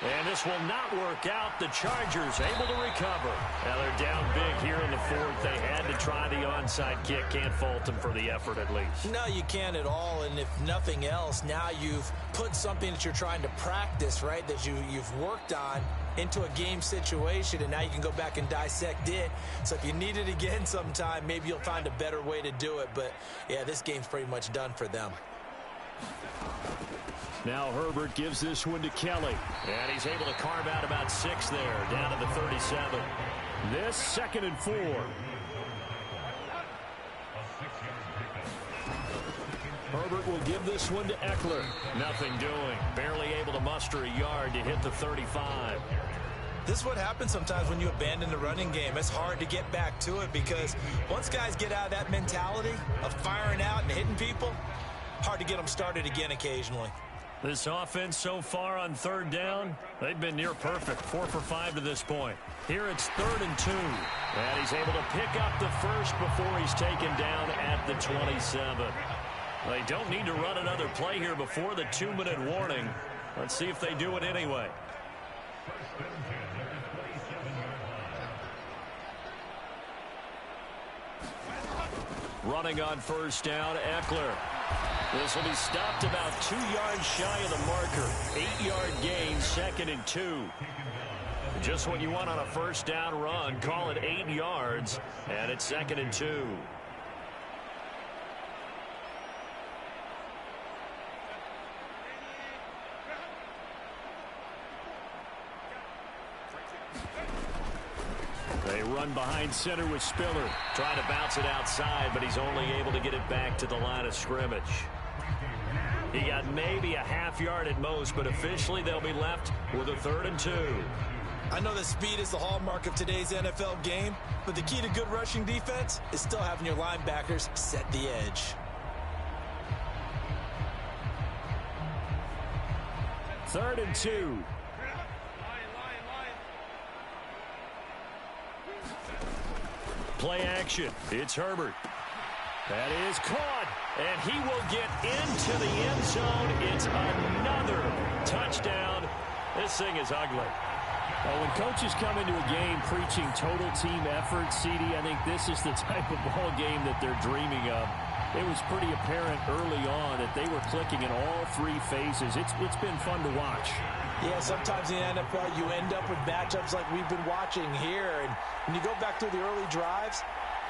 And this will not work out. The Chargers able to recover. Now they're down big here in the 4th. They had to try the onside kick. Can't fault them for the effort at least. No, you can't at all. And if nothing else, now you've put something that you're trying to practice, right, that you've worked on into a game situation, and now you can go back and dissect it. So if you need it again sometime, maybe you'll find a better way to do it. But, yeah, this game's pretty much done for them. Now Herbert gives this one to Kelly. And he's able to carve out about 6 there, down to the 37. This 2nd and 4. Herbert will give this one to Eckler. Nothing doing. Barely able to muster a yard to hit the 35. This is what happens sometimes when you abandon the running game. It's hard to get back to it because once guys get out of that mentality of firing out and hitting people, hard to get them started again occasionally. This offense so far on third down, they've been near perfect. 4 for 5 to this point. Here it's 3rd and 2. And he's able to pick up the first before he's taken down at the 27. They don't need to run another play here before the 2-minute warning. Let's see if they do it anyway. Running on first down, Eckler. This will be stopped about 2 yards shy of the marker. 8-yard gain, 2nd and 2. Just what you want on a first down run. Call it 8 yards, and it's 2nd and 2. They run behind center with Spiller. Trying to bounce it outside, but he's only able to get it back to the line of scrimmage. He got maybe a half yard at most, but officially they'll be left with a 3rd and 2. I know that speed is the hallmark of today's NFL game, but the key to good rushing defense is still having your linebackers set the edge. Third and 2. Play action. It's Herbert. That is caught, and he will get into the end zone. It's another touchdown. This thing is ugly. Well, when coaches come into a game preaching total team effort, CD, I think this is the type of ball game that they're dreaming of. It was pretty apparent early on that they were clicking in all 3 phases. It's been fun to watch. Yeah, sometimes in the NFL you end up with matchups like we've been watching here. And when you go back through the early drives,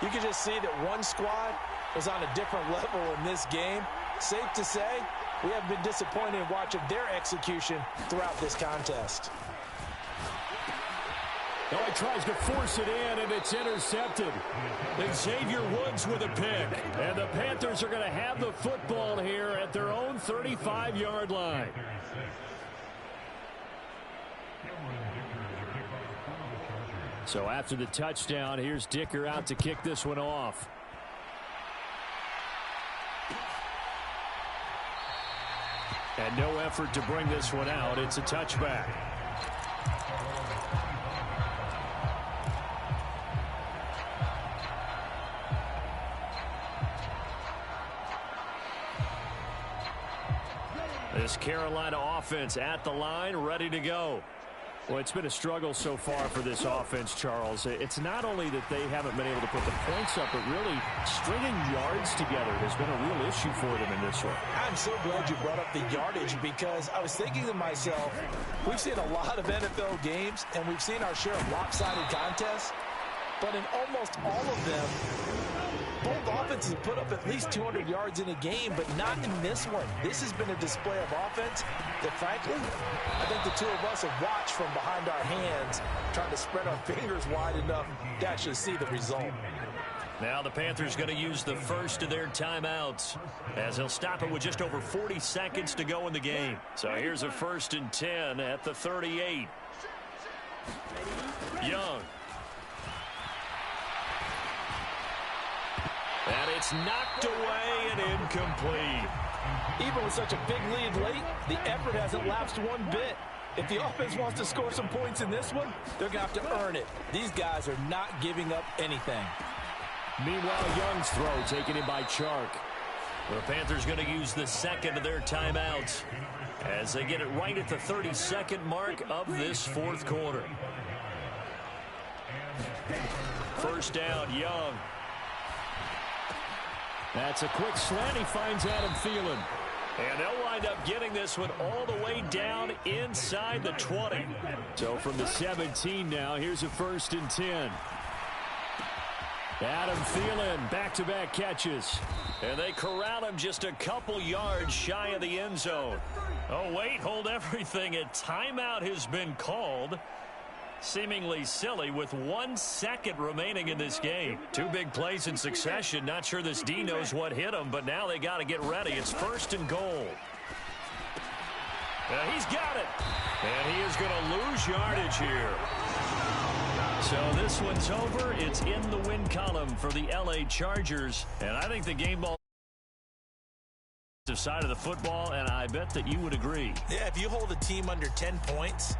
you can just see that one squad was on a different level in this game. Safe to say, we have been disappointed in watching their execution throughout this contest. Oh, he tries to force it in, and it's intercepted. And Xavier Woods with a pick. And the Panthers are going to have the football here at their own 35-yard line. So after the touchdown, here's Dicker out to kick this one off. And no effort to bring this one out. It's a touchback. This Carolina offense at the line, ready to go. Well, it's been a struggle so far for this offense, Charles. It's not only that they haven't been able to put the points up, but really stringing yards together has been a real issue for them in this one. I'm so glad you brought up the yardage because I was thinking to myself, we've seen a lot of NFL games and we've seen our share of lopsided contests, but in almost all of them, both offenses have put up at least 200 yards in a game, but not in this one. This has been a display of offense that, frankly, I think the two of us have watched from behind our hands, trying to spread our fingers wide enough to actually see the result. Now the Panthers going to use the first of their timeouts as they'll stop it with just over 40 seconds to go in the game. So here's a 1st and 10 at the 38. Young. And it's knocked away and incomplete. Even with such a big lead late, the effort hasn't lapsed one bit. If the offense wants to score some points in this one, they're going to have to earn it. These guys are not giving up anything. Meanwhile, Young's throw taken in by Chark. The Panthers going to use the second of their timeouts as they get it right at the 32nd mark of this 4th quarter. First down, Young. That's a quick slant. He finds Adam Thielen. And they'll wind up getting this one all the way down inside the 20. So from the 17 now, here's a 1st and 10. Adam Thielen, back-to-back catches. And they corral him just a couple yards shy of the end zone. Oh, wait, hold everything. A timeout has been called. Seemingly silly with 1 second remaining in this game. 2 big plays in succession. Not sure this D knows what hit him, but now they got to get ready. It's 1st and goal. He's got it. And he is going to lose yardage here. So this one's over. It's in the win column for the LA Chargers. And I think the game ball side of the football, and I bet that you would agree. Yeah, if you hold a team under 10 points,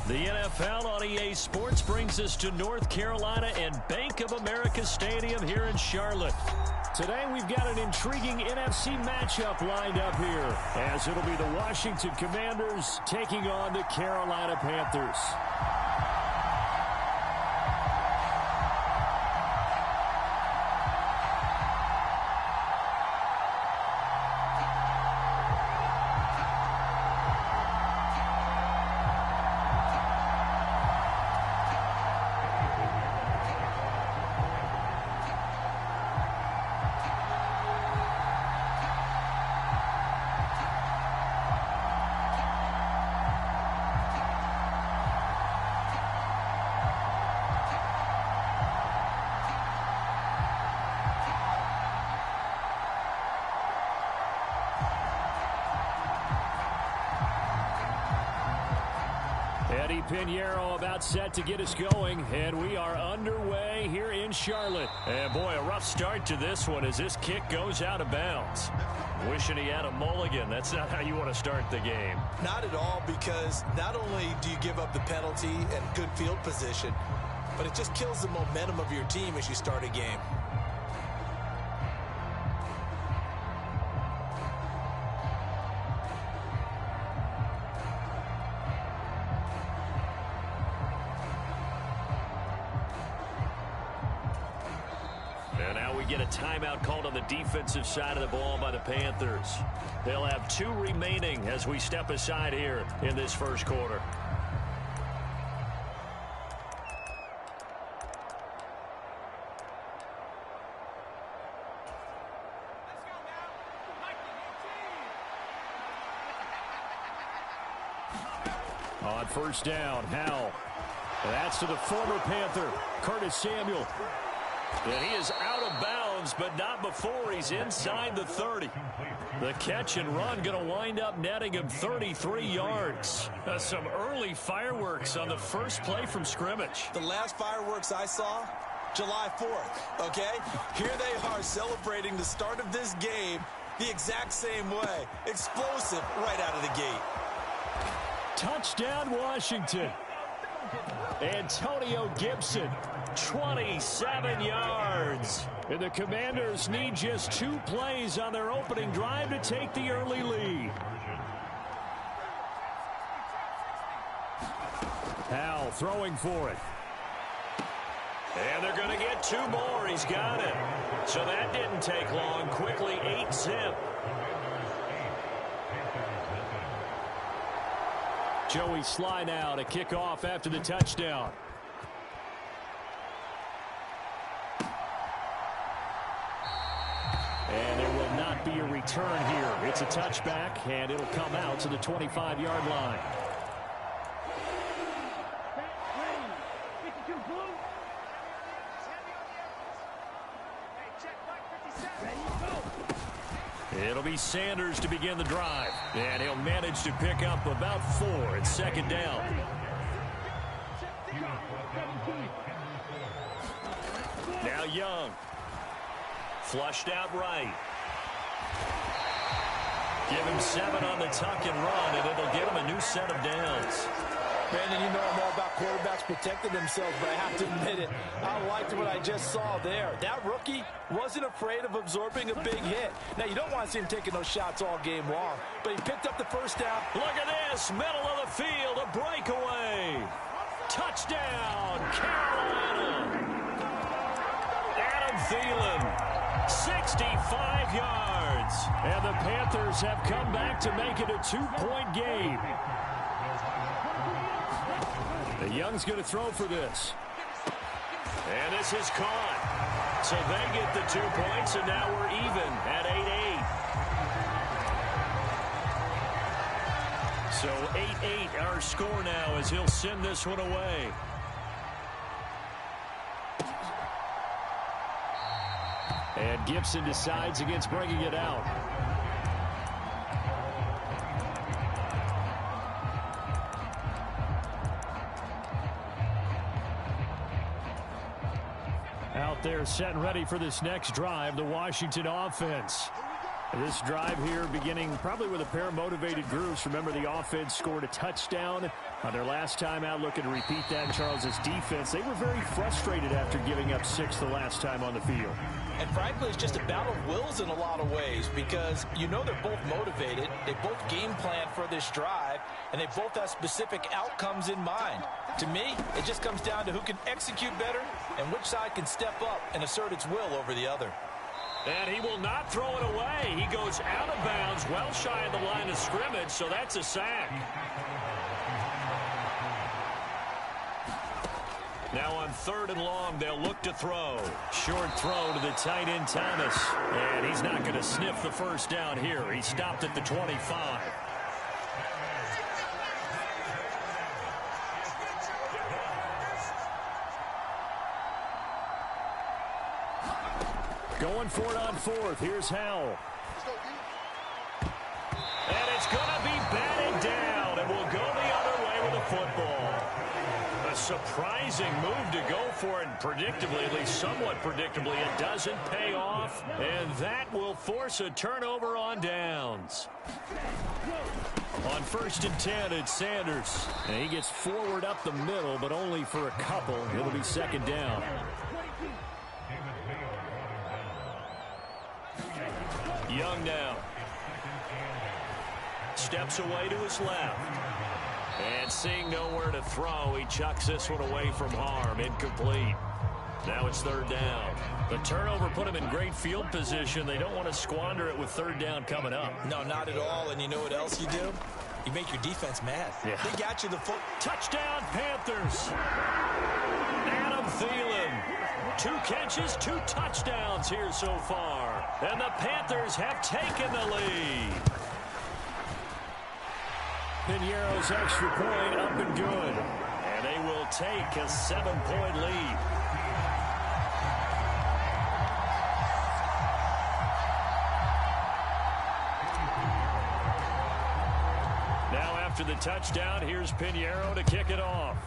The NFL on EA Sports brings us to North Carolina and Bank of America Stadium here in Charlotte. Today we've got an intriguing NFC matchup lined up here, as it'll be the Washington Commanders taking on the Carolina Panthers. Eddie Pinheiro about set to get us going, and we are underway here in Charlotte. And boy, a rough start to this one as this kick goes out of bounds. Wishing he had a mulligan. That's not how you want to start the game. not at all, because not only do you give up the penalty and good field position, but it just kills the momentum of your team as you start a game. Get a timeout called on the defensive side of the ball by the Panthers. They'll have 2 remaining as we step aside here in this first quarter. On first down, Howell. That's to the former Panther, Curtis Samuel. And he is out of bounds, but not before he's inside the 30. The catch and run going to wind up netting him 33 yards. Some early fireworks on the first play from scrimmage. The last fireworks I saw, July 4th, okay? Here they are celebrating the start of this game the exact same way. Explosive right out of the gate. Touchdown, Washington. Antonio Gibson, 27 yards. And the Commanders need just 2 plays on their opening drive to take the early lead. Howell throwing for it. And they're going to get 2 more. He's got it. So that didn't take long. Quickly 8-zip. Joey Sly now to kick off after the touchdown. And there will not be a return here. It's a touchback, and it'll come out to the 25-yard line. It'll be Sanders to begin the drive. And he'll manage to pick up about 4 at second down. Now Young. Flushed out right. Give him 7 on the tuck and run, and it'll give him a new set of downs. Brandon, you know I'm all about quarterbacks protecting themselves, but I have to admit it. I liked what I just saw there. That rookie wasn't afraid of absorbing a big hit. Now, you don't want to see him taking those shots all game long, but he picked up the first down. Look at this, middle of the field, a breakaway. Touchdown, Carolina. Adam Thielen, 65 yards. And the Panthers have come back to make it a 2-point game. The Young's going to throw for this. And this is caught. So they get the 2 points, and now we're even at 8-8. So 8-8 our score now as he'll send this one away. And Gibson decides against bringing it out. Out there set and ready for this next drive, the Washington offense. This drive here beginning probably with a pair of motivated groups. Remember, the offense scored a touchdown on their last time out. Looking to repeat that in Charles' defense. They were very frustrated after giving up 6 the last time on the field. And frankly, it's just a battle of wills in a lot of ways because you know they're both motivated. They both game plan for this drive, and they both have specific outcomes in mind. To me, it just comes down to who can execute better and which side can step up and assert its will over the other. And he will not throw it away. He goes out of bounds, well shy of the line of scrimmage, so that's a sack. Now on 3rd and long, they'll look to throw. Short throw to the tight end, Thomas. And he's not going to sniff the first down here. He stopped at the 25. Going for it on 4th. Here's Howell. And it's going to be batted down, and we'll go the other way with the football. A surprising move to go for it, and predictably, at least somewhat predictably, it doesn't pay off, and that will force a turnover on downs. On 1st and 10, it's Sanders. And he gets forward up the middle, but only for a couple. It'll be 2nd down. Young now. Steps away to his left. And seeing nowhere to throw, he chucks this one away from harm. Incomplete. Now it's 3rd down. The turnover put him in great field position. They don't want to squander it with 3rd down coming up. No, not at all. And you know what else you do? You make your defense mad. Yeah. They got you the foot. Touchdown, Panthers. Adam Thielen. 2 catches, 2 touchdowns here so far. And the Panthers have taken the lead. Piñeiro's extra point up and good. And they will take a 7-point lead. Now after the touchdown, here's Piñeiro to kick it off.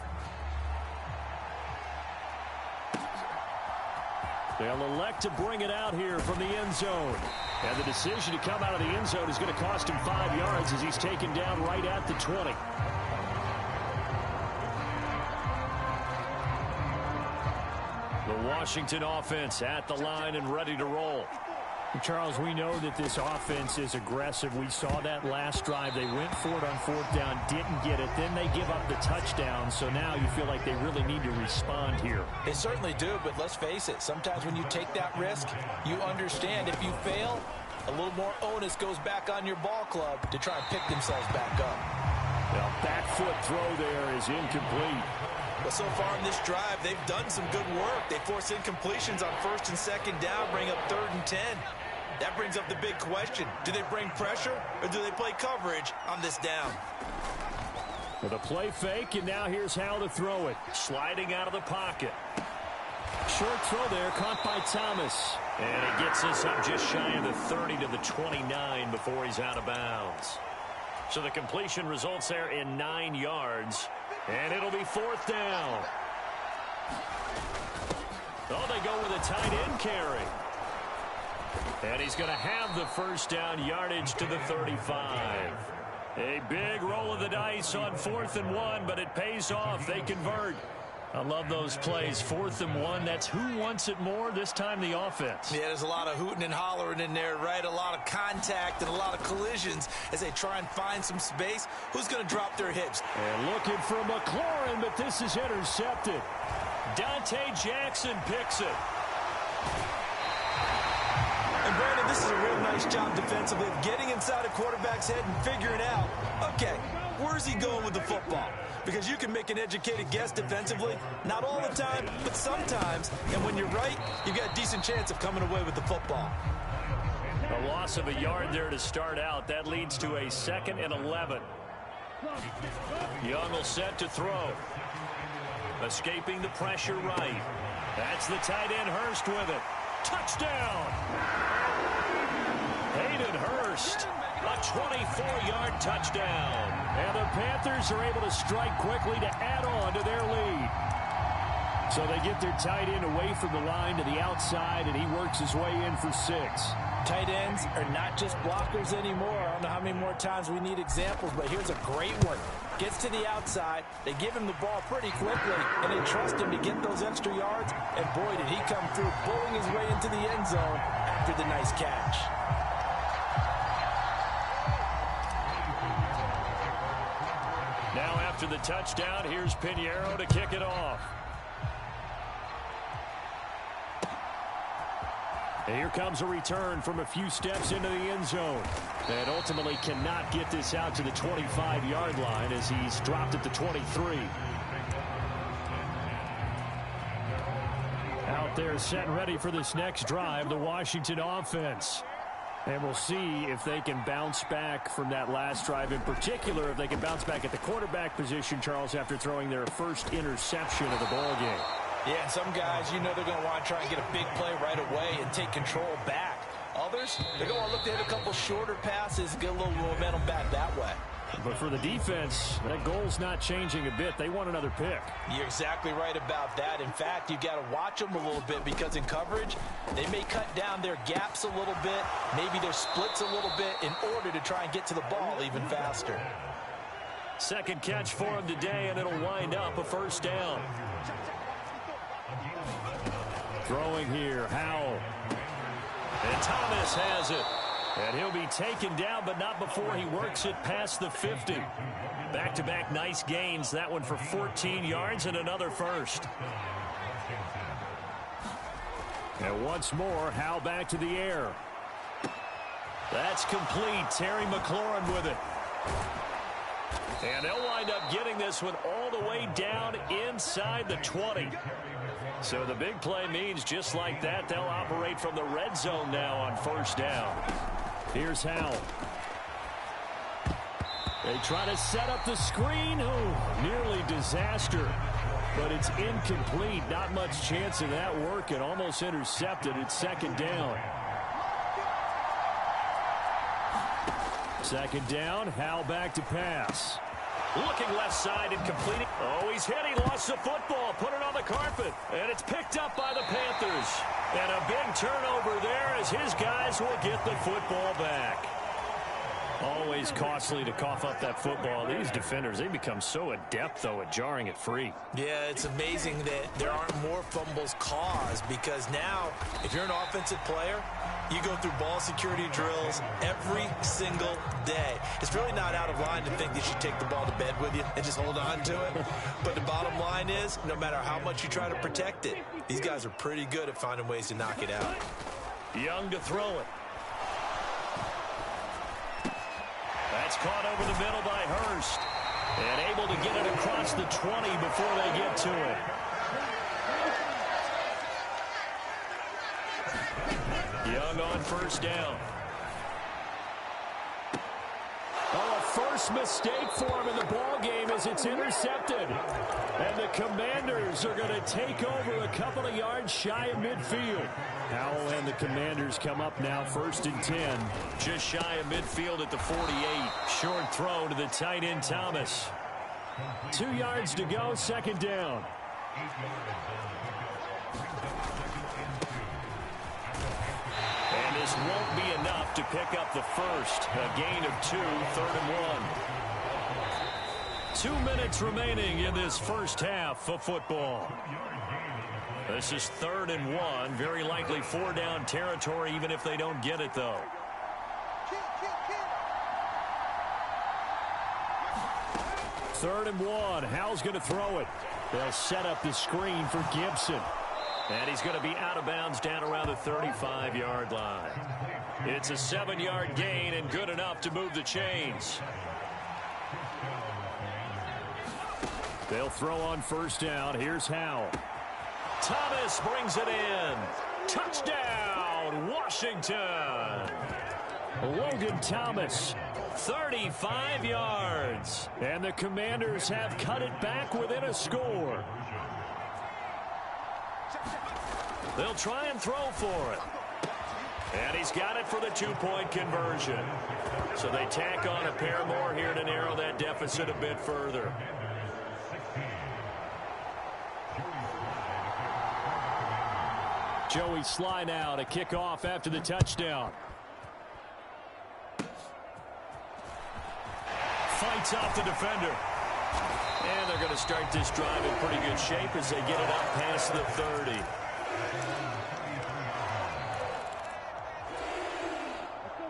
They'll elect to bring it out here from the end zone. And the decision to come out of the end zone is going to cost him 5 yards as he's taken down right at the 20. The Washington offense at the line and ready to roll. Charles, we know that this offense is aggressive. We saw that last drive. They went for it on 4th down, didn't get it. Then they give up the touchdown. So now you feel like they really need to respond here. They certainly do, but let's face it. Sometimes when you take that risk, you understand if you fail, a little more onus goes back on your ball club to try and pick themselves back up. Well, back foot throw there is incomplete. But so far in this drive, they've done some good work. They force incompletions on 1st and 2nd down, bring up 3rd and 10. That brings up the big question. Do they bring pressure or do they play coverage on this down? With a play fake, and now here's how to throw it. Sliding out of the pocket. Short throw there, caught by Thomas. And he gets this up just shy of the 30 to the 29 before he's out of bounds. So the completion results there in 9 yards. And it'll be 4th down. Oh, they go with a tight end carry. And he's going to have the first down, yardage to the 35. A big roll of the dice on 4th and 1, but it pays off. They convert. I love those plays. 4th and 1. That's who wants it more. This time the offense. Yeah, there's a lot of hooting and hollering in there, right? A lot of contact and a lot of collisions as they try and find some space. Who's going to drop their hips? And looking for McLaurin, but this is intercepted. Dante Jackson picks it. And Brandon, this is a real nice job defensively of getting inside a quarterback's head and figuring out, okay, where's he going with the football? Because you can make an educated guess defensively, not all the time, but sometimes. And when you're right, you've got a decent chance of coming away with the football. A loss of a yard there to start out. That leads to a 2nd and 11. Young will set to throw. Escaping the pressure right. That's the tight end Hurst with it. Touchdown! Hayden Hurst, a 24-yard touchdown. And the Panthers are able to strike quickly to add on to their lead. So they get their tight end away from the line to the outside, and he works his way in for 6. Tight ends are not just blockers anymore. I don't know how many more times we need examples, but here's a great one. Gets to the outside, they give him the ball pretty quickly, and they trust him to get those extra yards, and boy, did he come through, bowling his way into the end zone after the nice catch. Now after the touchdown, here's Pinheiro to kick it off. And here comes a return from a few steps into the end zone. And ultimately cannot get this out to the 25-yard line as he's dropped at the 23. Out there set and ready for this next drive, the Washington offense. And we'll see if they can bounce back from that last drive. In particular, if they can bounce back at the quarterback position, Charles, after throwing their first interception of the ballgame. Yeah, some guys, you know they're going to want to try and get a big play right away and take control back. Others, they're going to want to look to hit a couple shorter passes, get a little momentum back that way. But for the defense, that goal's not changing a bit. They want another pick. You're exactly right about that. In fact, you've got to watch them a little bit because in coverage, they may cut down their gaps a little bit, maybe their splits a little bit in order to try and get to the ball even faster. Second catch for him today, and it'll wind up a first down. Throwing here, Howell. And Thomas has it. And he'll be taken down, but not before he works it past the 50. Back-to-back nice gains. That one for 14 yards and another first. And once more, Howell back to the air. That's complete. Terry McLaurin with it. And they'll wind up getting this one all the way down inside the 20. So the big play means just like that, they'll operate from the red zone now on first down. Here's Howell. They try to set up the screen. Oh, nearly disaster. But it's incomplete. Not much chance of that working. Almost intercepted. It's second down. Second down. Howell back to pass. Looking left side and completing. Oh, he's hit. He lost the football. Put it on the carpet. And it's picked up by the Panthers. And a big turnover there as his guys will get the football back. Always costly to cough up that football. These defenders, they become so adept, though, at jarring it free. Yeah, it's amazing that there aren't more fumbles caused because now, if you're an offensive player, you go through ball security drills every single day. It's really not out of line to think that you take the ball to bed with you and just hold on to it. But the bottom line is, no matter how much you try to protect it, these guys are pretty good at finding ways to knock it out. Young to throw it. That's caught over the middle by Hurst. And able to get it across the 20 before they get to it. Young on first down. Oh, a first mistake for him in the ball game as it's intercepted. And the Commanders are going to take over a couple of yards shy of midfield. Howell and the Commanders come up now 1st and 10. Just shy of midfield at the 48. Short throw to the tight end Thomas. 2 yards to go, 2nd down. And this won't be enough to pick up the first. A gain of 2, 3rd and 1. 2 minutes remaining in this first half of football. This is 3rd and 1. Very likely 4 down territory, even if they don't get it, though. Third and 1. Howell's going to throw it. They'll set up the screen for Gibson. And he's going to be out of bounds down around the 35-yard line. It's a 7-yard gain and good enough to move the chains. They'll throw on 1st down. Here's Howell. Thomas brings it in. Touchdown, Washington. Logan Thomas, 35 yards. And the Commanders have cut it back within a score. They'll try and throw for it. And he's got it for the 2-point conversion. So they tack on a pair more here to narrow that deficit a bit further. Joey Sly now to kick off after the touchdown. Fights off the defender. And they're going to start this drive in pretty good shape as they get it up past the 30.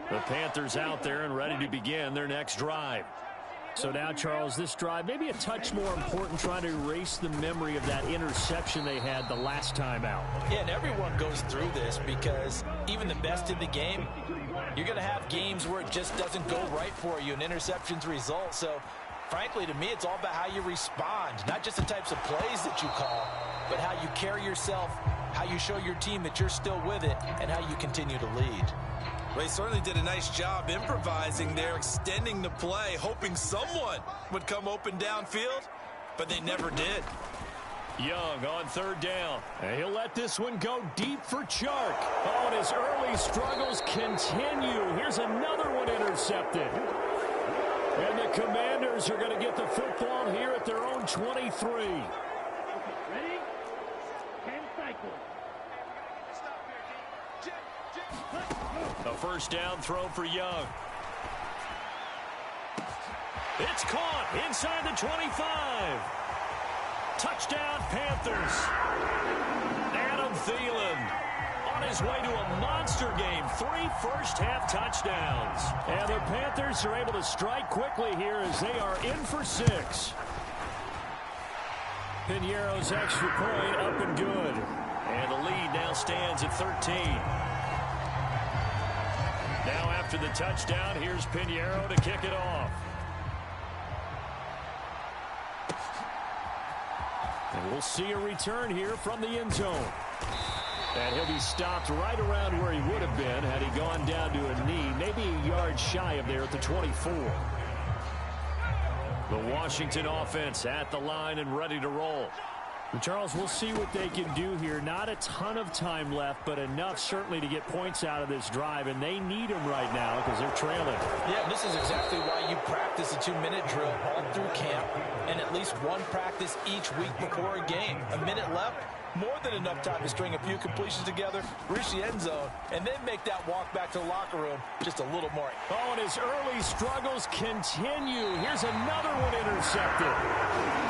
The Panthers out there and ready to begin their next drive. So now, Charles, this drive maybe a touch more important, trying to erase the memory of that interception they had the last time out. Yeah, and everyone goes through this because even the best in the game, you're going to have games where it just doesn't go right for you and interceptions result. So, frankly, to me, it's all about how you respond, not just the types of plays that you call, but how you carry yourself, how you show your team that you're still with it, and how you continue to lead. They certainly did a nice job improvising there, extending the play, hoping someone would come open downfield, but they never did. Young on 3rd down. And he'll let this one go deep for Chark. Oh, and his early struggles continue. Here's another one intercepted. And the Commanders are going to get the football here at their own 23. Ready? 10 cycles. A 1st down throw for Young. It's caught inside the 25. Touchdown, Panthers. Adam Thielen on his way to a monster game. 3 first-half touchdowns. And the Panthers are able to strike quickly here as they are in for 6. Piñeiro's extra point up and good. And the lead now stands at 13. Now after the touchdown, here's Piñeiro to kick it off. And we'll see a return here from the end zone. And he'll be stopped right around where he would have been had he gone down to a knee, maybe a yard shy of there at the 24. The Washington offense at the line and ready to roll. And Charles, we'll see what they can do here. Not a ton of time left, but enough certainly to get points out of this drive, and they need them right now because they're trailing. Yeah, this is exactly why you practice a 2-minute drill all through camp and at least one practice each week before a game. A minute left, more than enough time to string a few completions together, reach the end zone, and then make that walk back to the locker room just a little more. Oh, and his early struggles continue. Here's another one intercepted.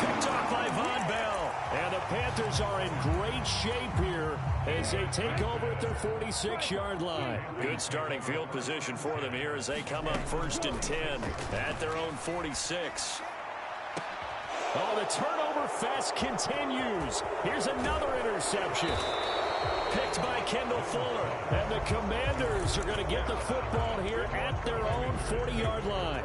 Picked off by Von Bell. And the Panthers are in great shape here as they take over at their 46-yard line. Good starting field position for them here as they come up 1st and 10 at their own 46. Oh, the turnover fest continues. Here's another interception. Picked by Kendall Fuller. And the Commanders are going to get the football here at their own 40-yard line.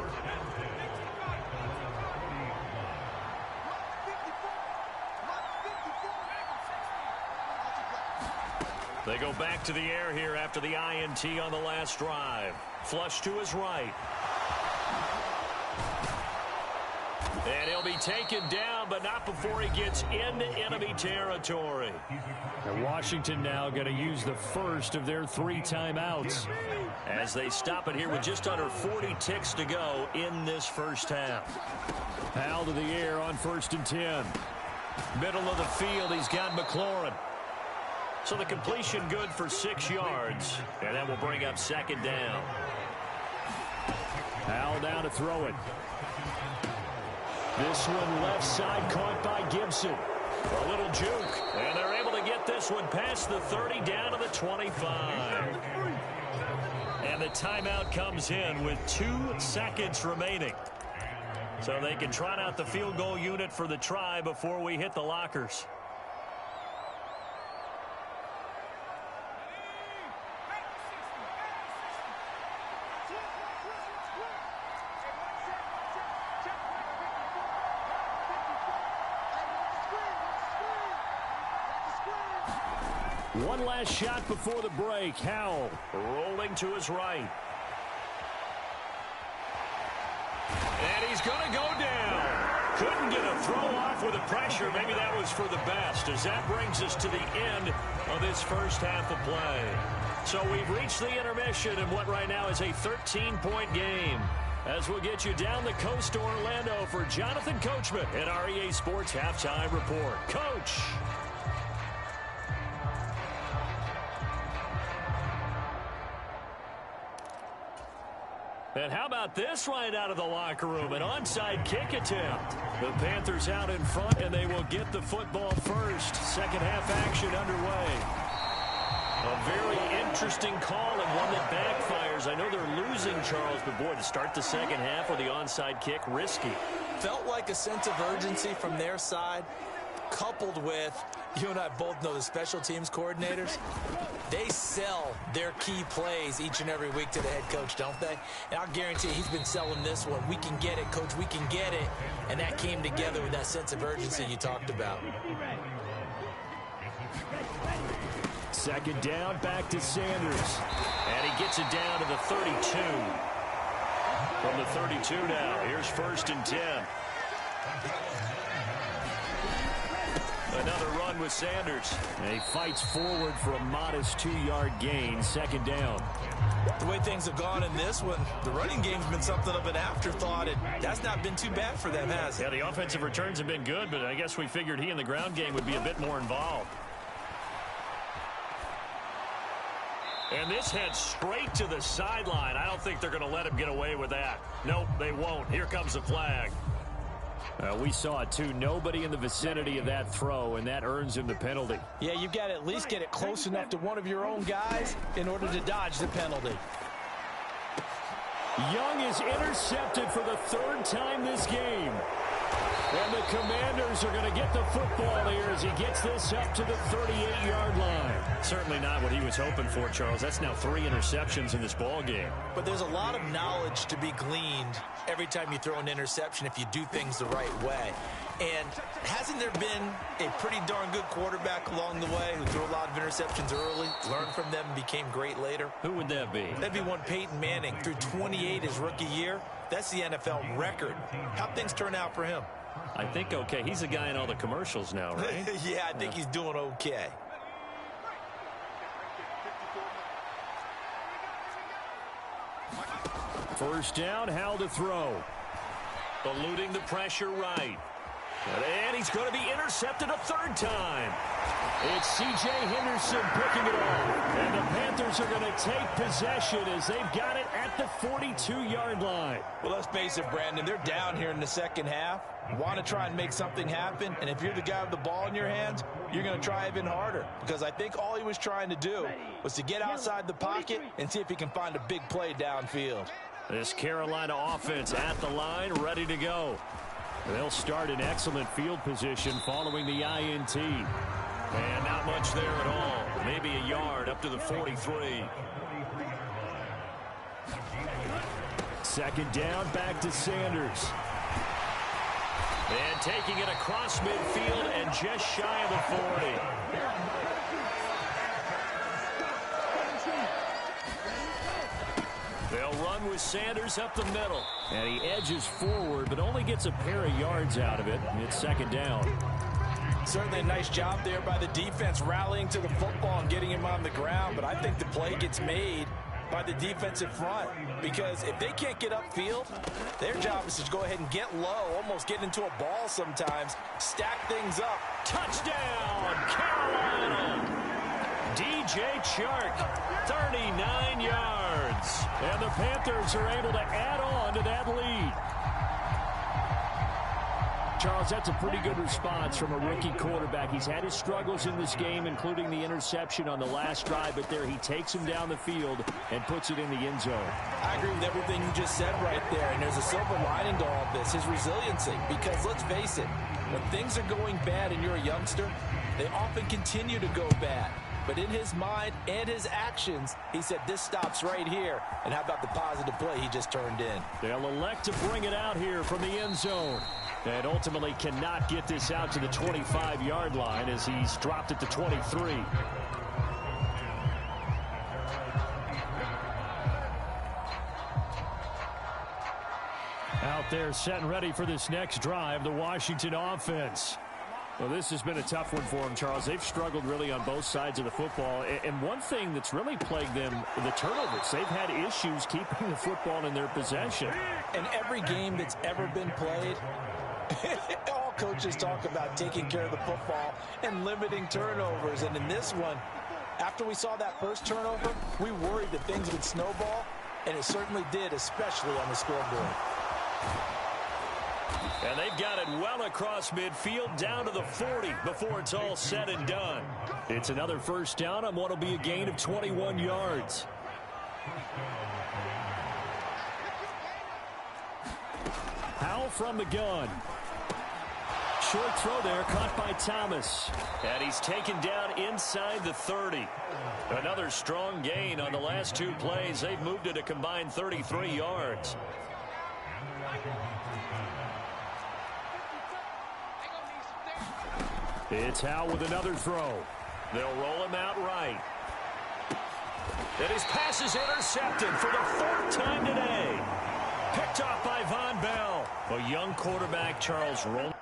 They go back to the air here after the INT on the last drive. Flush to his right. And he'll be taken down, but not before he gets into enemy territory. And Washington now going to use the first of their 3 timeouts as they stop it here with just under 40 ticks to go in this first half. Powell to the air on 1st and 10. Middle of the field, he's got McLaurin. So the completion good for 6 yards, and that will bring up 2nd down. Powell down to throw it. This one left side caught by Gibson. A little juke, and they're able to get this one past the 30 down to the 25. And the timeout comes in with 2 seconds remaining. So they can trot out the field goal unit for the try before we hit the lockers. One last shot before the break. Howell rolling to his right. And he's going to go down. Couldn't get a throw off with the pressure. Maybe that was for the best, as that brings us to the end of this first half of play. So we've reached the intermission in what right now is a 13-point game. As we'll get you down the coast to Orlando for Jonathan Coachman at our EA Sports Halftime Report. Coach. And how about this right out of the locker room? An onside kick attempt. The Panthers out in front, and they will get the football first. Second half action underway. A very interesting call and one that backfires. I know they're losing, Charles, but boy, to start the second half with the onside kick, risky. Felt like a sense of urgency from their side, coupled with, you and I both know the special teams coordinators. They sell their key plays each and every week to the head coach, don't they? And I'll guarantee you he's been selling this one. We can get it, coach. We can get it. And that came together with that sense of urgency you talked about. Second down, back to Sanders. And he gets it down to the 32. From the 32 now, here's 1st and 10. Another run with Sanders. And he fights forward for a modest 2-yard gain. Second down. The way things have gone in this one, the running game's been something of an afterthought, and that's not been too bad for them, has it? Yeah, the offensive returns have been good, but I guess we figured he in the ground game would be a bit more involved. And this heads straight to the sideline. I don't think they're going to let him get away with that. Nope, they won't. Here comes the flag. We saw it, too. Nobody in the vicinity of that throw, and that earns him the penalty. Yeah, you've got to at least get it close enough to one of your own guys in order to dodge the penalty. Young is intercepted for the 3rd time this game. And the Commanders are going to get the football here as he gets this up to the 38-yard line. Certainly not what he was hoping for, Charles. That's now 3 interceptions in this ball game. But there's a lot of knowledge to be gleaned every time you throw an interception if you do things the right way. And hasn't there been a pretty darn good quarterback along the way who threw a lot of interceptions early, learned from them, and became great later? Who would that be? That'd be one Peyton Manning. Threw 28 his rookie year. That's the NFL record. How'd things turn out for him? I think okay. He's a guy in all the commercials now, right? Yeah, I think he's doing okay. First down, Howell to throw. Eluding the pressure right. And he's going to be intercepted a 3rd time. It's C.J. Henderson picking it off. And the Panthers are going to take possession as they've got it at the 42-yard line. Well, let's face it, Brandon. They're down here in the second half. Want to try and make something happen. And if you're the guy with the ball in your hands, you're going to try even harder. Because I think all he was trying to do was to get outside the pocket and see if he can find a big play downfield. This Carolina offense at the line, ready to go. They'll start in excellent field position following the INT. And not much there at all. Maybe a yard up to the 43. Second down, back to Sanders. And taking it across midfield and just shy of the 40. They'll run run with Sanders up the middle. And he edges forward, but only gets a pair of yards out of it. It's second down. Certainly a nice job there by the defense rallying to the football and getting him on the ground. But I think the play gets made by the defensive front, because if they can't get upfield, their job is to go ahead and get low, almost get into a ball sometimes, stack things up. Touchdown, Carolina! DJ Chark, 39 yards. And the Panthers are able to add on to that lead. Charles, that's a pretty good response from a rookie quarterback. He's had his struggles in this game, including the interception on the last drive, but there he takes him down the field and puts it in the end zone. I agree with everything you just said right there, and there's a silver lining to all of this, his resiliency, because let's face it, when things are going bad and you're a youngster, they often continue to go bad. But in his mind and his actions, he said, this stops right here. And how about the positive play he just turned in? They'll elect to bring it out here from the end zone. And ultimately cannot get this out to the 25-yard line as he's dropped at the 23. Out there set and ready for this next drive, the Washington offense. Well, this has been a tough one for them, Charles. They've struggled really on both sides of the football. And one thing that's really plagued them, the turnovers. They've had issues keeping the football in their possession. In every game that's ever been played, all coaches talk about taking care of the football and limiting turnovers. And in this one, after we saw that first turnover, we worried that things would snowball, and it certainly did, especially on the scoreboard. And they've got it well across midfield down to the 40 before it's all said and done. It's another first down on what will be a gain of 21 yards. Howell from the gun. Short throw there, caught by Thomas. And he's taken down inside the 30. Another strong gain on the last two plays. They've moved it a combined 33 yards. It's Howell with another throw. They'll roll him out right. And his pass is intercepted for the fourth time today. Picked off by Von Bell. A young quarterback, Charles, rolling.